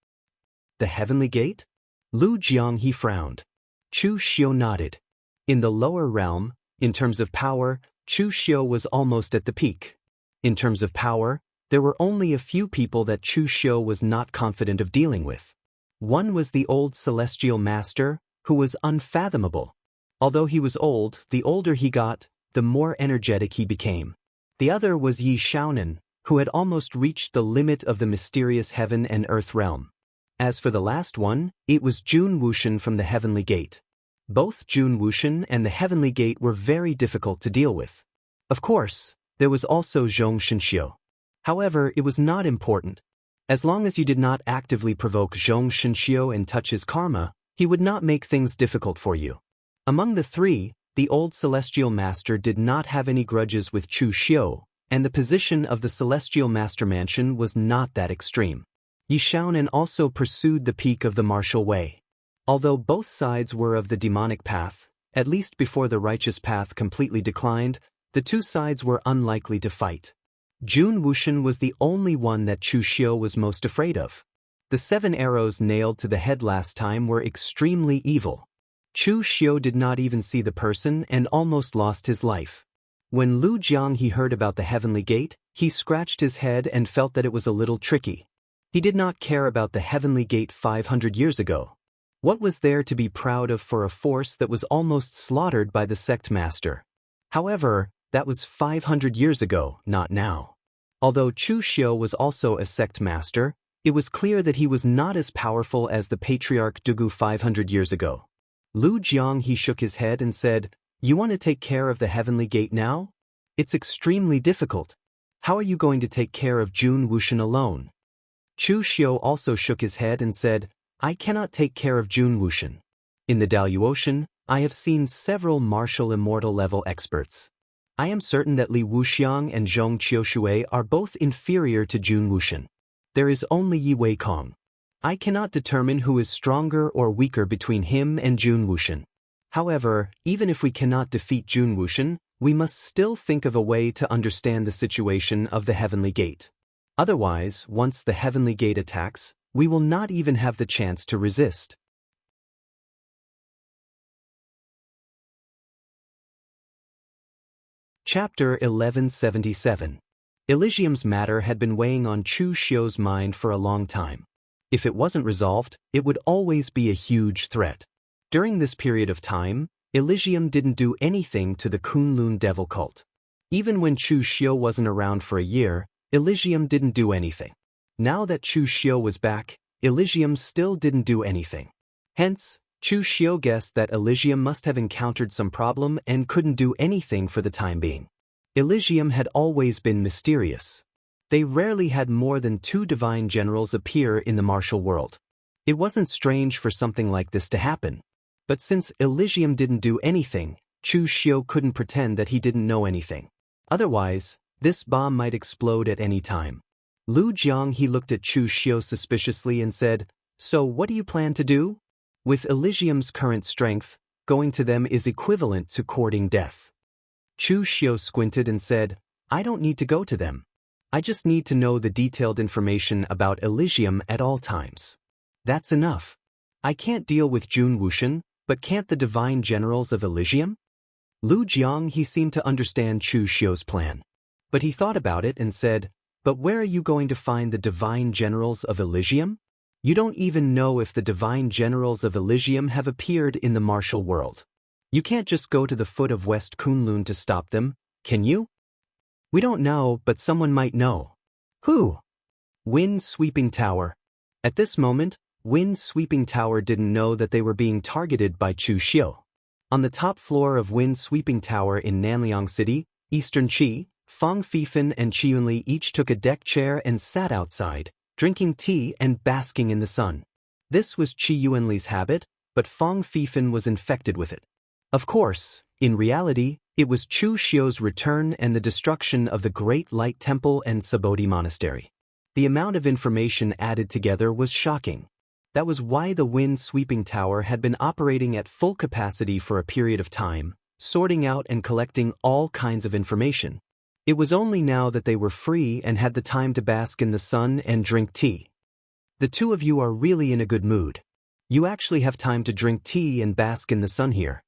"The Heavenly Gate?" Lu Jiang, he frowned. Chu Xiu nodded. In the lower realm, in terms of power, Chu Xiu was almost at the peak. In terms of power, there were only a few people that Chu Xiu was not confident of dealing with. One was the old celestial master, who was unfathomable. Although he was old, the older he got, the more energetic he became. The other was Yi Shaonan, who had almost reached the limit of the mysterious heaven and earth realm. As for the last one, it was Jun Wuxian from the Heavenly Gate. Both Jun Wuxian and the Heavenly Gate were very difficult to deal with. Of course, there was also Zhong Shenxiu. However, it was not important. As long as you did not actively provoke Zhong Shenxiu and touch his karma, he would not make things difficult for you. Among the three, the old celestial master did not have any grudges with Chu Xiu, and the position of the celestial master mansion was not that extreme. Yi Shaonan also pursued the peak of the martial way. Although both sides were of the demonic path, at least before the righteous path completely declined, the two sides were unlikely to fight. Jun Wuxian was the only one that Chu Xiu was most afraid of. The 7 arrows nailed to the head last time were extremely evil. Chu Xiu did not even see the person and almost lost his life. When Lu Jianghe heard about the Heavenly Gate, he scratched his head and felt that it was a little tricky. He did not care about the Heavenly Gate 500 years ago. What was there to be proud of for a force that was almost slaughtered by the sect master? However, that was 500 years ago, not now. Although Chu Xiu was also a sect master, it was clear that he was not as powerful as the Patriarch Dugu 500 years ago. Lu Jianghe shook his head and said, "You want to take care of the Heavenly Gate now? It's extremely difficult. How are you going to take care of Jun Wuxian alone?" Chu Xiu also shook his head and said, "I cannot take care of Jun Wuxian. In the Daluotian, I have seen several martial immortal level experts. I am certain that Li Wuxiang and Zhong Qiushui are both inferior to Jun Wuxian. There is only Yi Weikong. I cannot determine who is stronger or weaker between him and Jun Wuxian. However, even if we cannot defeat Jun Wuxian, we must still think of a way to understand the situation of the Heavenly Gate. Otherwise, once the Heavenly Gate attacks, we will not even have the chance to resist." Chapter 1177. Elysium's matter had been weighing on Chu Xiu's mind for a long time. If it wasn't resolved, it would always be a huge threat. During this period of time, Elysium didn't do anything to the Kunlun devil cult. Even when Chu Xiu wasn't around for a year, Elysium didn't do anything. Now that Chu Xiu was back, Elysium still didn't do anything. Hence, Chu Xiu guessed that Elysium must have encountered some problem and couldn't do anything for the time being. Elysium had always been mysterious. They rarely had more than 2 divine generals appear in the martial world. It wasn't strange for something like this to happen. But since Elysium didn't do anything, Chu Xiu couldn't pretend that he didn't know anything. Otherwise, this bomb might explode at any time. Lu Jianghe looked at Chu Xiu suspiciously and said, "So what do you plan to do? With Elysium's current strength, going to them is equivalent to courting death." Chu Xiu squinted and said, "I don't need to go to them. I just need to know the detailed information about Elysium at all times. That's enough. I can't deal with Jun Wuxian, but can't the divine generals of Elysium?" Lu Jianghe seemed to understand Chu Xiu's plan. But he thought about it and said, "But where are you going to find the divine generals of Elysium? You don't even know if the divine generals of Elysium have appeared in the martial world. You can't just go to the foot of West Kunlun to stop them, can you?" "We don't know, but someone might know." "Who?" "Wind Sweeping Tower." At this moment, Wind Sweeping Tower didn't know that they were being targeted by Chu Xiu. On the top floor of Wind Sweeping Tower in Nanliang City, Eastern Qi, Fang Fifan and Qi Yunli each took a deck chair and sat outside, drinking tea and basking in the sun. This was Qi Yunli's habit, but Fang Fifan was infected with it. Of course, in reality, it was Chu Xiu's return and the destruction of the Great Light Temple and Sabodhi Monastery. The amount of information added together was shocking. That was why the Wind Sweeping Tower had been operating at full capacity for a period of time, sorting out and collecting all kinds of information. It was only now that they were free and had the time to bask in the sun and drink tea. "The two of you are really in a good mood. You actually have time to drink tea and bask in the sun here.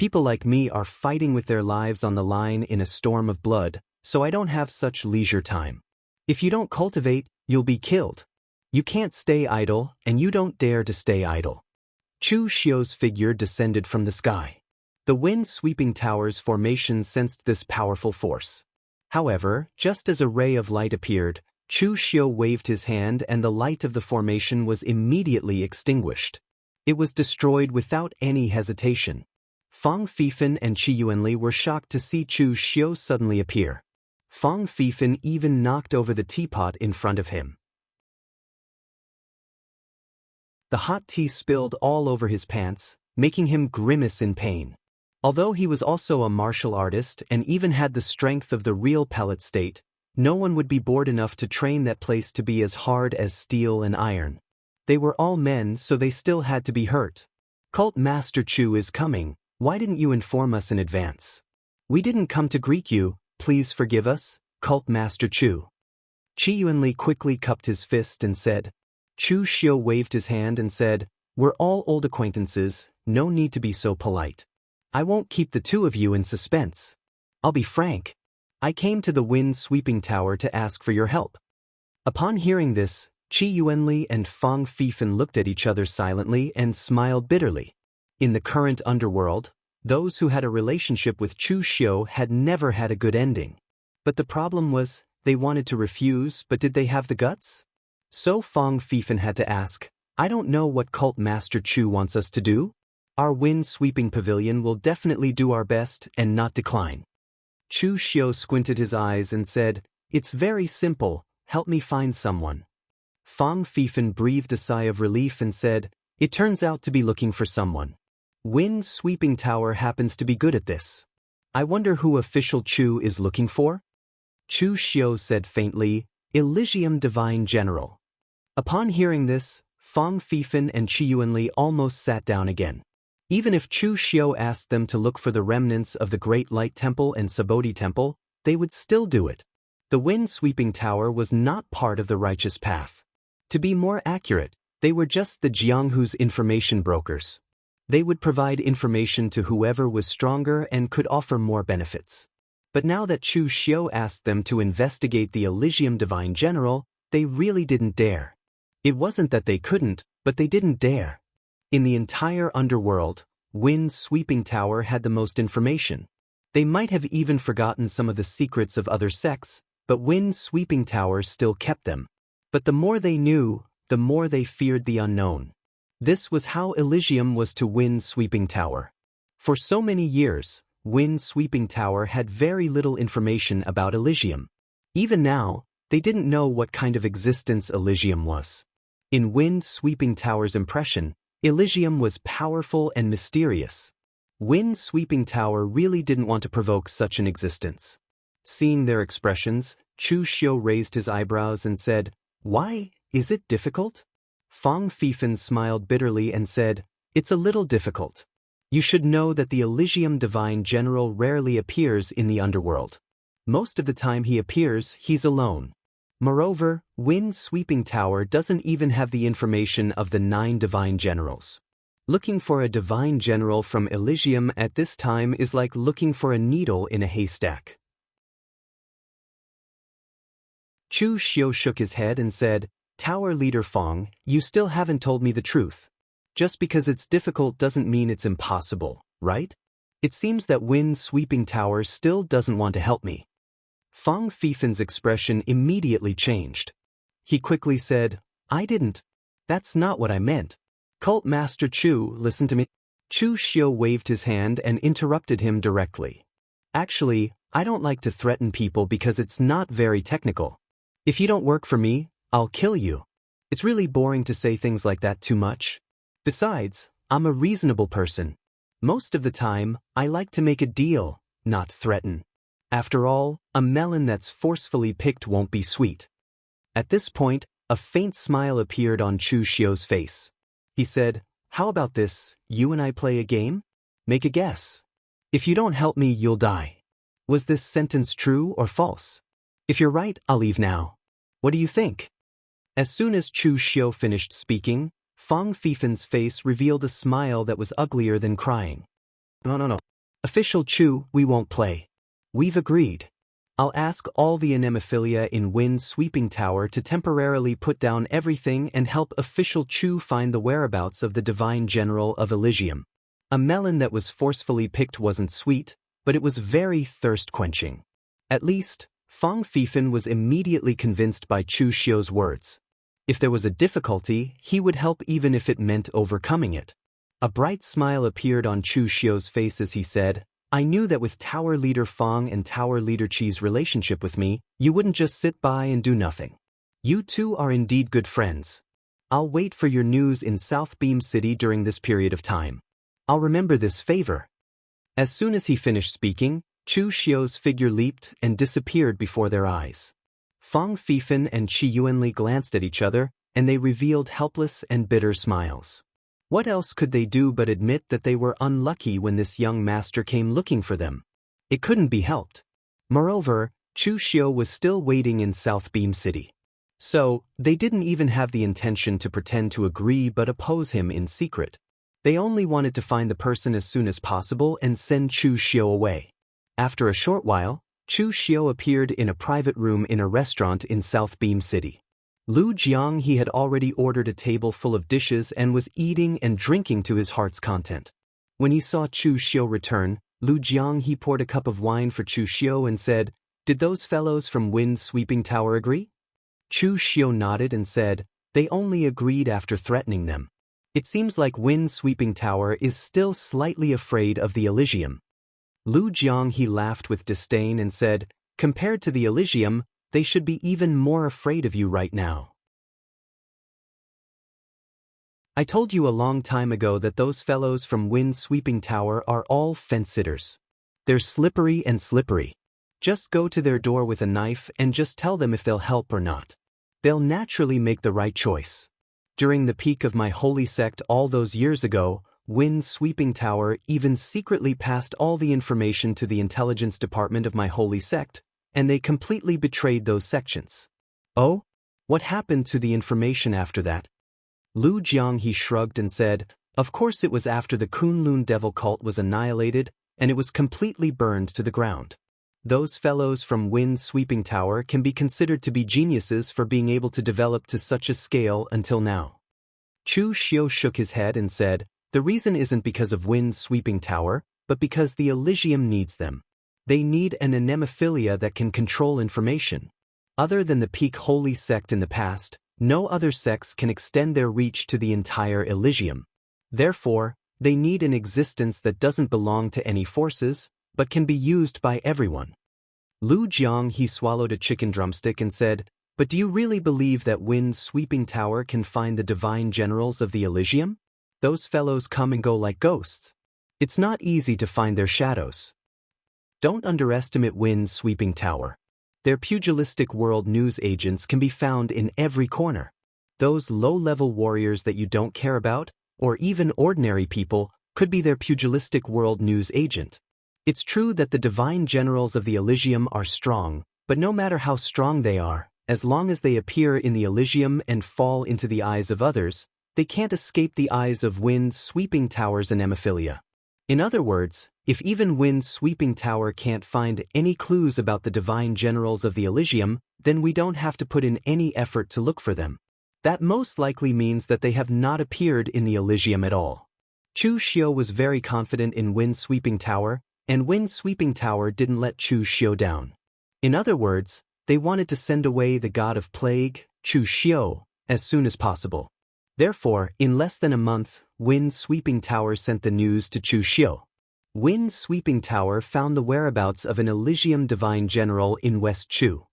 People like me are fighting with their lives on the line in a storm of blood, so I don't have such leisure time. If you don't cultivate, you'll be killed. You can't stay idle, and you don't dare to stay idle. Chu Xiu's figure descended from the sky. The wind-sweeping tower's formation sensed this powerful force. However, just as a ray of light appeared, Chu Xiu waved his hand and the light of the formation was immediately extinguished. It was destroyed without any hesitation. Fang Fifan and Qi Yuanli were shocked to see Chu Xiu suddenly appear. Fang Fifan even knocked over the teapot in front of him. The hot tea spilled all over his pants, making him grimace in pain. Although he was also a martial artist and even had the strength of the real pellet state, no one would be bored enough to train that place to be as hard as steel and iron. They were all men, so they still had to be hurt. Cult Master Chu is coming. Why didn't you inform us in advance? We didn't come to greet you, please forgive us, Cult Master Chu. Qi Yuanli quickly cupped his fist and said. Chu Xiu waved his hand and said, we're all old acquaintances, no need to be so polite. I won't keep the two of you in suspense. I'll be frank. I came to the wind-sweeping tower to ask for your help. Upon hearing this, Qi Yuanli and Fang Fifan looked at each other silently and smiled bitterly. In the current underworld, those who had a relationship with Chu Xiu had never had a good ending. But the problem was, they wanted to refuse, but did they have the guts? So Fang Fifan had to ask, I don't know what Cult Master Chu wants us to do. Our wind-sweeping pavilion will definitely do our best and not decline. Chu Xiu squinted his eyes and said, it's very simple, help me find someone. Fang Fifan breathed a sigh of relief and said, it turns out to be looking for someone. Wind-sweeping tower happens to be good at this. I wonder who official Chu is looking for? Chu Xiu said faintly, Elysium Divine General. Upon hearing this, Fang Fifan and Qi Yuanli almost sat down again. Even if Chu Xiu asked them to look for the remnants of the Great Light Temple and Sabodhi Temple, they would still do it. The wind-sweeping tower was not part of the righteous path. To be more accurate, they were just the Jianghu's information brokers. They would provide information to whoever was stronger and could offer more benefits. But now that Chu Xiu asked them to investigate the Elysium Divine General, they really didn't dare. It wasn't that they couldn't, but they didn't dare. In the entire underworld, Wind-Sweeping Tower had the most information. They might have even forgotten some of the secrets of other sects, but Wind-Sweeping Tower still kept them. But the more they knew, the more they feared the unknown. This was how Elysium was to Wind-Sweeping Tower. For so many years, Wind-Sweeping Tower had very little information about Elysium. Even now, they didn't know what kind of existence Elysium was. In Wind-Sweeping Tower's impression, Elysium was powerful and mysterious. Wind-Sweeping Tower really didn't want to provoke such an existence. Seeing their expressions, Chu Xiu raised his eyebrows and said, why, is it difficult? Fang Fifan smiled bitterly and said, it's a little difficult. You should know that the Elysium Divine General rarely appears in the underworld. Most of the time he appears, he's alone. Moreover, Wind-Sweeping Tower doesn't even have the information of the 9 Divine Generals. Looking for a Divine General from Elysium at this time is like looking for a needle in a haystack. Chu Xiu shook his head and said, Tower Leader Fang, you still haven't told me the truth. Just because it's difficult doesn't mean it's impossible, right? It seems that Wind-Sweeping Tower still doesn't want to help me. Fang Fifan's expression immediately changed. He quickly said, I didn't. That's not what I meant. Cult Master Chu, listen to me. Chu Xiu waved his hand and interrupted him directly. Actually, I don't like to threaten people because it's not very technical. If you don't work for me, I'll kill you. It's really boring to say things like that too much. Besides, I'm a reasonable person. Most of the time, I like to make a deal, not threaten. After all, a melon that's forcefully picked won't be sweet. At this point, a faint smile appeared on Chu Xiu's face. He said, how about this, you and I play a game? Make a guess. If you don't help me, you'll die. Was this sentence true or false? If you're right, I'll leave now. What do you think? As soon as Chu Xiu finished speaking, Fang Fifan's face revealed a smile that was uglier than crying. No. Official Chu, we won't play. We've agreed. I'll ask all the anemophilia in Wind Sweeping Tower to temporarily put down everything and help Official Chu find the whereabouts of the Divine General of Elysium. A melon that was forcefully picked wasn't sweet, but it was very thirst-quenching. At least, Fang Fifan was immediately convinced by Chu Xiu's words. If there was a difficulty, he would help even if it meant overcoming it. A bright smile appeared on Chu Xiu's face as he said, I knew that with Tower Leader Fang and Tower Leader Qi's relationship with me, you wouldn't just sit by and do nothing. You two are indeed good friends. I'll wait for your news in South Beam City during this period of time. I'll remember this favor. As soon as he finished speaking, Chu Xiu's figure leaped and disappeared before their eyes. Fang Fifan and Qi Yuanli glanced at each other, and they revealed helpless and bitter smiles. What else could they do but admit that they were unlucky when this young master came looking for them? It couldn't be helped. Moreover, Chu Xiu was still waiting in South Beam City. So, they didn't even have the intention to pretend to agree but oppose him in secret. They only wanted to find the person as soon as possible and send Chu Xiu away. After a short while, Chu Xiu appeared in a private room in a restaurant in South Beam City. Lu Jiang he had already ordered a table full of dishes and was eating and drinking to his heart's content. When he saw Chu Xiu return, Lu Jiang he poured a cup of wine for Chu Xiu and said, Did those fellows from Wind Sweeping Tower agree? Chu Xiu nodded and said, They only agreed after threatening them. It seems like Wind Sweeping Tower is still slightly afraid of the Elysium. Lu Jiang he laughed with disdain and said, Compared to the Elysium, they should be even more afraid of you right now. I told you a long time ago that those fellows from Wind Sweeping Tower are all fence-sitters. They're slippery and slippery. Just go to their door with a knife and just tell them if they'll help or not. They'll naturally make the right choice. During the peak of my holy sect all those years ago, Wind Sweeping Tower even secretly passed all the information to the intelligence department of my holy sect, and they completely betrayed those sections. Oh? What happened to the information after that? Lu Jiang he shrugged and said, Of course it was after the Kunlun devil cult was annihilated, and it was completely burned to the ground. Those fellows from Wind Sweeping Tower can be considered to be geniuses for being able to develop to such a scale until now. Chu Xiu shook his head and said, The reason isn't because of Wind Sweeping Tower, but because the Elysium needs them. They need an anemophilia that can control information. Other than the peak holy sect in the past, no other sects can extend their reach to the entire Elysium. Therefore, they need an existence that doesn't belong to any forces, but can be used by everyone. Lu Jiang he swallowed a chicken drumstick and said, But do you really believe that Wind Sweeping Tower can find the divine generals of the Elysium? Those fellows come and go like ghosts. It's not easy to find their shadows. Don't underestimate Wind Sweeping Tower. Their pugilistic world news agents can be found in every corner. Those low-level warriors that you don't care about, or even ordinary people, could be their pugilistic world news agent. It's true that the divine generals of the Elysium are strong, but no matter how strong they are, as long as they appear in the Elysium and fall into the eyes of others, they can't escape the eyes of Wind Sweeping Tower's anemophilia. In other words, if even Wind Sweeping Tower can't find any clues about the divine generals of the Elysium, then we don't have to put in any effort to look for them. That most likely means that they have not appeared in the Elysium at all. Chu Xiu was very confident in Wind Sweeping Tower, and Wind Sweeping Tower didn't let Chu Xiu down. In other words, they wanted to send away the god of plague, Chu Xiu, as soon as possible. Therefore, in less than a month, Wind Sweeping Tower sent the news to Chu Xiu. Wind Sweeping Tower found the whereabouts of an Elysium divine general in West Chu.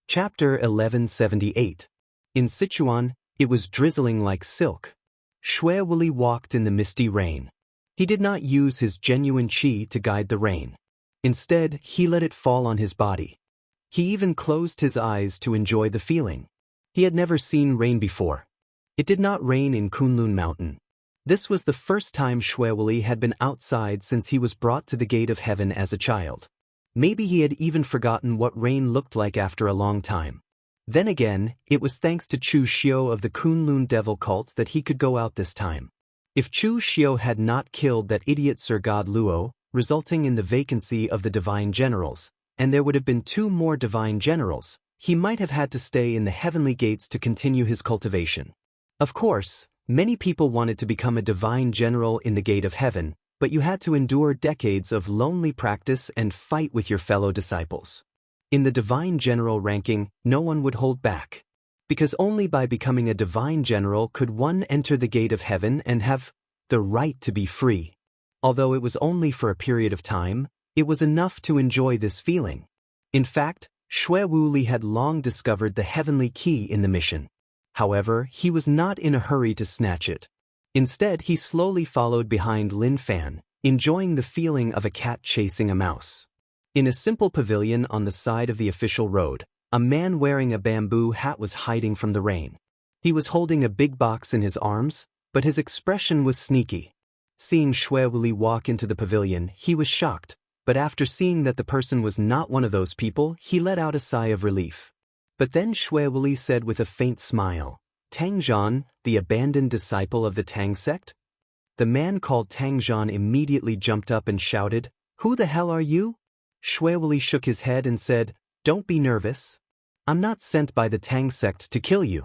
Chapter 1178. In Sichuan, it was drizzling like silk. Xue Wuli walked in the misty rain. He did not use his genuine qi to guide the rain. Instead, he let it fall on his body. He even closed his eyes to enjoy the feeling. He had never seen rain before. It did not rain in Kunlun Mountain. This was the first time Xue Wuli had been outside since he was brought to the gate of heaven as a child. Maybe he had even forgotten what rain looked like after a long time. Then again, it was thanks to Chu Xiu of the Kunlun devil cult that he could go out this time. If Chu Xiu had not killed that idiot Sir God Luo, resulting in the vacancy of the divine generals, and there would have been 2 more divine generals, he might have had to stay in the heavenly gates to continue his cultivation. Of course, many people wanted to become a divine general in the gate of heaven, but you had to endure decades of lonely practice and fight with your fellow disciples. In the divine general ranking, no one would hold back. Because only by becoming a divine general could one enter the gate of heaven and have the right to be free. Although it was only for a period of time, it was enough to enjoy this feeling. In fact, Xue Wuli had long discovered the heavenly key in the mission. However, he was not in a hurry to snatch it. Instead, he slowly followed behind Lin Fan, enjoying the feeling of a cat chasing a mouse. In a simple pavilion on the side of the official road, a man wearing a bamboo hat was hiding from the rain. He was holding a big box in his arms, but his expression was sneaky. Seeing Xue Wuli walk into the pavilion, he was shocked, but after seeing that the person was not one of those people, he let out a sigh of relief. But then Xue Wuli said with a faint smile, "Tang Zhan, the abandoned disciple of the Tang sect?" The man called Tang Zhan immediately jumped up and shouted, "Who the hell are you?" Xue Wuli shook his head and said, "Don't be nervous. I'm not sent by the Tang sect to kill you."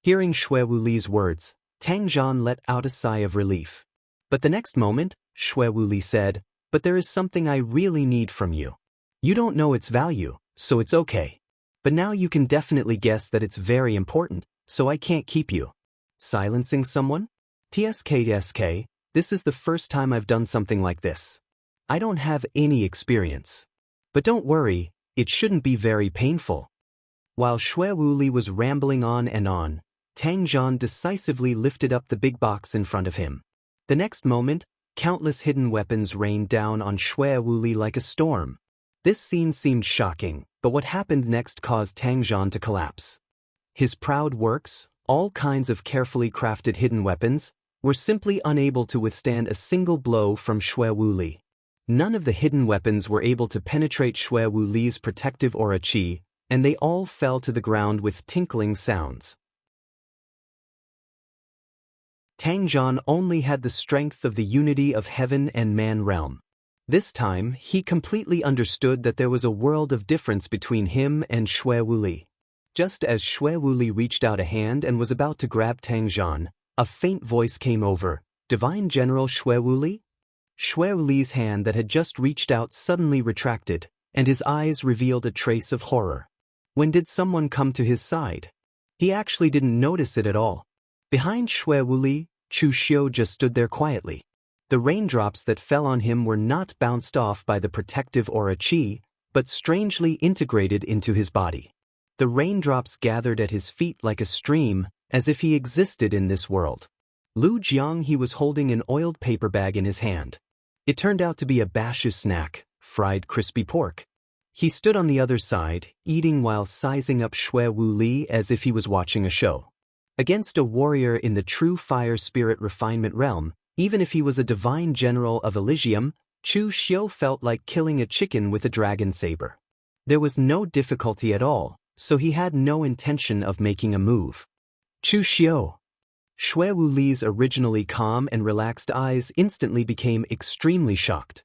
Hearing Xue Wuli's words, Tang Zhan let out a sigh of relief. But the next moment, Xue Wuli said, "But there is something I really need from you. You don't know its value, so it's okay. But now you can definitely guess that it's very important, so I can't keep you." Silencing someone? TSK, this is the first time I've done something like this. I don't have any experience. But don't worry, it shouldn't be very painful. While Xue Wuli was rambling on and on, Tang Zhan decisively lifted up the big box in front of him. The next moment, countless hidden weapons rained down on Xue Wuli like a storm. This scene seemed shocking, but what happened next caused Tang Zhan to collapse. His proud works, all kinds of carefully crafted hidden weapons, were simply unable to withstand a single blow from Xue Wuli. None of the hidden weapons were able to penetrate Xue Wuli's protective aura qi, and they all fell to the ground with tinkling sounds. Tang Zhan only had the strength of the unity of heaven and man realm. This time, he completely understood that there was a world of difference between him and Xue Wuli. Just as Xue Wuli reached out a hand and was about to grab Tang Zhan, a faint voice came over, "Divine General Xue Wuli?" Xue Wuli's hand that had just reached out suddenly retracted, and his eyes revealed a trace of horror. When did someone come to his side? He actually didn't notice it at all. Behind Xue Wuli, Chu Xiu just stood there quietly. The raindrops that fell on him were not bounced off by the protective aura qi, but strangely integrated into his body. The raindrops gathered at his feet like a stream, as if he existed in this world. Lu Jianghu was holding an oiled paper bag in his hand. It turned out to be a bashu snack, fried crispy pork. He stood on the other side, eating while sizing up Xue Wuli as if he was watching a show. Against a warrior in the true fire spirit refinement realm, even if he was a divine general of Elysium, Chu Xiu felt like killing a chicken with a dragon saber. There was no difficulty at all, so he had no intention of making a move. Chu Xiu. Xue Wuli's originally calm and relaxed eyes instantly became extremely shocked.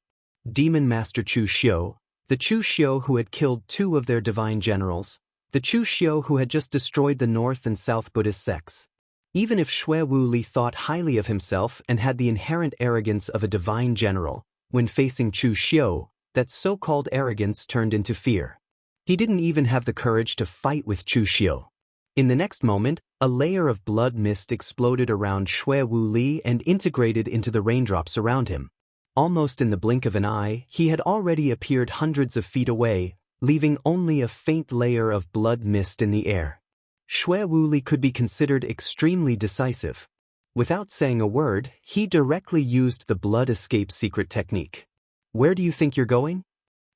Demon Master Chu Xiu, the Chu Xiu who had killed 2 of their divine generals, the Chu Xiu who had just destroyed the North and South Buddhist sects. Even if Xue Wuli thought highly of himself and had the inherent arrogance of a divine general, when facing Chu Xiu, that so-called arrogance turned into fear. He didn't even have the courage to fight with Chu Xiu. In the next moment, a layer of blood mist exploded around Xue Wuli and integrated into the raindrops around him. Almost in the blink of an eye, he had already appeared hundreds of feet away, leaving only a faint layer of blood mist in the air. Xue Wuli could be considered extremely decisive. Without saying a word, he directly used the blood escape secret technique. "Where do you think you're going?"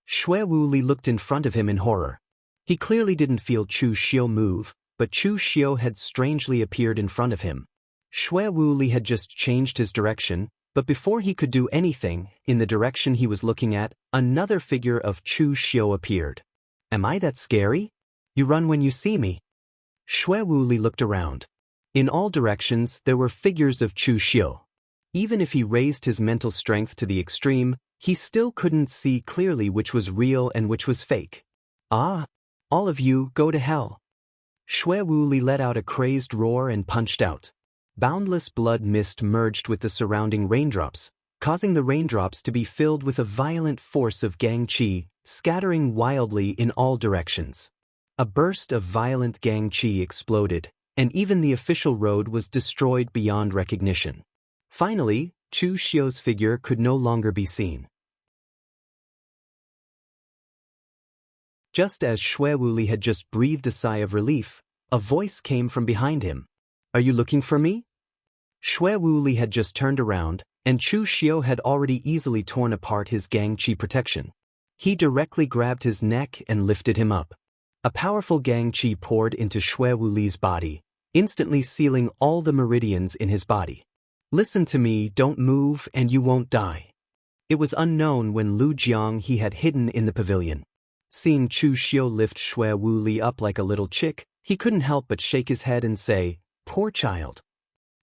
Xue Wuli looked in front of him in horror. He clearly didn't feel Chu Xiu move, but Chu Xiu had strangely appeared in front of him. Xue Wuli had just changed his direction, but before he could do anything, in the direction he was looking at, another figure of Chu Xiu appeared. "Am I that scary? You run when you see me." Xue Wuli looked around. In all directions there were figures of Chu Xiu. Even if he raised his mental strength to the extreme, he still couldn't see clearly which was real and which was fake. Ah! All of you, go to hell! Xue Wuli let out a crazed roar and punched out. Boundless blood mist merged with the surrounding raindrops, causing the raindrops to be filled with a violent force of gang qi, scattering wildly in all directions. A burst of violent gang qi exploded, and even the official road was destroyed beyond recognition. Finally, Chu Xiu's figure could no longer be seen. Just as Xue Wuli had just breathed a sigh of relief, a voice came from behind him. "Are you looking for me?" Xue Wuli had just turned around, and Chu Xiu had already easily torn apart his gang qi protection. He directly grabbed his neck and lifted him up. A powerful gang qi poured into Xue Wuli's body, instantly sealing all the meridians in his body. "Listen to me, don't move and you won't die." It was unknown when Lu Jianghu had hidden in the pavilion. Seeing Chu Xiu lift Xue Wuli up like a little chick, he couldn't help but shake his head and say, "Poor child."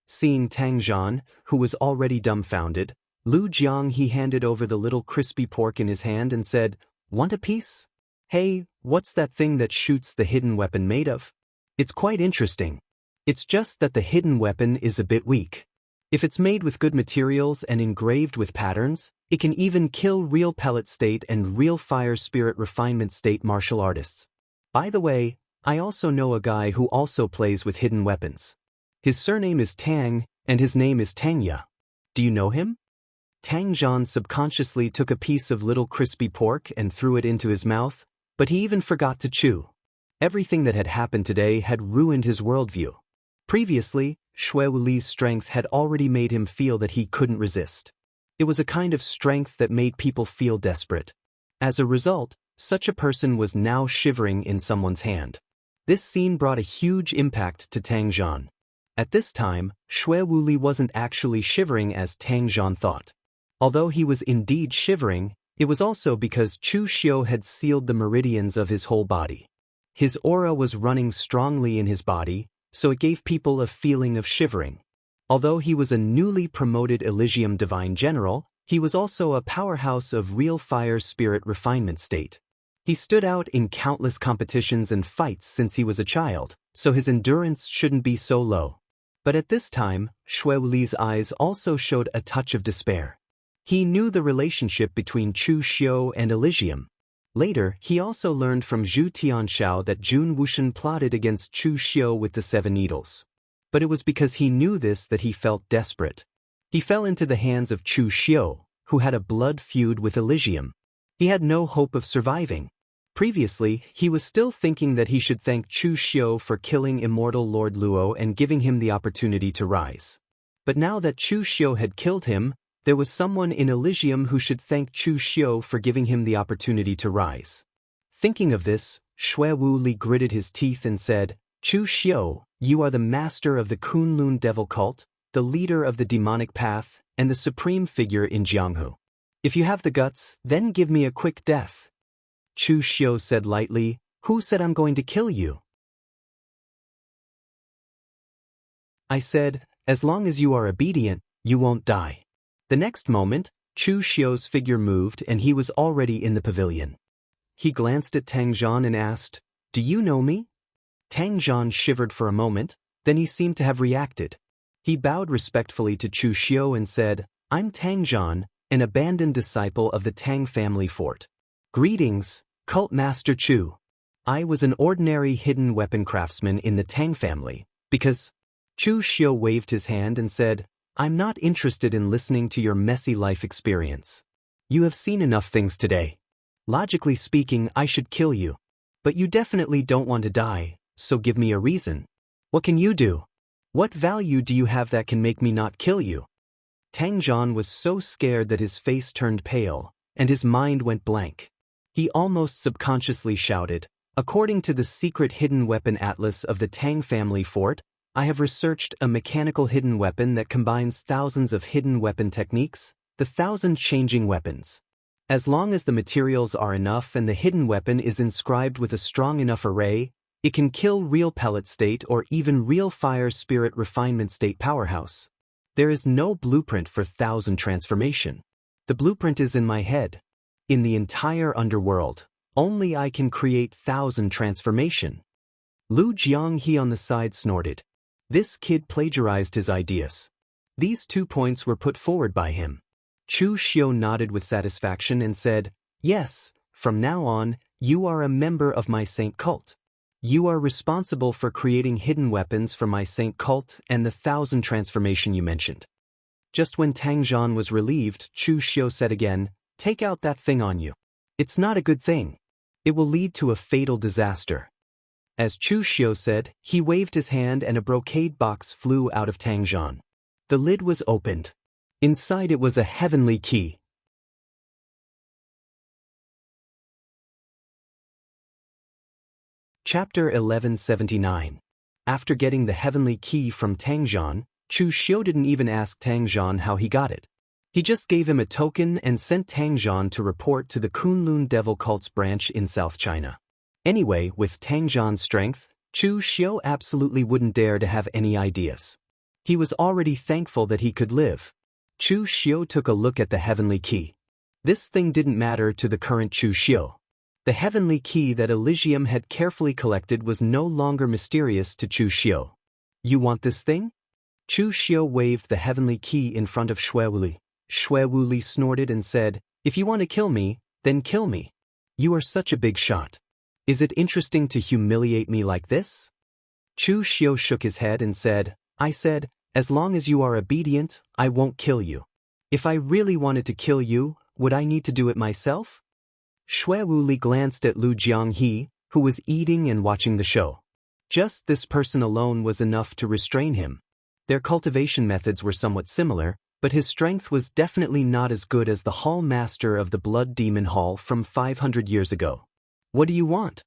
Seeing Tang Zhan, who was already dumbfounded, Lu Jianghu handed over the little crispy pork in his hand and said, "Want a piece?" "Hey, what's that thing that shoots the hidden weapon made of?" "It's quite interesting. It's just that the hidden weapon is a bit weak. If it's made with good materials and engraved with patterns, it can even kill real pellet state and real fire spirit refinement state martial artists. By the way, I also know a guy who also plays with hidden weapons. His surname is Tang, and his name is Tangya. Do you know him?" Tang Zhan subconsciously took a piece of little crispy pork and threw it into his mouth, but he even forgot to chew. Everything that had happened today had ruined his worldview. Previously, Xue Wuli's strength had already made him feel that he couldn't resist. It was a kind of strength that made people feel desperate. As a result, such a person was now shivering in someone's hand. This scene brought a huge impact to Tang Zhan. At this time, Xue Wuli wasn't actually shivering as Tang Zhan thought. Although he was indeed shivering, it was also because Chu Xiu had sealed the meridians of his whole body. His aura was running strongly in his body, so it gave people a feeling of shivering. Although he was a newly promoted Elysium Divine General, he was also a powerhouse of real fire spirit refinement state. He stood out in countless competitions and fights since he was a child, so his endurance shouldn't be so low. But at this time, Xue Wuli's eyes also showed a touch of despair. He knew the relationship between Chu Xiu and Elysium. Later, he also learned from Zhu Tianxiao that Jun Wuxian plotted against Chu Xiu with the 7 needles. But it was because he knew this that he felt desperate. He fell into the hands of Chu Xiu, who had a blood feud with Elysium. He had no hope of surviving. Previously, he was still thinking that he should thank Chu Xiu for killing Immortal Lord Luo and giving him the opportunity to rise. But now that Chu Xiu had killed him, there was someone in Elysium who should thank Chu Xiu for giving him the opportunity to rise. Thinking of this, Xue Wuli gritted his teeth and said, "Chu Xiu, you are the master of the Kunlun devil cult, the leader of the demonic path, and the supreme figure in Jianghu. If you have the guts, then give me a quick death." Chu Xiu said lightly, "Who said I'm going to kill you?" "I said, as long as you are obedient, you won't die." The next moment, Chu Xiu's figure moved and he was already in the pavilion. He glanced at Tang Zhan and asked, "Do you know me?" Tang Zhan shivered for a moment, then he seemed to have reacted. He bowed respectfully to Chu Xiu and said, "I'm Tang Zhan, an abandoned disciple of the Tang family fort. Greetings, Cult Master Chu. I was an ordinary hidden weapon craftsman in the Tang family, because..." Chu Xiu waved his hand and said, "I'm not interested in listening to your messy life experience. You have seen enough things today. Logically speaking, I should kill you. But you definitely don't want to die, so give me a reason. What can you do? What value do you have that can make me not kill you?" Tang Zhan was so scared that his face turned pale, and his mind went blank. He almost subconsciously shouted, "According to the secret hidden weapon atlas of the Tang family fort, I have researched a mechanical hidden weapon that combines thousands of hidden weapon techniques, the 1,000 changing weapons. As long as the materials are enough and the hidden weapon is inscribed with a strong enough array, It can kill real pellet state or even real fire spirit refinement state powerhouse. There is no blueprint for 1000 transformation. The blueprint is in my head. In the entire underworld, only I can create 1000 transformation. Lu Jianghu on the side snorted. This kid plagiarized his ideas. These 2 points were put forward by him. Chu Xiu nodded with satisfaction and said, "Yes, from now on, you are a member of my saint cult. You are responsible for creating hidden weapons for my saint cult and the 1000 transformation you mentioned." Just when Tang Zhan was relieved, Chu Xiu said again, "Take out that thing on you. It's not a good thing. It will lead to a fatal disaster." As Chu Xiu said, he waved his hand and a brocade box flew out of Tang Zhan. The lid was opened. Inside it was a heavenly key. Chapter 1179. After getting the heavenly key from Tang Zhan, Chu Xiu didn't even ask Tang Zhan how he got it. He just gave him a token and sent Tang Zhan to report to the Kunlun Devil Cult's branch in South China. Anyway, with Tang Zhan's strength, Chu Xiu absolutely wouldn't dare to have any ideas. He was already thankful that he could live. Chu Xiu took a look at the heavenly key. This thing didn't matter to the current Chu Xiu. The heavenly key that Elysium had carefully collected was no longer mysterious to Chu Xiu. "You want this thing?" Chu Xiu waved the heavenly key in front of Xue Wuli. Xue Wuli snorted and said, "If you want to kill me, then kill me. You are such a big shot. Is it interesting to humiliate me like this?" Chu Xiu shook his head and said, "I said, as long as you are obedient, I won't kill you. If I really wanted to kill you, would I need to do it myself?" Xue Wuli glanced at Lu Jianghu, who was eating and watching the show. Just this person alone was enough to restrain him. Their cultivation methods were somewhat similar, but his strength was definitely not as good as the Hall Master of the Blood Demon Hall from 500 years ago. "What do you want?"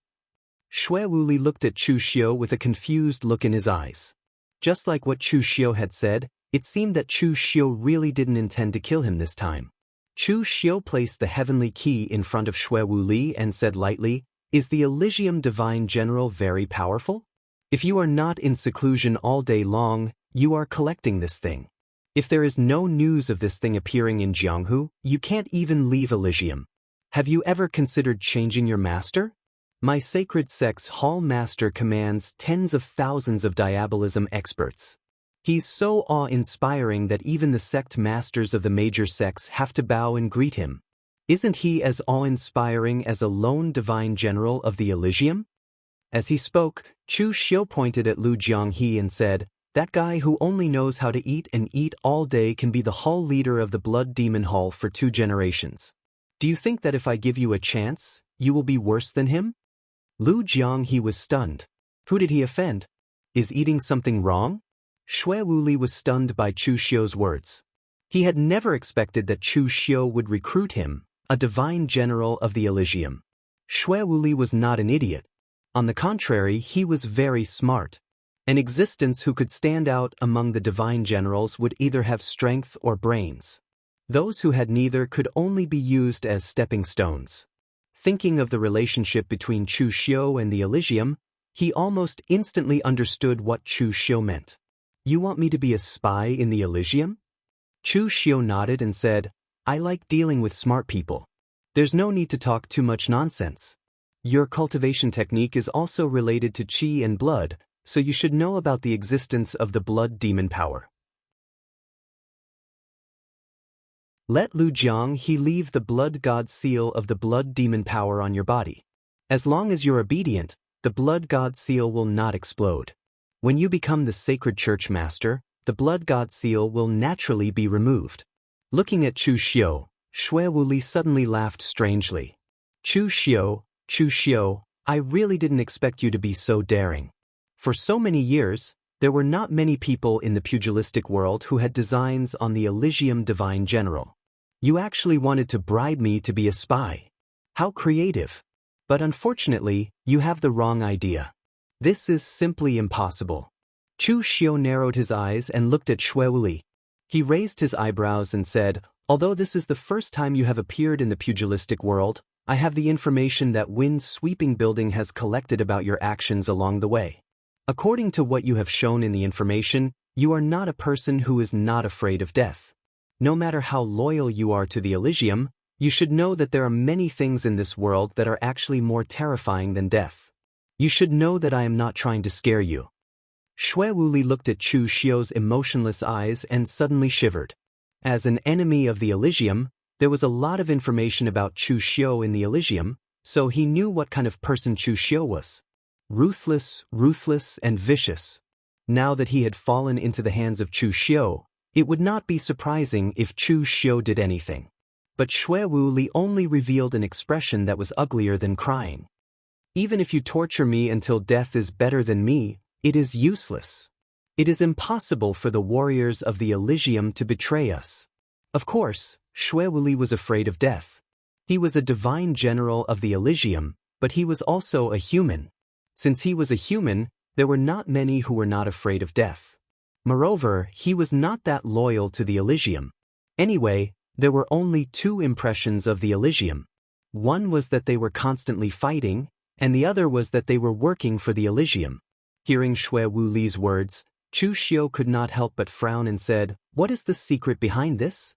Xue Wuli looked at Chu Xiu with a confused look in his eyes. Just like what Chu Xiu had said, it seemed that Chu Xiu really didn't intend to kill him this time. Chu Xiu placed the heavenly key in front of Xue Wuli and said lightly, "Is the Elysium Divine General very powerful? If you are not in seclusion all day long, you are collecting this thing. If there is no news of this thing appearing in Jianghu, you can't even leave Elysium. Have you ever considered changing your master? My sacred sect's Hall Master commands tens of thousands of diabolism experts. He's so awe-inspiring that even the sect masters of the major sects have to bow and greet him. Isn't he as awe-inspiring as a lone divine general of the Elysium?" As he spoke, Chu Xiu pointed at Lu Jianghu and said, "That guy who only knows how to eat and eat all day can be the hall leader of the Blood Demon Hall for 2 generations. Do you think that if I give you a chance, you will be worse than him?" Lu Jianghu was stunned. Who did he offend? Is eating something wrong? Xue Wuli was stunned by Chu Xiu's words. He had never expected that Chu Xiu would recruit him, a divine general of the Elysium. Xue Wuli was not an idiot. On the contrary, he was very smart. An existence who could stand out among the divine generals would either have strength or brains. Those who had neither could only be used as stepping stones. Thinking of the relationship between Chu Xiu and the Elysium, he almost instantly understood what Chu Xiu meant. "You want me to be a spy in the Elysium?" Chu Xiu nodded and said, "I like dealing with smart people. There's no need to talk too much nonsense. Your cultivation technique is also related to qi and blood, so you should know about the existence of the blood demon power. Let Lu Jianghu leave the blood god seal of the blood demon power on your body. As long as you're obedient, the blood god seal will not explode. When you become the sacred church master, the blood god seal will naturally be removed." Looking at Chu Xiu, Xue Wuli suddenly laughed strangely. Chu Xiu, I really didn't expect you to be so daring. For so many years, there were not many people in the pugilistic world who had designs on the Elysium Divine General. You actually wanted to bribe me to be a spy. How creative. But unfortunately, you have the wrong idea. This is simply impossible. Chu Xiu narrowed his eyes and looked at Xue Wuli. He raised his eyebrows and said, "Although this is the first time you have appeared in the pugilistic world, I have the information that wind-sweeping building has collected about your actions along the way. According to what you have shown in the information, you are not a person who is not afraid of death. No matter how loyal you are to the Elysium, you should know that there are many things in this world that are actually more terrifying than death. You should know that I am not trying to scare you. Xue Wuli looked at Chu Xiu's emotionless eyes and suddenly shivered. As an enemy of the Elysium, there was a lot of information about Chu Xiu in the Elysium, so he knew what kind of person Chu Xiu was. Ruthless, and vicious. Now that he had fallen into the hands of Chu Xiu, it would not be surprising if Chu Xiu did anything. But Xue Wuli only revealed an expression that was uglier than crying. Even if you torture me until death is better than me, it is useless. It is impossible for the warriors of the Elysium to betray us. Of course, Xue Wuli was afraid of death. He was a divine general of the Elysium, but he was also a human. Since he was a human, there were not many who were not afraid of death. Moreover, he was not that loyal to the Elysium. Anyway, there were only two impressions of the Elysium. One was that they were constantly fighting, and the other was that they were working for the Elysium. Hearing Xue Wuli's words, Chu Xiu could not help but frown and said, "What is the secret behind this?"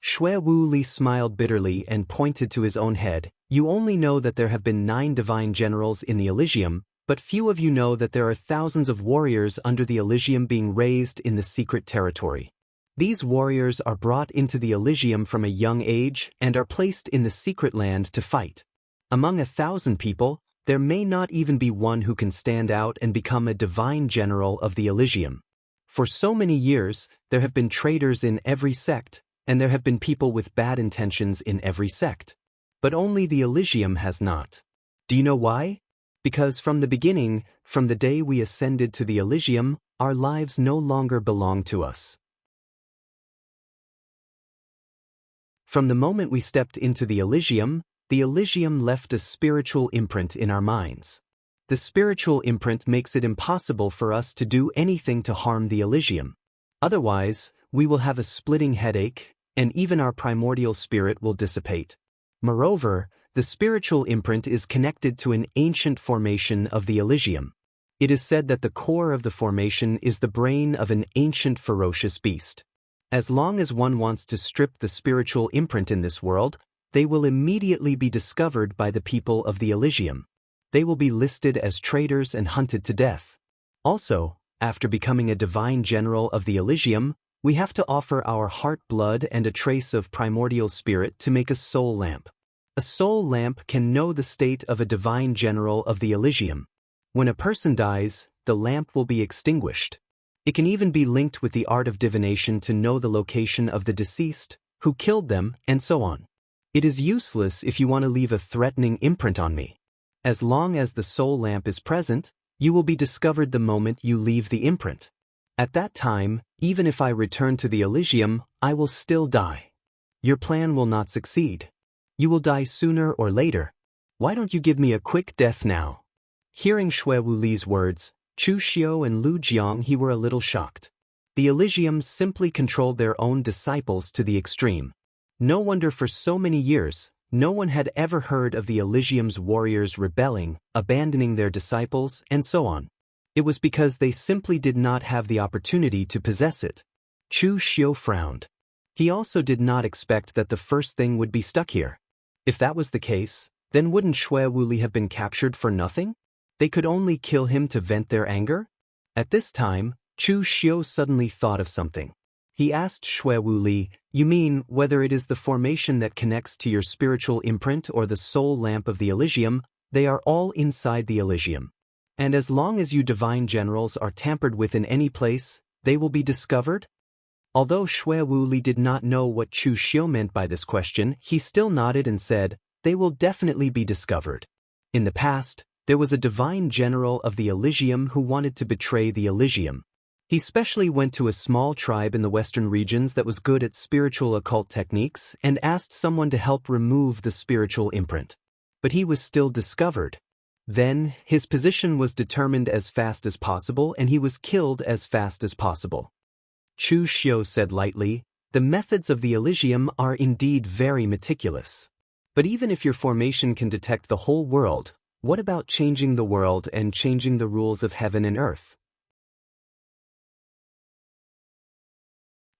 Xue Wuli smiled bitterly and pointed to his own head. "You only know that there have been 9 divine generals in the Elysium, but few of you know that there are thousands of warriors under the Elysium being raised in the secret territory. These warriors are brought into the Elysium from a young age and are placed in the secret land to fight. Among 1,000 people, there may not even be one who can stand out and become a divine general of the Elysium. For so many years, there have been traitors in every sect, and there have been people with bad intentions in every sect. But only the Elysium has not. Do you know why? Because from the beginning, from the day we ascended to the Elysium, our lives no longer belong to us. From the moment we stepped into the Elysium left a spiritual imprint in our minds. The spiritual imprint makes it impossible for us to do anything to harm the Elysium. Otherwise, we will have a splitting headache, and even our primordial spirit will dissipate. Moreover, the spiritual imprint is connected to an ancient formation of the Elysium. It is said that the core of the formation is the brain of an ancient ferocious beast. As long as one wants to strip the spiritual imprint in this world, they will immediately be discovered by the people of the Elysium. They will be listed as traitors and hunted to death. Also, after becoming a divine general of the Elysium, we have to offer our heart blood and a trace of primordial spirit to make a soul lamp. A soul lamp can know the state of a divine general of the Elysium. When a person dies, the lamp will be extinguished. It can even be linked with the art of divination to know the location of the deceased, who killed them, and so on. It is useless if you want to leave a threatening imprint on me. As long as the soul lamp is present, you will be discovered the moment you leave the imprint. At that time, even if I return to the Elysium, I will still die. Your plan will not succeed. You will die sooner or later. Why don't you give me a quick death now?" Hearing Xue Wuli's words, Chu Xiu and Lu Jianghu were a little shocked. The Elysium simply controlled their own disciples to the extreme. No wonder for so many years, no one had ever heard of the Elysium's warriors rebelling, abandoning their disciples, and so on. It was because they simply did not have the opportunity to possess it. Chu Xiu frowned. He also did not expect that the first thing would be stuck here. If that was the case, then wouldn't Xue Wuli have been captured for nothing? They could only kill him to vent their anger? At this time, Chu Xiu suddenly thought of something. He asked Xue Wuli, "You mean whether it is the formation that connects to your spiritual imprint or the soul lamp of the Elysium, they are all inside the Elysium. And as long as you divine generals are tampered with in any place, they will be discovered?" Although Xue Wuli did not know what Chu Xiu meant by this question, he still nodded and said, "They will definitely be discovered. In the past, there was a divine general of the Elysium who wanted to betray the Elysium. He specially went to a small tribe in the western regions that was good at spiritual occult techniques and asked someone to help remove the spiritual imprint. But he was still discovered. Then, his position was determined as fast as possible and he was killed as fast as possible." Chu Xiu said lightly, "The methods of the Elysium are indeed very meticulous. But even if your formation can detect the whole world, what about changing the world and changing the rules of heaven and earth?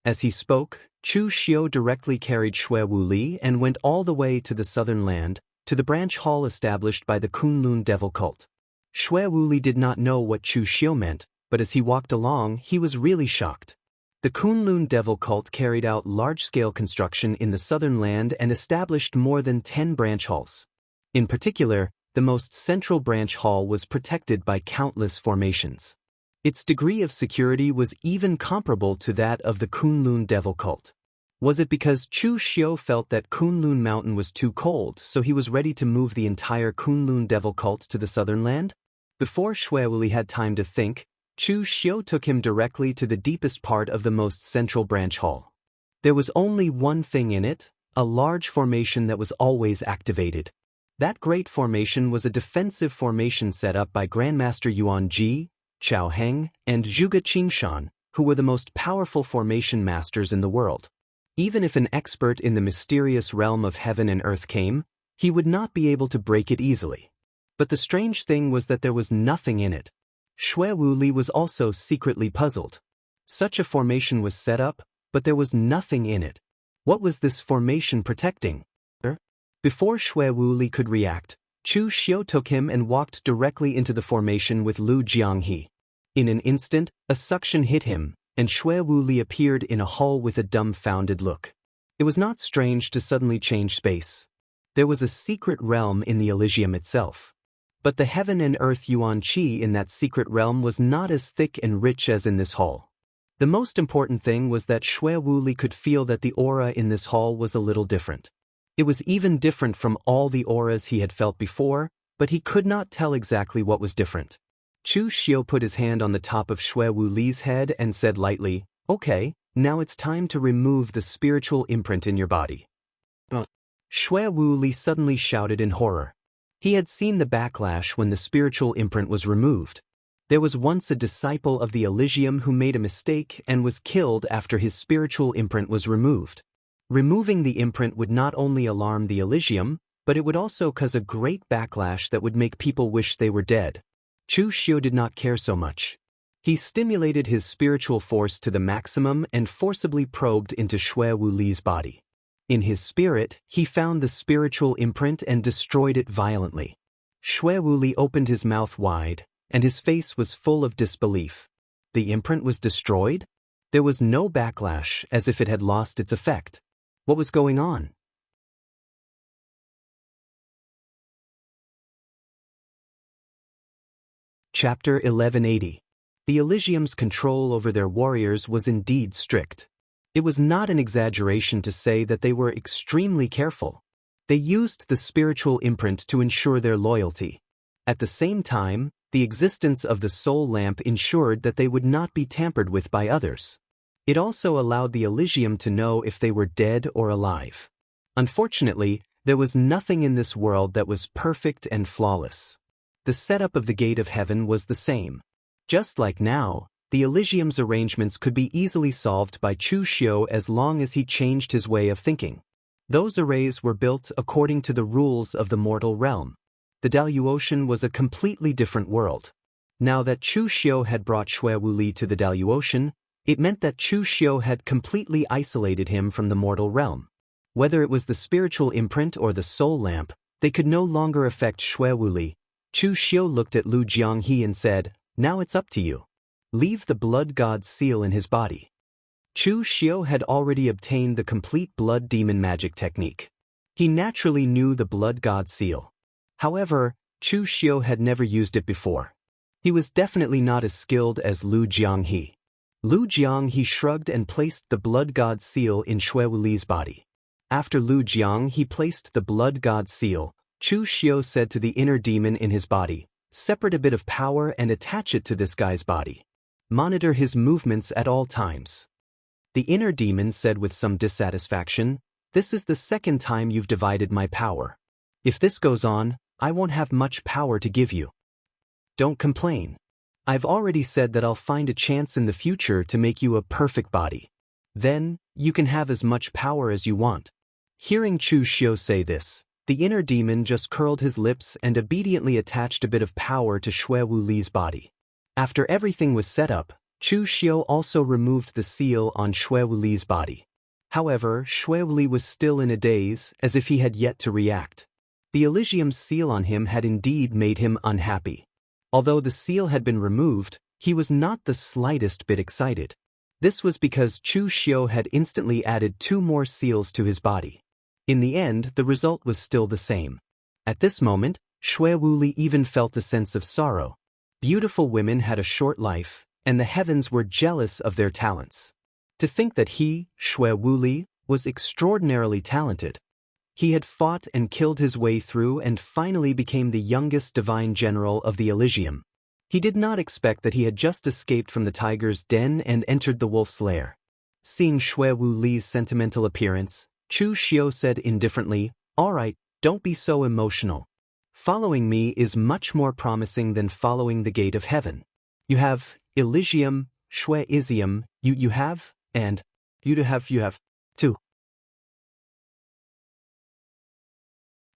As he spoke, Chu Xiu directly carried Xue Wuli and went all the way to the southern land, to the branch hall established by the Kunlun devil cult. Xue Wuli did not know what Chu Xiu meant, but as he walked along, he was really shocked. The Kunlun devil cult carried out large-scale construction in the southern land and established more than 10 branch halls. In particular, the most central branch hall was protected by countless formations. Its degree of security was even comparable to that of the Kunlun devil cult. Was it because Chu Xiu felt that Kunlun mountain was too cold, so he was ready to move the entire Kunlun devil cult to the southern land? Before Xue Wuli had time to think, Chu Xiu took him directly to the deepest part of the most central branch hall. There was only one thing in it, a large formation that was always activated. That great formation was a defensive formation set up by Grandmaster Yuan Ji, Chao Heng, and Zhuge Qingshan, who were the most powerful formation masters in the world. Even if an expert in the mysterious realm of heaven and earth came, he would not be able to break it easily. But the strange thing was that there was nothing in it. Xue Wuli was also secretly puzzled. Such a formation was set up, but there was nothing in it. What was this formation protecting? Before Xue Wuli could react, Chu Xiu took him and walked directly into the formation with Lu Jianghe. In an instant, a suction hit him, and Xue Wuli appeared in a hall with a dumbfounded look. It was not strange to suddenly change space. There was a secret realm in the Elysium itself. But the heaven and earth Yuan Qi in that secret realm was not as thick and rich as in this hall. The most important thing was that Xue Wuli could feel that the aura in this hall was a little different. It was even different from all the auras he had felt before, but he could not tell exactly what was different. Chu Xiu put his hand on the top of Xue Wuli's head and said lightly, "Okay, now it's time to remove the spiritual imprint in your body." Xue Wuli suddenly shouted in horror. He had seen the backlash when the spiritual imprint was removed. There was once a disciple of the Elysium who made a mistake and was killed after his spiritual imprint was removed. Removing the imprint would not only alarm the Elysium, but it would also cause a great backlash that would make people wish they were dead. Chu Xiu did not care so much. He stimulated his spiritual force to the maximum and forcibly probed into Xue Wuli's body. In his spirit, he found the spiritual imprint and destroyed it violently. Xue Wuli opened his mouth wide, and his face was full of disbelief. The imprint was destroyed? There was no backlash, as if it had lost its effect. What was going on? Chapter 1180. The Elysium's control over their warriors was indeed strict. It was not an exaggeration to say that they were extremely careful. They used the spiritual imprint to ensure their loyalty. At the same time, the existence of the soul lamp ensured that they would not be tampered with by others. It also allowed the Elysium to know if they were dead or alive. Unfortunately, there was nothing in this world that was perfect and flawless. The setup of the Gate of Heaven was the same. Just like now, the Elysium's arrangements could be easily solved by Chu Xiu as long as he changed his way of thinking. Those arrays were built according to the rules of the mortal realm. The Daluocean was a completely different world. Now that Chu Xiu had brought Xue Wuli to the Daluocean, it meant that Chu Xiu had completely isolated him from the mortal realm. Whether it was the spiritual imprint or the soul lamp, they could no longer affect Xue Wuli. Chu Xiu looked at Lu Jianghe and said, "Now it's up to you. Leave the blood god's seal in his body." Chu Xiu had already obtained the complete blood demon magic technique. He naturally knew the blood god seal. However, Chu Xiu had never used it before. He was definitely not as skilled as Lu Jianghe. Lu Jianghe shrugged and placed the blood god seal in Xue Wuli's body. After Lu Jianghe placed the blood god seal, Chu Xiu said to the inner demon in his body, "Separate a bit of power and attach it to this guy's body. Monitor his movements at all times." The inner demon said with some dissatisfaction, "This is the second time you've divided my power. If this goes on, I won't have much power to give you. Don't complain. I've already said that I'll find a chance in the future to make you a perfect body. Then, you can have as much power as you want." Hearing Chu Xiu say this, The inner demon just curled his lips and obediently attached a bit of power to Xue Wuli's body. After everything was set up, Chu Xiu also removed the seal on Xue Wuli's body. However, Xue Wuli was still in a daze, as if he had yet to react. The Elysium's seal on him had indeed made him unhappy. Although the seal had been removed, he was not the slightest bit excited. This was because Chu Xiu had instantly added 2 more seals to his body. In the end, the result was still the same. At this moment, Xue Wuli even felt a sense of sorrow. Beautiful women had a short life, and the heavens were jealous of their talents. To think that he, Xue Wuli, was extraordinarily talented. He had fought and killed his way through and finally became the youngest divine general of the Elysium. He did not expect that he had just escaped from the tiger's den and entered the wolf's lair. Seeing Xue Wuli's sentimental appearance, Chu Xiu said indifferently, "All right, don't be so emotional. Following me is much more promising than following the gate of heaven. You have Elysium, Xue-isium, you have, and you have, too.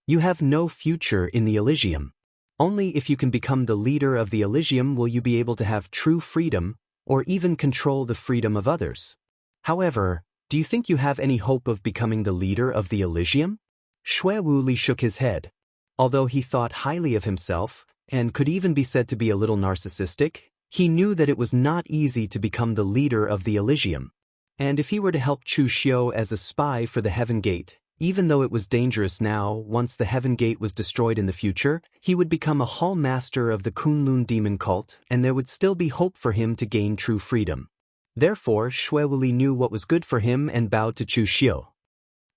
You have no future in the Elysium. Only if you can become the leader of the Elysium will you be able to have true freedom, or even control the freedom of others. However, do you think you have any hope of becoming the leader of the Elysium?" Xue Wuli shook his head. Although he thought highly of himself, and could even be said to be a little narcissistic, he knew that it was not easy to become the leader of the Elysium. And if he were to help Chu Xiu as a spy for the Heaven Gate, even though it was dangerous now, once the Heaven Gate was destroyed in the future, he would become a hall master of the Kunlun demon cult, and there would still be hope for him to gain true freedom. Therefore, Xue Wuli knew what was good for him and bowed to Chu Xiu.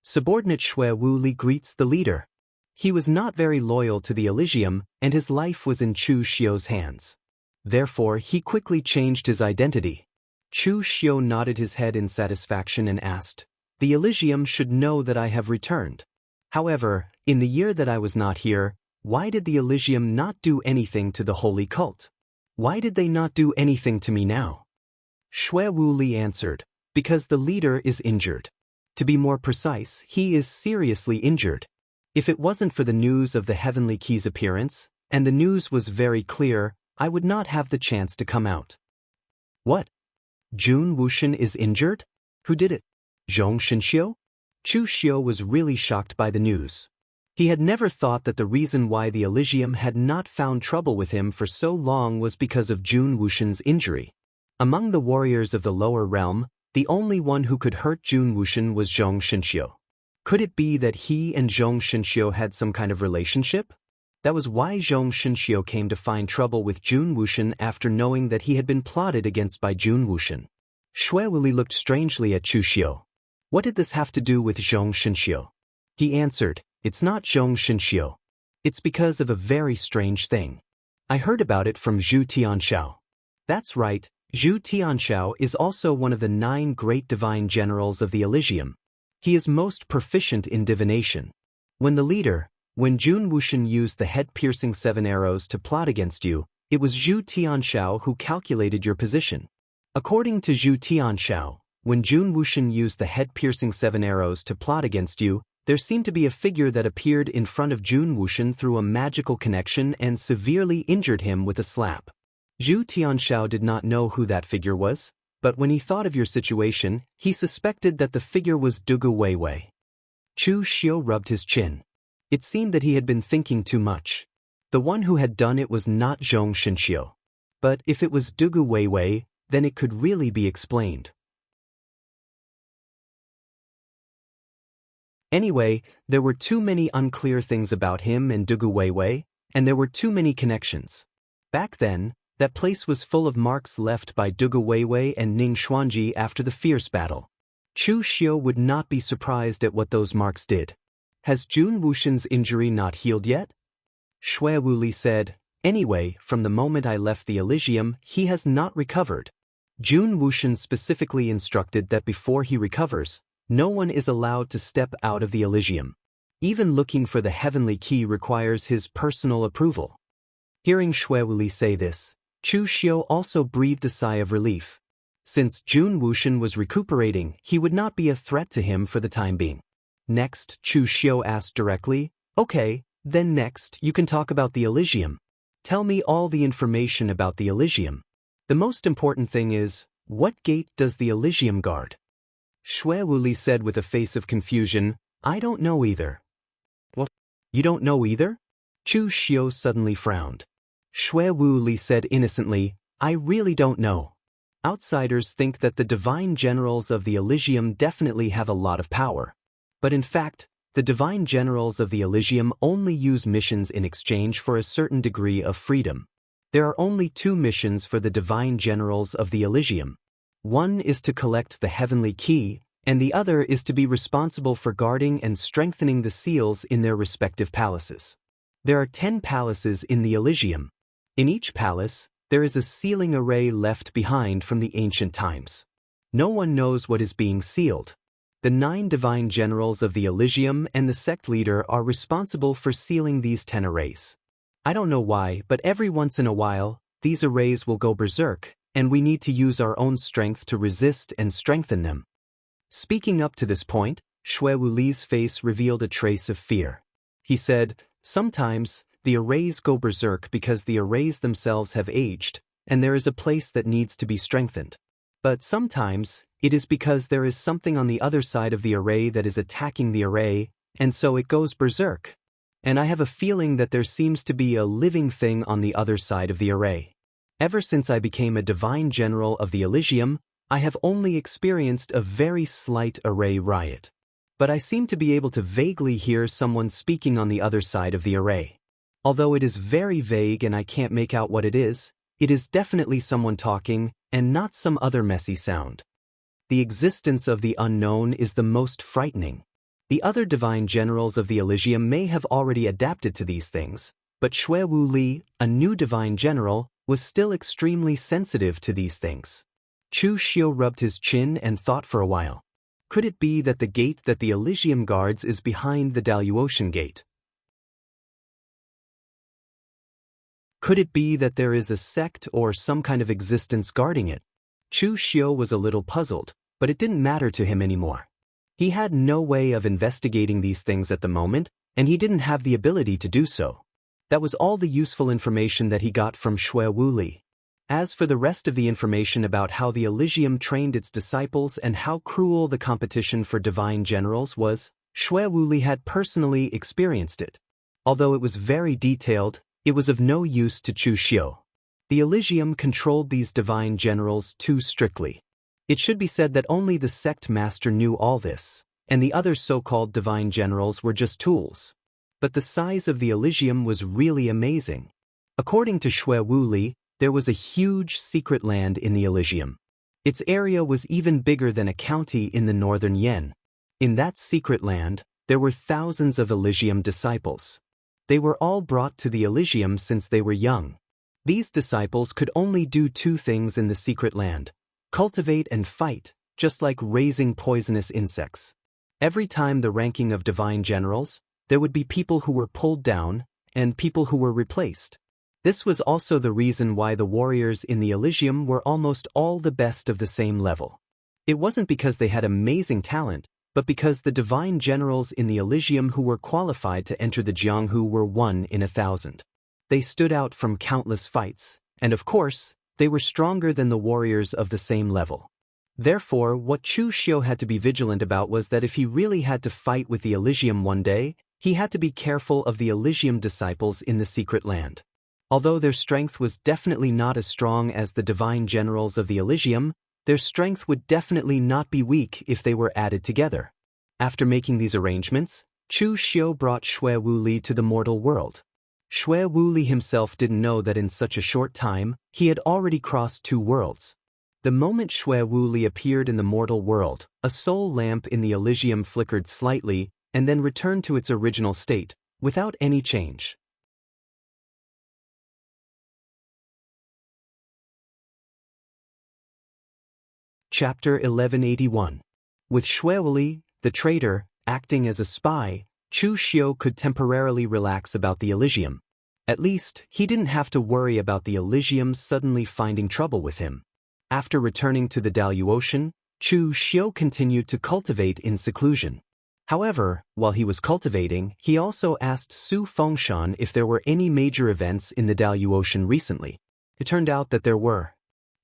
Subordinate Xue Wuli greets the leader. He was not very loyal to the Elysium, and his life was in Chu Xiu's hands. Therefore, he quickly changed his identity. Chu Xiu nodded his head in satisfaction and asked, "The Elysium should know that I have returned. However, in the year that I was not here, why did the Elysium not do anything to the holy cult? Why did they not do anything to me now?" Xue Wuli answered, "Because the leader is injured. To be more precise, he is seriously injured. If it wasn't for the news of the Heavenly Key's appearance, and the news was very clear, I would not have the chance to come out." "What? Jun Wuxian is injured? Who did it? Zhong Shenxiu?" Chu Xiu was really shocked by the news. He had never thought that the reason why the Elysium had not found trouble with him for so long was because of Jun Wuxian's injury. Among the warriors of the lower realm, the only one who could hurt Jun Wuxian was Zhong Shenxiu. Could it be that he and Zhong Shenxiu had some kind of relationship? That was why Zhong Shenxiu came to find trouble with Jun Wuxian after knowing that he had been plotted against by Jun Wuxian. Xue Wuli looked strangely at Chu Xiu. What did this have to do with Zhong Shenxiu? He answered, "It's not Zhong Shenxiu. It's because of a very strange thing. I heard about it from Zhu Tianxiao." That's right, Zhu Tianxiao is also one of the 9 great divine generals of the Elysium. He is most proficient in divination. When Jun Wuxian used the head-piercing 7 arrows to plot against you, it was Zhu Tianxiao who calculated your position. According to Zhu Tianxiao, when Jun Wuxian used the head-piercing 7 arrows to plot against you, there seemed to be a figure that appeared in front of Jun Wuxian through a magical connection and severely injured him with a slap. Zhu Tianxiao did not know who that figure was, but when he thought of your situation, he suspected that the figure was Dugu Weiwei. Chu Xiu rubbed his chin. It seemed that he had been thinking too much. The one who had done it was not Zhong Shenxiu. But if it was Dugu Weiwei, then it could really be explained. Anyway, there were too many unclear things about him and Dugu Weiwei, and there were too many connections. Back then, that place was full of marks left by Dugu Weiwei and Ning Xuanji after the fierce battle. Chu Xiu would not be surprised at what those marks did. Has Jun Wuxian's injury not healed yet? Xue Wuli said, "Anyway, from the moment I left the Elysium, he has not recovered. Jun Wuxian specifically instructed that before he recovers, no one is allowed to step out of the Elysium. Even looking for the Heavenly Key requires his personal approval." Hearing Xue Wuli say this, Chu Xiu also breathed a sigh of relief. Since Jun Wuxian was recuperating, he would not be a threat to him for the time being. Next, Chu Xiu asked directly, Okay, then next you can talk about the Elysium. Tell me all the information about the Elysium. The most important thing is, what gate does the Elysium guard? Shui Wuli said with a face of confusion, I don't know either. What? You don't know either? Chu Xiu suddenly frowned. Shui Wuli said innocently, I really don't know. Outsiders think that the divine generals of the Elysium definitely have a lot of power. But in fact, the divine generals of the Elysium only use missions in exchange for a certain degree of freedom. There are only 2 missions for the divine generals of the Elysium. One is to collect the heavenly key, and the other is to be responsible for guarding and strengthening the seals in their respective palaces. There are 10 palaces in the Elysium. In each palace, there is a sealing array left behind from the ancient times. No one knows what is being sealed. The 9 divine generals of the Elysium and the sect leader are responsible for sealing these 10 arrays. I don't know why, but every once in a while, these arrays will go berserk, and we need to use our own strength to resist and strengthen them. Speaking up to this point, Shui Wuli's face revealed a trace of fear. He said, sometimes, the arrays go berserk because the arrays themselves have aged, and there is a place that needs to be strengthened. But sometimes, it is because there is something on the other side of the array that is attacking the array, and so it goes berserk. And I have a feeling that there seems to be a living thing on the other side of the array. Ever since I became a divine general of the Elysium, I have only experienced a very slight array riot. But I seem to be able to vaguely hear someone speaking on the other side of the array. Although it is very vague and I can't make out what it is definitely someone talking and not some other messy sound. The existence of the unknown is the most frightening. The other divine generals of the Elysium may have already adapted to these things, but Shui Wuli, a new divine general, was still extremely sensitive to these things. Chu Xiu rubbed his chin and thought for a while. Could it be that the gate that the Elysium guards is behind the Daluotian gate? Could it be that there is a sect or some kind of existence guarding it? Chu Xiu was a little puzzled, but it didn't matter to him anymore. He had no way of investigating these things at the moment, and he didn't have the ability to do so. That was all the useful information that he got from Shui Wuli. As for the rest of the information about how the Elysium trained its disciples and how cruel the competition for divine generals was, Shui Wuli had personally experienced it. Although it was very detailed, it was of no use to Chu Xiu. The Elysium controlled these divine generals too strictly. It should be said that only the sect master knew all this, and the other so-called divine generals were just tools. But the size of the Elysium was really amazing. According to Shui Wuli, there was a huge secret land in the Elysium. Its area was even bigger than a county in the northern Yen. In that secret land, there were thousands of Elysium disciples. They were all brought to the Elysium since they were young. These disciples could only do 2 things in the secret land: cultivate and fight, just like raising poisonous insects. Every time the ranking of divine generals, there would be people who were pulled down, and people who were replaced. This was also the reason why the warriors in the Elysium were almost all the best of the same level. It wasn't because they had amazing talent, but because the divine generals in the Elysium who were qualified to enter the Jianghu were 1 in 1,000. They stood out from countless fights, and of course, they were stronger than the warriors of the same level. Therefore, what Chu Xiu had to be vigilant about was that if he really had to fight with the Elysium one day, he had to be careful of the Elysium disciples in the secret land. Although their strength was definitely not as strong as the divine generals of the Elysium, their strength would definitely not be weak if they were added together. After making these arrangements, Chu Xiu brought Shui Wuli to the mortal world. Shui Wuli himself didn't know that in such a short time, he had already crossed 2 worlds. The moment Shui Wuli appeared in the mortal world, a soul lamp in the Elysium flickered slightly and then returned to its original state, without any change. Chapter 1181. With Shui Wuli, the traitor, acting as a spy, Chu Xiu could temporarily relax about the Elysium. At least, he didn't have to worry about the Elysium suddenly finding trouble with him. After returning to the Daluotian, Chu Xiu continued to cultivate in seclusion. However, while he was cultivating, he also asked Su Fengshan if there were any major events in the Daluotian recently. It turned out that there were.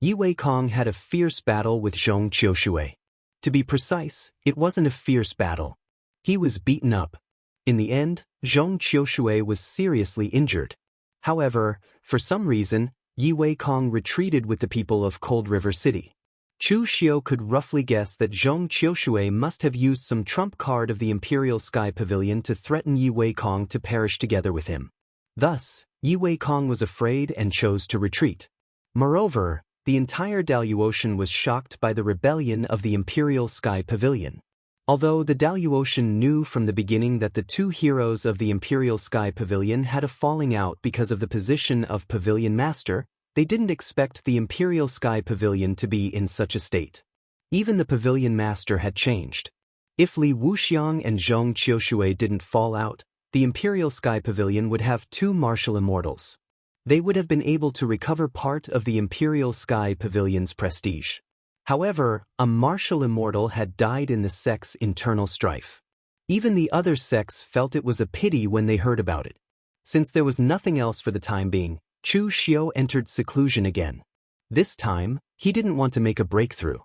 Yi Weikong had a fierce battle with Zhong Qiushui. To be precise, it wasn't a fierce battle. He was beaten up. In the end, Zhong Qiushui was seriously injured. However, for some reason, Yi Weikong retreated with the people of Cold River City. Chu Xiu could roughly guess that Zhong Qiushui must have used some trump card of the Imperial Sky Pavilion to threaten Yi Weikong to perish together with him. Thus, Yi Weikong was afraid and chose to retreat. Moreover, the entire Daluotian was shocked by the rebellion of the Imperial Sky Pavilion. Although the Daluotian knew from the beginning that the two heroes of the Imperial Sky Pavilion had a falling out because of the position of Pavilion Master, they didn't expect the Imperial Sky Pavilion to be in such a state. Even the Pavilion Master had changed. If Li Wuxiang and Zhong Qiushui didn't fall out, the Imperial Sky Pavilion would have two martial immortals. They would have been able to recover part of the Imperial Sky Pavilion's prestige. However, a martial immortal had died in the sect's internal strife. Even the other sects felt it was a pity when they heard about it. Since there was nothing else for the time being, Chu Xiu entered seclusion again. This time, he didn't want to make a breakthrough.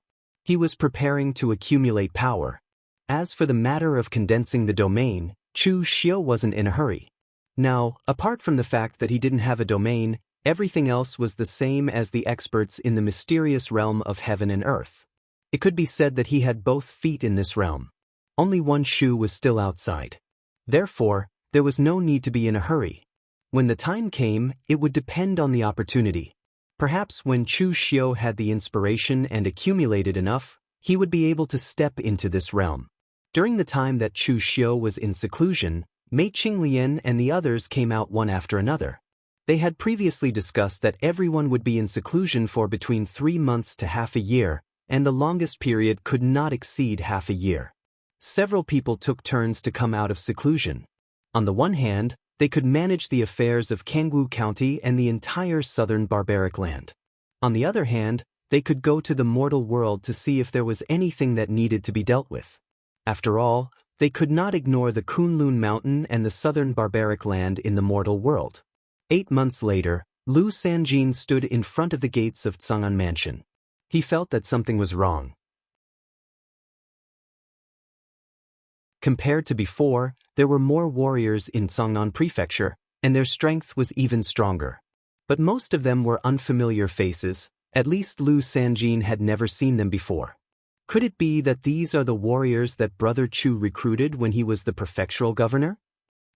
He was preparing to accumulate power. As for the matter of condensing the domain, Chu Xiu wasn't in a hurry. Now, apart from the fact that he didn't have a domain, everything else was the same as the experts in the mysterious realm of heaven and earth. It could be said that he had both feet in this realm. Only one shoe was still outside. Therefore, there was no need to be in a hurry. When the time came, it would depend on the opportunity. Perhaps when Chu Xiu had the inspiration and accumulated enough, he would be able to step into this realm. During the time that Chu Xiu was in seclusion, Mei Qinglian and the others came out one after another. They had previously discussed that everyone would be in seclusion for between 3 months to half a year, and the longest period could not exceed half a year. Several people took turns to come out of seclusion. On the one hand, they could manage the affairs of Jianghu County and the entire southern barbaric land. On the other hand, they could go to the mortal world to see if there was anything that needed to be dealt with. After all, they could not ignore the Kunlun Mountain and the southern barbaric land in the mortal world. 8 months later, Lu Sanjin stood in front of the gates of Chang'an Mansion. He felt that something was wrong. Compared to before, there were more warriors in Chang'an Prefecture, and their strength was even stronger. But most of them were unfamiliar faces, at least Lu Sanjin had never seen them before. Could it be that these are the warriors that Brother Chu recruited when he was the prefectural governor?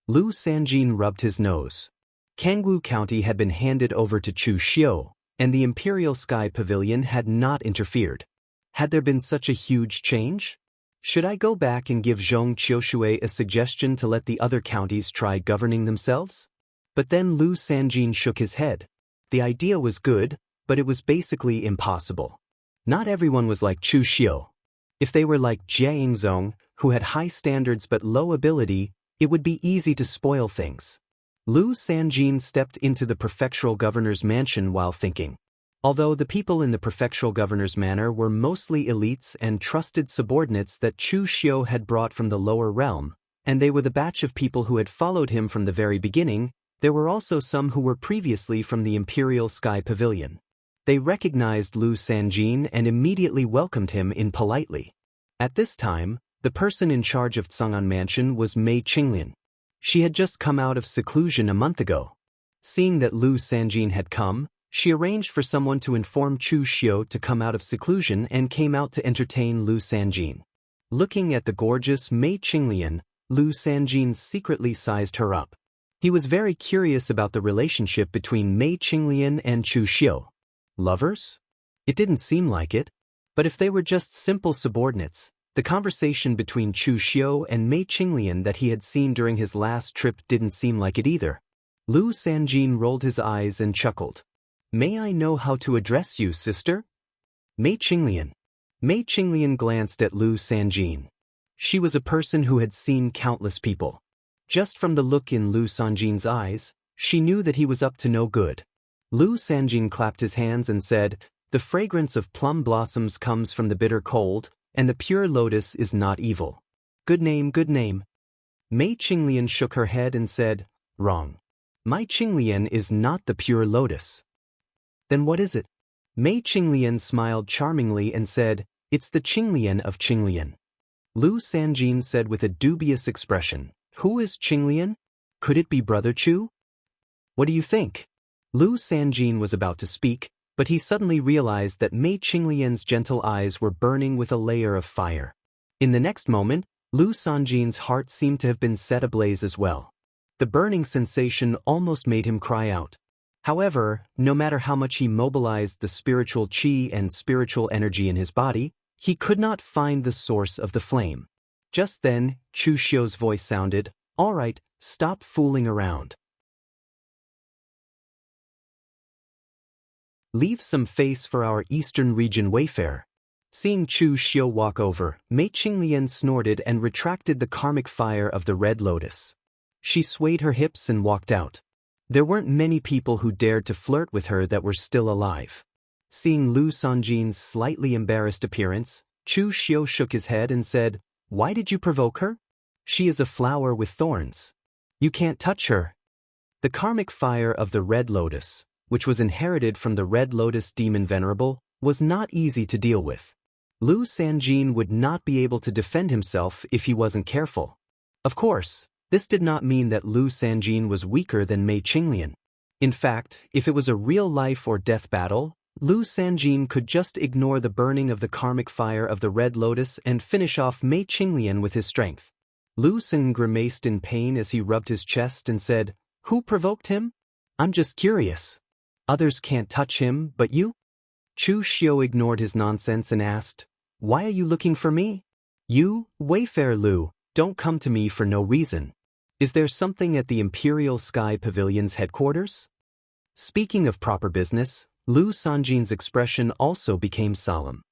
Lu Sanjin rubbed his nose. Jianghu County had been handed over to Chu Xiu, and the Imperial Sky Pavilion had not interfered. Had there been such a huge change? Should I go back and give Zhong Qiushui a suggestion to let the other counties try governing themselves? But then Lu Sanjin shook his head. The idea was good, but it was basically impossible. Not everyone was like Chu Xiu. If they were like Jianghu, who had high standards but low ability, it would be easy to spoil things. Lu Sanjin stepped into the prefectural governor's mansion while thinking. Although the people in the prefectural governor's manor were mostly elites and trusted subordinates that Chu Xiu had brought from the lower realm, and they were the batch of people who had followed him from the very beginning, there were also some who were previously from the Imperial Sky Pavilion. They recognized Lu Sanjin and immediately welcomed him in politely. At this time, the person in charge of Chang'an Mansion was Mei Qinglian. She had just come out of seclusion a month ago. Seeing that Lu Sanjin had come, she arranged for someone to inform Chu Xiu to come out of seclusion and came out to entertain Lu Sanjin. Looking at the gorgeous Mei Qinglian, Lu Sanjin secretly sized her up. He was very curious about the relationship between Mei Qinglian and Chu Xiu. Lovers? It didn't seem like it. But if they were just simple subordinates, the conversation between Chu Xiu and Mei Qinglian that he had seen during his last trip didn't seem like it either. Lu Sanjin rolled his eyes and chuckled. May I know how to address you, sister? Mei Qinglian. Mei Qinglian glanced at Lu Sanjin. She was a person who had seen countless people. Just from the look in Lu Sanjin's eyes, she knew that he was up to no good. Lu Sanjin clapped his hands and said, "The fragrance of plum blossoms comes from the bitter cold, and the pure lotus is not evil. Good name, good name. Mei Qinglian shook her head and said, Wrong. My Qinglian is not the pure lotus. Then what is it? Mei Qinglian smiled charmingly and said, It's the Qinglian of Qinglian. Lu Sanjin said with a dubious expression, Who is Qinglian? Could it be Brother Chu? What do you think? Lu Sanjin was about to speak, but he suddenly realized that Mei Qinglian's gentle eyes were burning with a layer of fire. In the next moment, Lu Sanjin's heart seemed to have been set ablaze as well. The burning sensation almost made him cry out. However, no matter how much he mobilized the spiritual qi and spiritual energy in his body, he could not find the source of the flame. Just then, Chu Xiu's voice sounded, All right, stop fooling around. Leave some face for our eastern region wayfarer. Seeing Chu Xiu walk over, Mei Qinglian snorted and retracted the karmic fire of the red lotus. She swayed her hips and walked out. There weren't many people who dared to flirt with her that were still alive. Seeing Lu Sanjin's slightly embarrassed appearance, Chu Xiu shook his head and said, Why did you provoke her? She is a flower with thorns. You can't touch her. The karmic fire of the red lotus, which was inherited from the red lotus demon venerable, was not easy to deal with. Lu Sanjin would not be able to defend himself if he wasn't careful. Of course, this did not mean that Lu Sanjin was weaker than Mei Qinglian. In fact, if it was a real life or death battle, Lu Sanjin could just ignore the burning of the karmic fire of the red lotus and finish off Mei Qinglian with his strength. Lu San grimaced in pain as he rubbed his chest and said, Who provoked him? I'm just curious. Others can't touch him, but you? Chu Xiu ignored his nonsense and asked, Why are you looking for me? You, Wayfarer Lu, don't come to me for no reason. Is there something at the Imperial Sky Pavilion's headquarters? Speaking of proper business, Lu Sanjin's expression also became solemn.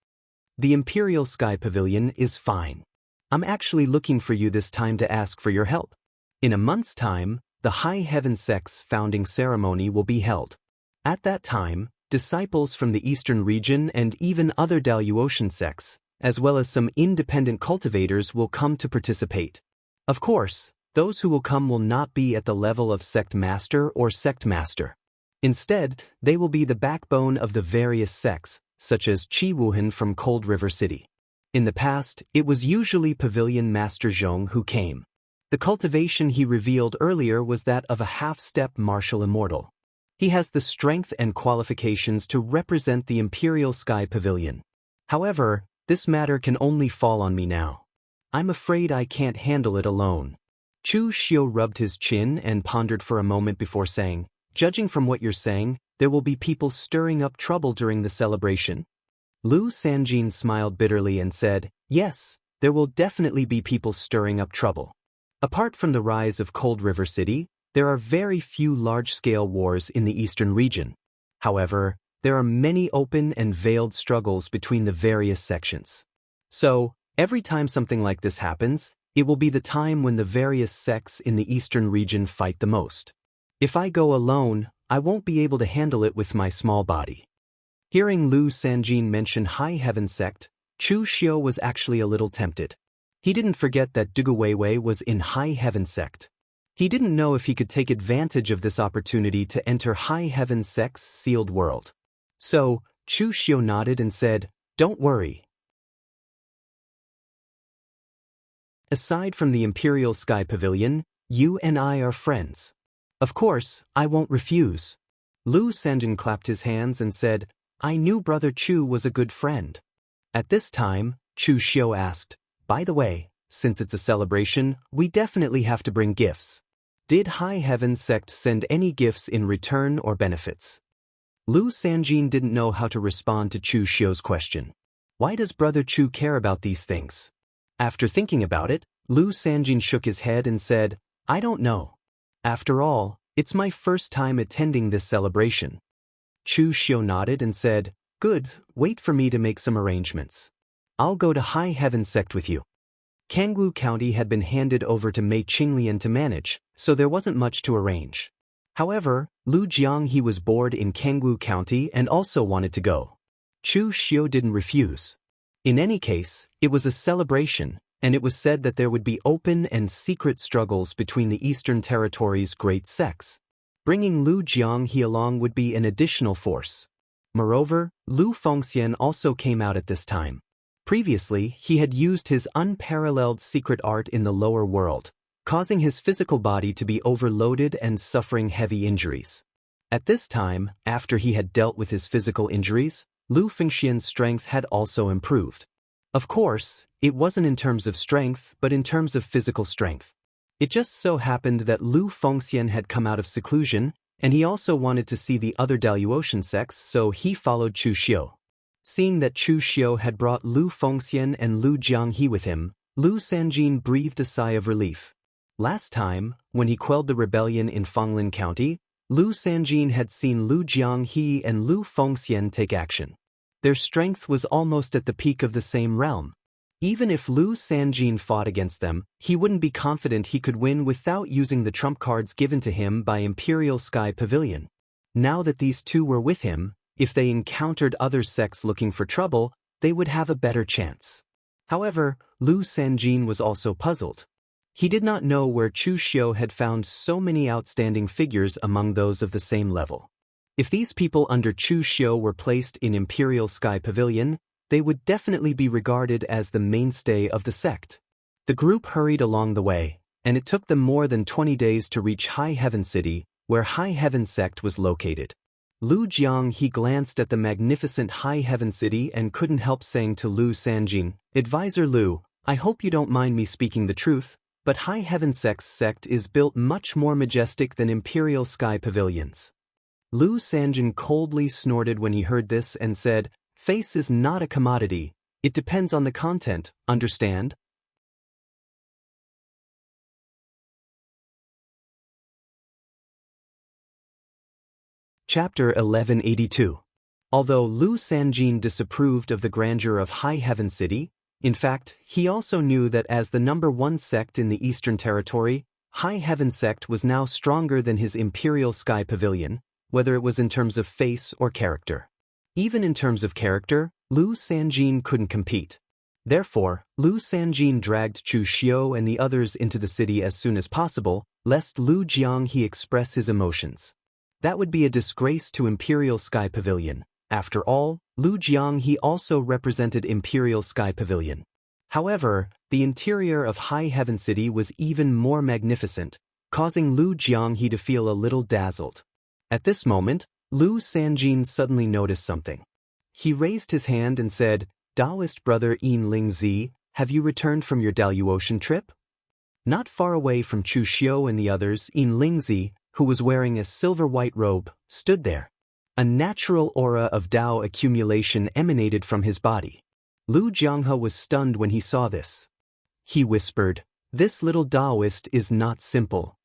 The Imperial Sky Pavilion is fine. I'm actually looking for you this time to ask for your help. In a month's time, the High Heaven Sect's founding ceremony will be held. At that time, disciples from the Eastern region and even other Daluotian sects, as well as some independent cultivators will come to participate. Of course, those who will come will not be at the level of sect master or sect master. Instead, they will be the backbone of the various sects, such as Qi Wuhan from Cold River City. In the past, it was usually Pavilion Master Zhong who came. The cultivation he revealed earlier was that of a half-step martial immortal. He has the strength and qualifications to represent the Imperial Sky Pavilion. However, this matter can only fall on me now. I'm afraid I can't handle it alone. Chu Xiu rubbed his chin and pondered for a moment before saying, Judging from what you're saying, there will be people stirring up trouble during the celebration. Lu Sanjin smiled bitterly and said, Yes, there will definitely be people stirring up trouble. Apart from the rise of Cold River City, there are very few large-scale wars in the eastern region. However, there are many open and veiled struggles between the various sections. So, every time something like this happens, it will be the time when the various sects in the eastern region fight the most. If I go alone, I won't be able to handle it with my small body. Hearing Lu Sanjin mention High Heaven Sect, Chu Xiu was actually a little tempted. He didn't forget that Dugu Weiwei was in High Heaven Sect. He didn't know if he could take advantage of this opportunity to enter High Heaven Sect's sealed world. So, Chu Xiu nodded and said, Don't worry. Aside from the Imperial Sky Pavilion, you and I are friends. Of course, I won't refuse. Lu Sanjin clapped his hands and said, I knew Brother Chu was a good friend. At this time, Chu Xiu asked, By the way, since it's a celebration, we definitely have to bring gifts. Did High Heaven Sect send any gifts in return or benefits? Lu Sanjin didn't know how to respond to Chu Xiu's question. Why does Brother Chu care about these things? After thinking about it, Lu Sanjin shook his head and said, I don't know. After all, it's my first time attending this celebration. Chu Xiu nodded and said, Good, wait for me to make some arrangements. I'll go to High Heaven Sect with you. Jianghu County had been handed over to Mei Qinglian to manage, so there wasn't much to arrange. However, Lu Jianghu was bored in Jianghu County and also wanted to go. Chu Xiu didn't refuse. In any case, it was a celebration, and it was said that there would be open and secret struggles between the Eastern Territory's great sects. Bringing Lu Jianghe along would be an additional force. Moreover, Lu Fengxian also came out at this time. Previously, he had used his unparalleled secret art in the lower world, causing his physical body to be overloaded and suffering heavy injuries. At this time, after he had dealt with his physical injuries, Lu Fengxian's strength had also improved. Of course, it wasn't in terms of strength, but in terms of physical strength. It just so happened that Lu Fengxian had come out of seclusion, and he also wanted to see the other Daluotian sects, so he followed Chu Xiu. Seeing that Chu Xiu had brought Lu Fengxian and Lu Jianghe with him, Lu Sanjin breathed a sigh of relief. Last time, when he quelled the rebellion in Fanglin County, Lu Sanjin had seen Lu Jianghe and Lu Fengxian take action. Their strength was almost at the peak of the same realm. Even if Lu Sanjin fought against them, he wouldn't be confident he could win without using the trump cards given to him by Imperial Sky Pavilion. Now that these two were with him, if they encountered other sects looking for trouble, they would have a better chance. However, Lu Sanjin was also puzzled. He did not know where Chu Xiu had found so many outstanding figures among those of the same level. If these people under Chu Xiu were placed in Imperial Sky Pavilion, they would definitely be regarded as the mainstay of the sect. The group hurried along the way, and it took them more than 20 days to reach High Heaven City, where High Heaven sect was located. Lu Jianghe glanced at the magnificent High Heaven City and couldn't help saying to Lu Sanjin, "Advisor Lu, I hope you don't mind me speaking the truth, but High Heaven Sect's sect is built much more majestic than Imperial Sky Pavilions." Lu Sanjin coldly snorted when he heard this and said, "Face is not a commodity, it depends on the content, understand?" Chapter 1182. Although Lu Sanjin disapproved of the grandeur of High Heaven City, in fact, he also knew that as the #1 sect in the Eastern Territory, High Heaven sect was now stronger than his Imperial Sky Pavilion, whether it was in terms of face or character. Even in terms of character, Lu Sanjin couldn't compete. Therefore, Lu Sanjin dragged Chu Xiu and the others into the city as soon as possible, lest Lu Jianghe express his emotions. That would be a disgrace to Imperial Sky Pavilion. After all, Lu Jianghe also represented Imperial Sky Pavilion. However, the interior of High Heaven City was even more magnificent, causing Lu Jianghe to feel a little dazzled. At this moment, Lu Sanjin suddenly noticed something. He raised his hand and said, "Taoist brother Yin Lingzi, have you returned from your Daluotian trip?" Not far away from Chu Xiu and the others, Yin Lingzi, who was wearing a silver-white robe, stood there. A natural aura of Dao accumulation emanated from his body. Lu Jianghe was stunned when he saw this. He whispered, "This little Taoist is not simple."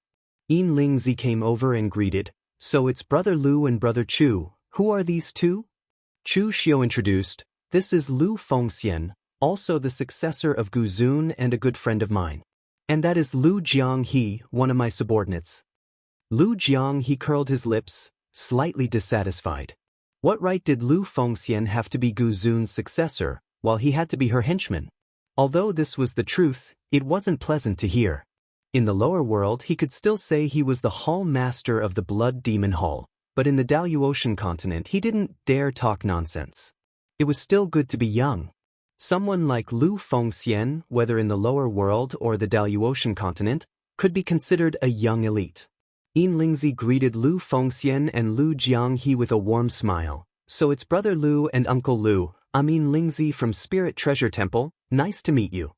Yin Lingzi came over and greeted, "So it's Brother Lu and Brother Chu, who are these two?" Chu Xiu introduced, "This is Lu Fengxian, also the successor of Gu Zun and a good friend of mine. And that is Lu Jianghe, one of my subordinates." Lu Jianghe curled his lips, slightly dissatisfied. What right did Lu Fengxian have to be Gu Zun's successor, while he had to be her henchman? Although this was the truth, it wasn't pleasant to hear. In the lower world he could still say he was the hall master of the Blood Demon Hall, but in the Daluotian continent he didn't dare talk nonsense. It was still good to be young. Someone like Lu Fengxian, whether in the lower world or the Daluotian continent, could be considered a young elite. Yin Lingzi greeted Lu Fengxian and Lu Jianghe with a warm smile. "So it's Brother Lu and Uncle Lu, Yin Lingzi from Spirit Treasure Temple, nice to meet you."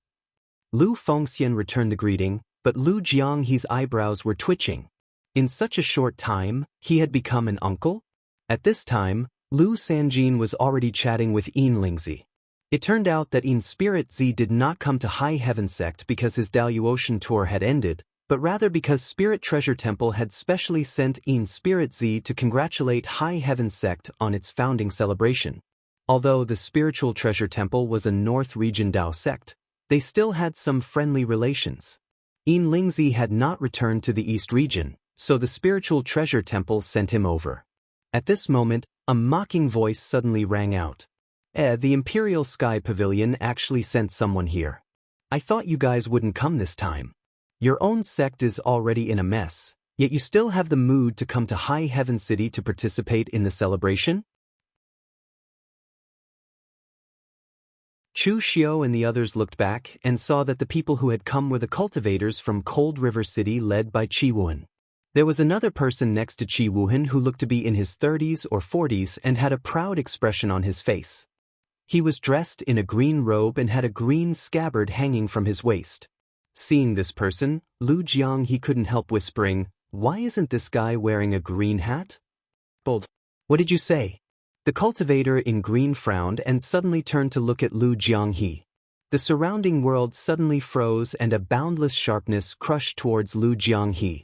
Lu Fengxian returned the greeting, but Lu Jianghe's eyebrows were twitching. In such a short time, he had become an uncle? At this time, Lu Sanjin was already chatting with Yin Lingzi. It turned out that Yin Spirit Z did not come to High Heaven Sect because his Daluotian tour had ended, but rather because Spirit Treasure Temple had specially sent Yin Spirit Z to congratulate High Heaven Sect on its founding celebration. Although the Spiritual Treasure Temple was a North Region Dao sect, they still had some friendly relations. Yin Lingzi had not returned to the East region, so the Spiritual Treasure Temple sent him over. At this moment, a mocking voice suddenly rang out. The Imperial Sky Pavilion actually sent someone here. I thought you guys wouldn't come this time. Your own sect is already in a mess, yet you still have the mood to come to High Heaven City to participate in the celebration? Chu Xiu and the others looked back and saw that the people who had come were the cultivators from Cold River City led by Qi Wuhan. There was another person next to Qi Wuhan who looked to be in his 30s or 40s and had a proud expression on his face. He was dressed in a green robe and had a green scabbard hanging from his waist. Seeing this person, Lu Jianghu couldn't help whispering, "Why isn't this guy wearing a green hat?" Bold. What did you say? The cultivator in green frowned and suddenly turned to look at Lu Jianghu. The surrounding world suddenly froze and a boundless sharpness crushed towards Lu Jianghu.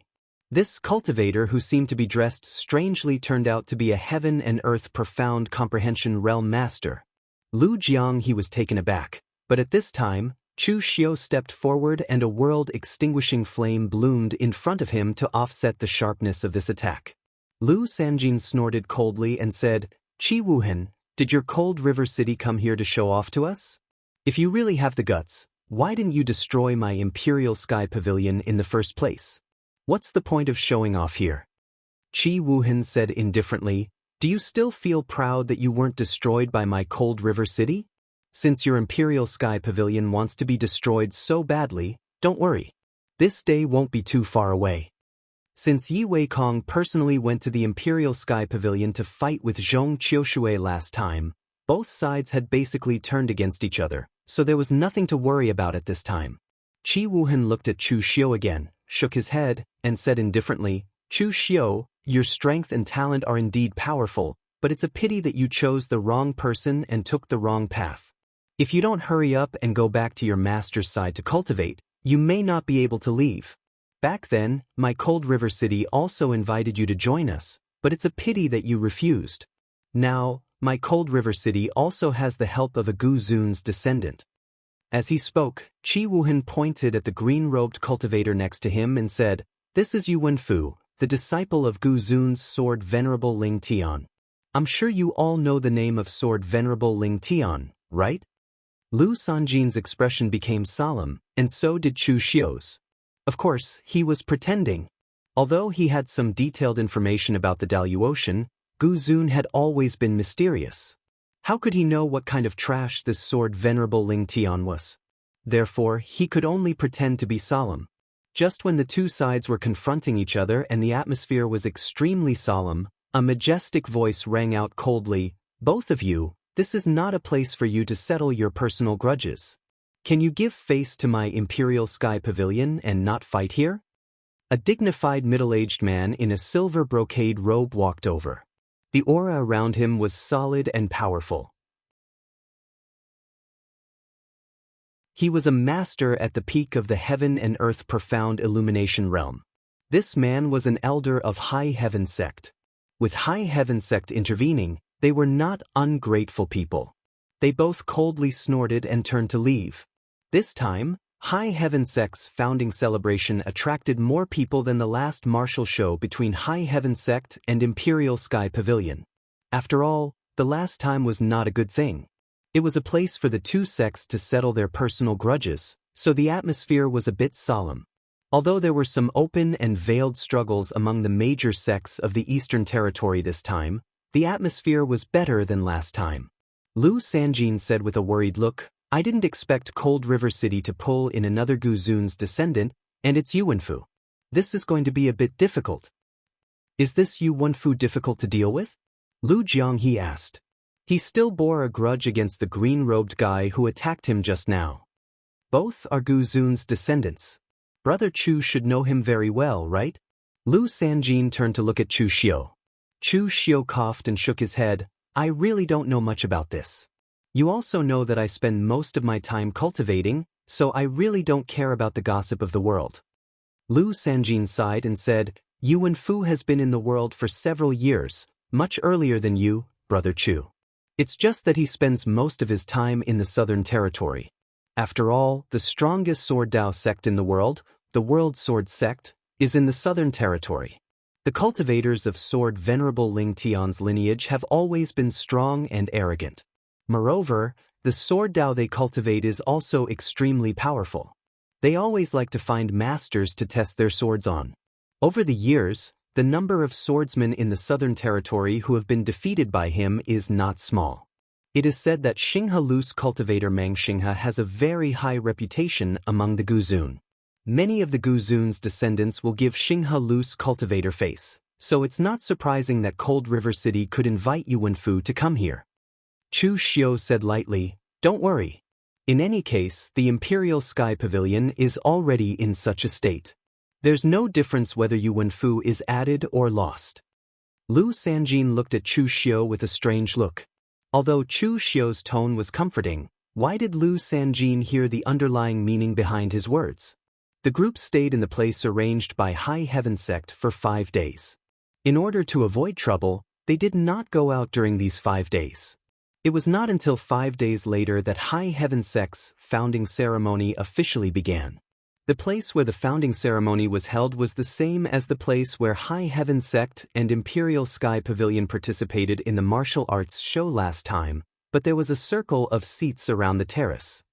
This cultivator who seemed to be dressed strangely turned out to be a heaven and earth profound comprehension realm master. Lu Jianghu was taken aback, but at this time, Chu Xiu stepped forward and a world-extinguishing flame bloomed in front of him to offset the sharpness of this attack. Lu Sanjin snorted coldly and said, "Qi Wuhan, did your Cold River City come here to show off to us? If you really have the guts, why didn't you destroy my Imperial Sky Pavilion in the first place? What's the point of showing off here?" Qi Wuhan said indifferently, "Do you still feel proud that you weren't destroyed by my Cold River City? Since your Imperial Sky Pavilion wants to be destroyed so badly, don't worry. This day won't be too far away." Since Yi Weikong personally went to the Imperial Sky Pavilion to fight with Zhong Qiushui last time, both sides had basically turned against each other, so there was nothing to worry about at this time. Qi Wuhan looked at Chu Xiu again, shook his head, and said indifferently, "Chu Xiu, your strength and talent are indeed powerful, but it's a pity that you chose the wrong person and took the wrong path. If you don't hurry up and go back to your master's side to cultivate, you may not be able to leave. Back then, my Cold River City also invited you to join us, but it's a pity that you refused. Now, my Cold River City also has the help of a Gu Zun's descendant." As he spoke, Qi Wuhan pointed at the green-robed cultivator next to him and said, "This is Yu Wenfu, the disciple of Gu Zun's sword Venerable Ling Tian. I'm sure you all know the name of sword Venerable Ling Tian, right?" Lu Sanjin's expression became solemn, and so did Chu Xiu's. Of course, he was pretending. Although he had some detailed information about the Daluotian, Gu Zun had always been mysterious. How could he know what kind of trash this sword Venerable Ling Tian was? Therefore, he could only pretend to be solemn. Just when the two sides were confronting each other and the atmosphere was extremely solemn, a majestic voice rang out coldly, "Both of you, this is not a place for you to settle your personal grudges. Can you give face to my Imperial Sky Pavilion and not fight here?" A dignified middle-aged man in a silver brocade robe walked over. The aura around him was solid and powerful. He was a master at the peak of the heaven and earth profound illumination realm. This man was an elder of High Heaven Sect. With High Heaven Sect intervening, they were not ungrateful people. They both coldly snorted and turned to leave. This time, High Heaven Sect's founding celebration attracted more people than the last martial show between High Heaven Sect and Imperial Sky Pavilion. After all, the last time was not a good thing. It was a place for the two sects to settle their personal grudges, so the atmosphere was a bit solemn. Although there were some open and veiled struggles among the major sects of the Eastern Territory this time, the atmosphere was better than last time. Lu Sanjin said with a worried look, "I didn't expect Cold River City to pull in another Gu Zun's descendant, and it's Yu Wenfu. This is going to be a bit difficult." "Is this Yu Wenfu difficult to deal with?" Lu Jianghu asked. He still bore a grudge against the green-robed guy who attacked him just now. "Both are Gu Zun's descendants. Brother Chu should know him very well, right?" Lu Sanjin turned to look at Chu Xiu. Chu Xiu coughed and shook his head. "I really don't know much about this. You also know that I spend most of my time cultivating, so I really don't care about the gossip of the world." Lu Sanjin sighed and said, "Yu Wenfu has been in the world for several years, much earlier than you, Brother Chu. It's just that he spends most of his time in the Southern Territory. After all, the strongest Sword Dao sect in the world, the World Sword Sect, is in the Southern Territory. The cultivators of Sword Venerable Ling Tian's lineage have always been strong and arrogant. Moreover, the sword Dao they cultivate is also extremely powerful. They always like to find masters to test their swords on. Over the years, the number of swordsmen in the Southern Territory who have been defeated by him is not small. It is said that Xinghe Lu's cultivator Mang Xinghe has a very high reputation among the Guzun. Many of the Guzun's descendants will give Xinghe Lu's cultivator face, so it's not surprising that Cold River City could invite Yuan Fu to come here. Chu Xiu said lightly, "Don't worry. In any case, the Imperial Sky Pavilion is already in such a state. There's no difference whether Yuan Fu is added or lost." Lu Sanjin looked at Chu Xiu with a strange look. Although Chu Xiu's tone was comforting, why did Lu Sanjin hear the underlying meaning behind his words? The group stayed in the place arranged by High Heaven Sect for 5 days. In order to avoid trouble, they did not go out during these 5 days. It was not until 5 days later that High Heaven Sect's founding ceremony officially began. The place where the founding ceremony was held was the same as the place where High Heaven Sect and Imperial Sky Pavilion participated in the martial arts show last time, but there was a circle of seats around the terrace.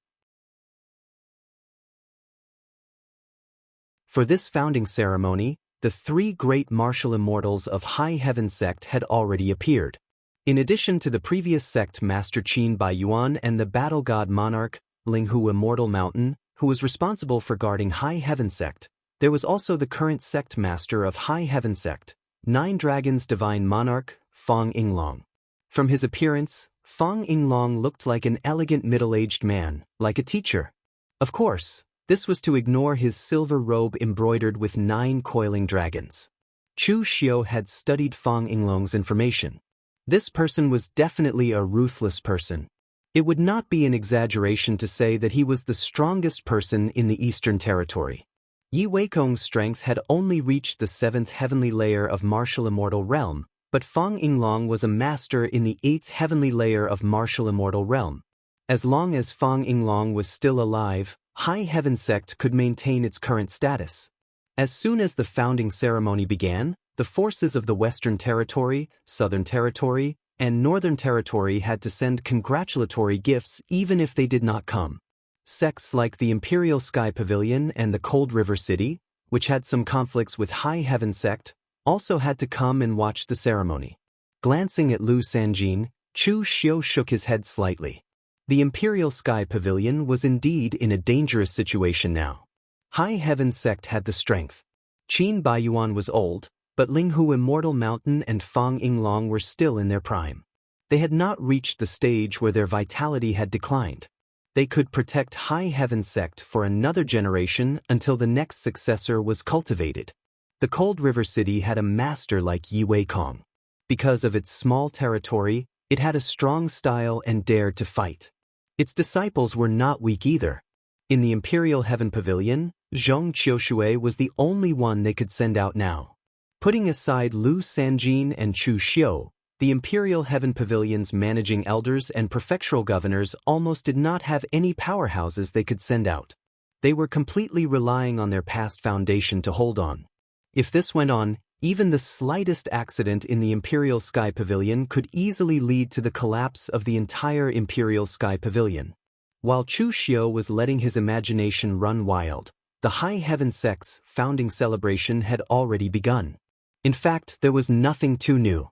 For this founding ceremony, the 3 great martial immortals of High Heaven Sect had already appeared. In addition to the previous sect Master Qin Baiyuan and the battle god monarch, Linghu Immortal Mountain, who was responsible for guarding High Heaven Sect, there was also the current sect master of High Heaven Sect, 9 Dragons Divine Monarch, Fong Yinglong. From his appearance, Fong Yinglong looked like an elegant middle-aged man, like a teacher. Of course, this was to ignore his silver robe embroidered with 9 coiling dragons. Chu Xiu had studied Fong Yinglong's information. This person was definitely a ruthless person. It would not be an exaggeration to say that he was the strongest person in the Eastern Territory. Yi Weikong's strength had only reached the 7th heavenly layer of martial immortal realm, but Fong Yinglong was a master in the 8th heavenly layer of martial immortal realm. As long as Fong Yinglong was still alive, High Heaven Sect could maintain its current status. As soon as the founding ceremony began, the forces of the Western Territory, Southern Territory, and Northern Territory had to send congratulatory gifts even if they did not come. Sects like the Imperial Sky Pavilion and the Cold River City, which had some conflicts with High Heaven Sect, also had to come and watch the ceremony. Glancing at Lu Sanjin, Chu Xiu shook his head slightly. The Imperial Sky Pavilion was indeed in a dangerous situation now. High Heaven Sect had the strength. Qin Baiyuan was old, but Linghu Immortal Mountain and Fong Yinglong were still in their prime. They had not reached the stage where their vitality had declined. They could protect High Heaven Sect for another generation until the next successor was cultivated. The Cold River City had a master like Yi Weikong. Because of its small territory, it had a strong style and dared to fight. Its disciples were not weak either. In the Imperial Heaven Pavilion, Zhong Qiuxue was the only one they could send out now. Putting aside Lu Sanjin and Chu Xiu, the Imperial Heaven Pavilion's managing elders and prefectural governors almost did not have any powerhouses they could send out. They were completely relying on their past foundation to hold on. If this went on, even the slightest accident in the Imperial Sky Pavilion could easily lead to the collapse of the entire Imperial Sky Pavilion. While Chu Xiu was letting his imagination run wild, the High Heaven Sect's founding celebration had already begun. In fact, there was nothing too new.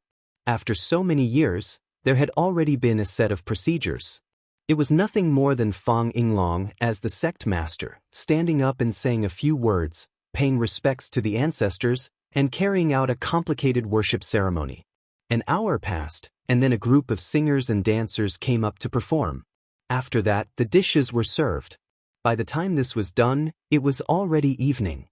After so many years, there had already been a set of procedures. It was nothing more than Fong Yinglong as the sect master, standing up and saying a few words, paying respects to the ancestors, and carrying out a complicated worship ceremony. An hour passed, and then a group of singers and dancers came up to perform. After that, the dishes were served. By the time this was done, it was already evening.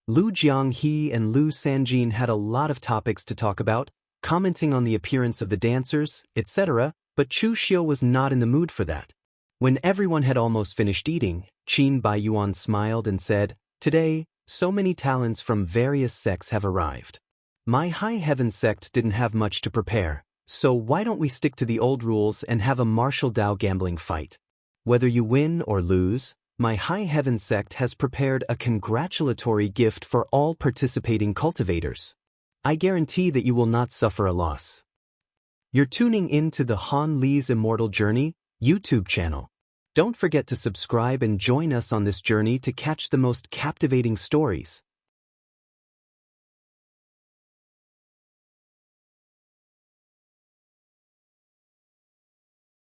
Lu Jianghe and Lu Sanjin had a lot of topics to talk about, commenting on the appearance of the dancers, etc., but Chu Xiu was not in the mood for that. When everyone had almost finished eating, Qin Baiyuan smiled and said, "Today, so many talents from various sects have arrived. My High Heaven Sect didn't have much to prepare, so why don't we stick to the old rules and have a martial Dao gambling fight? Whether you win or lose, my High Heaven Sect has prepared a congratulatory gift for all participating cultivators." I guarantee that you will not suffer a loss. You're tuning in to the Han Li's Immortal Journey YouTube channel. Don't forget to subscribe and join us on this journey to catch the most captivating stories.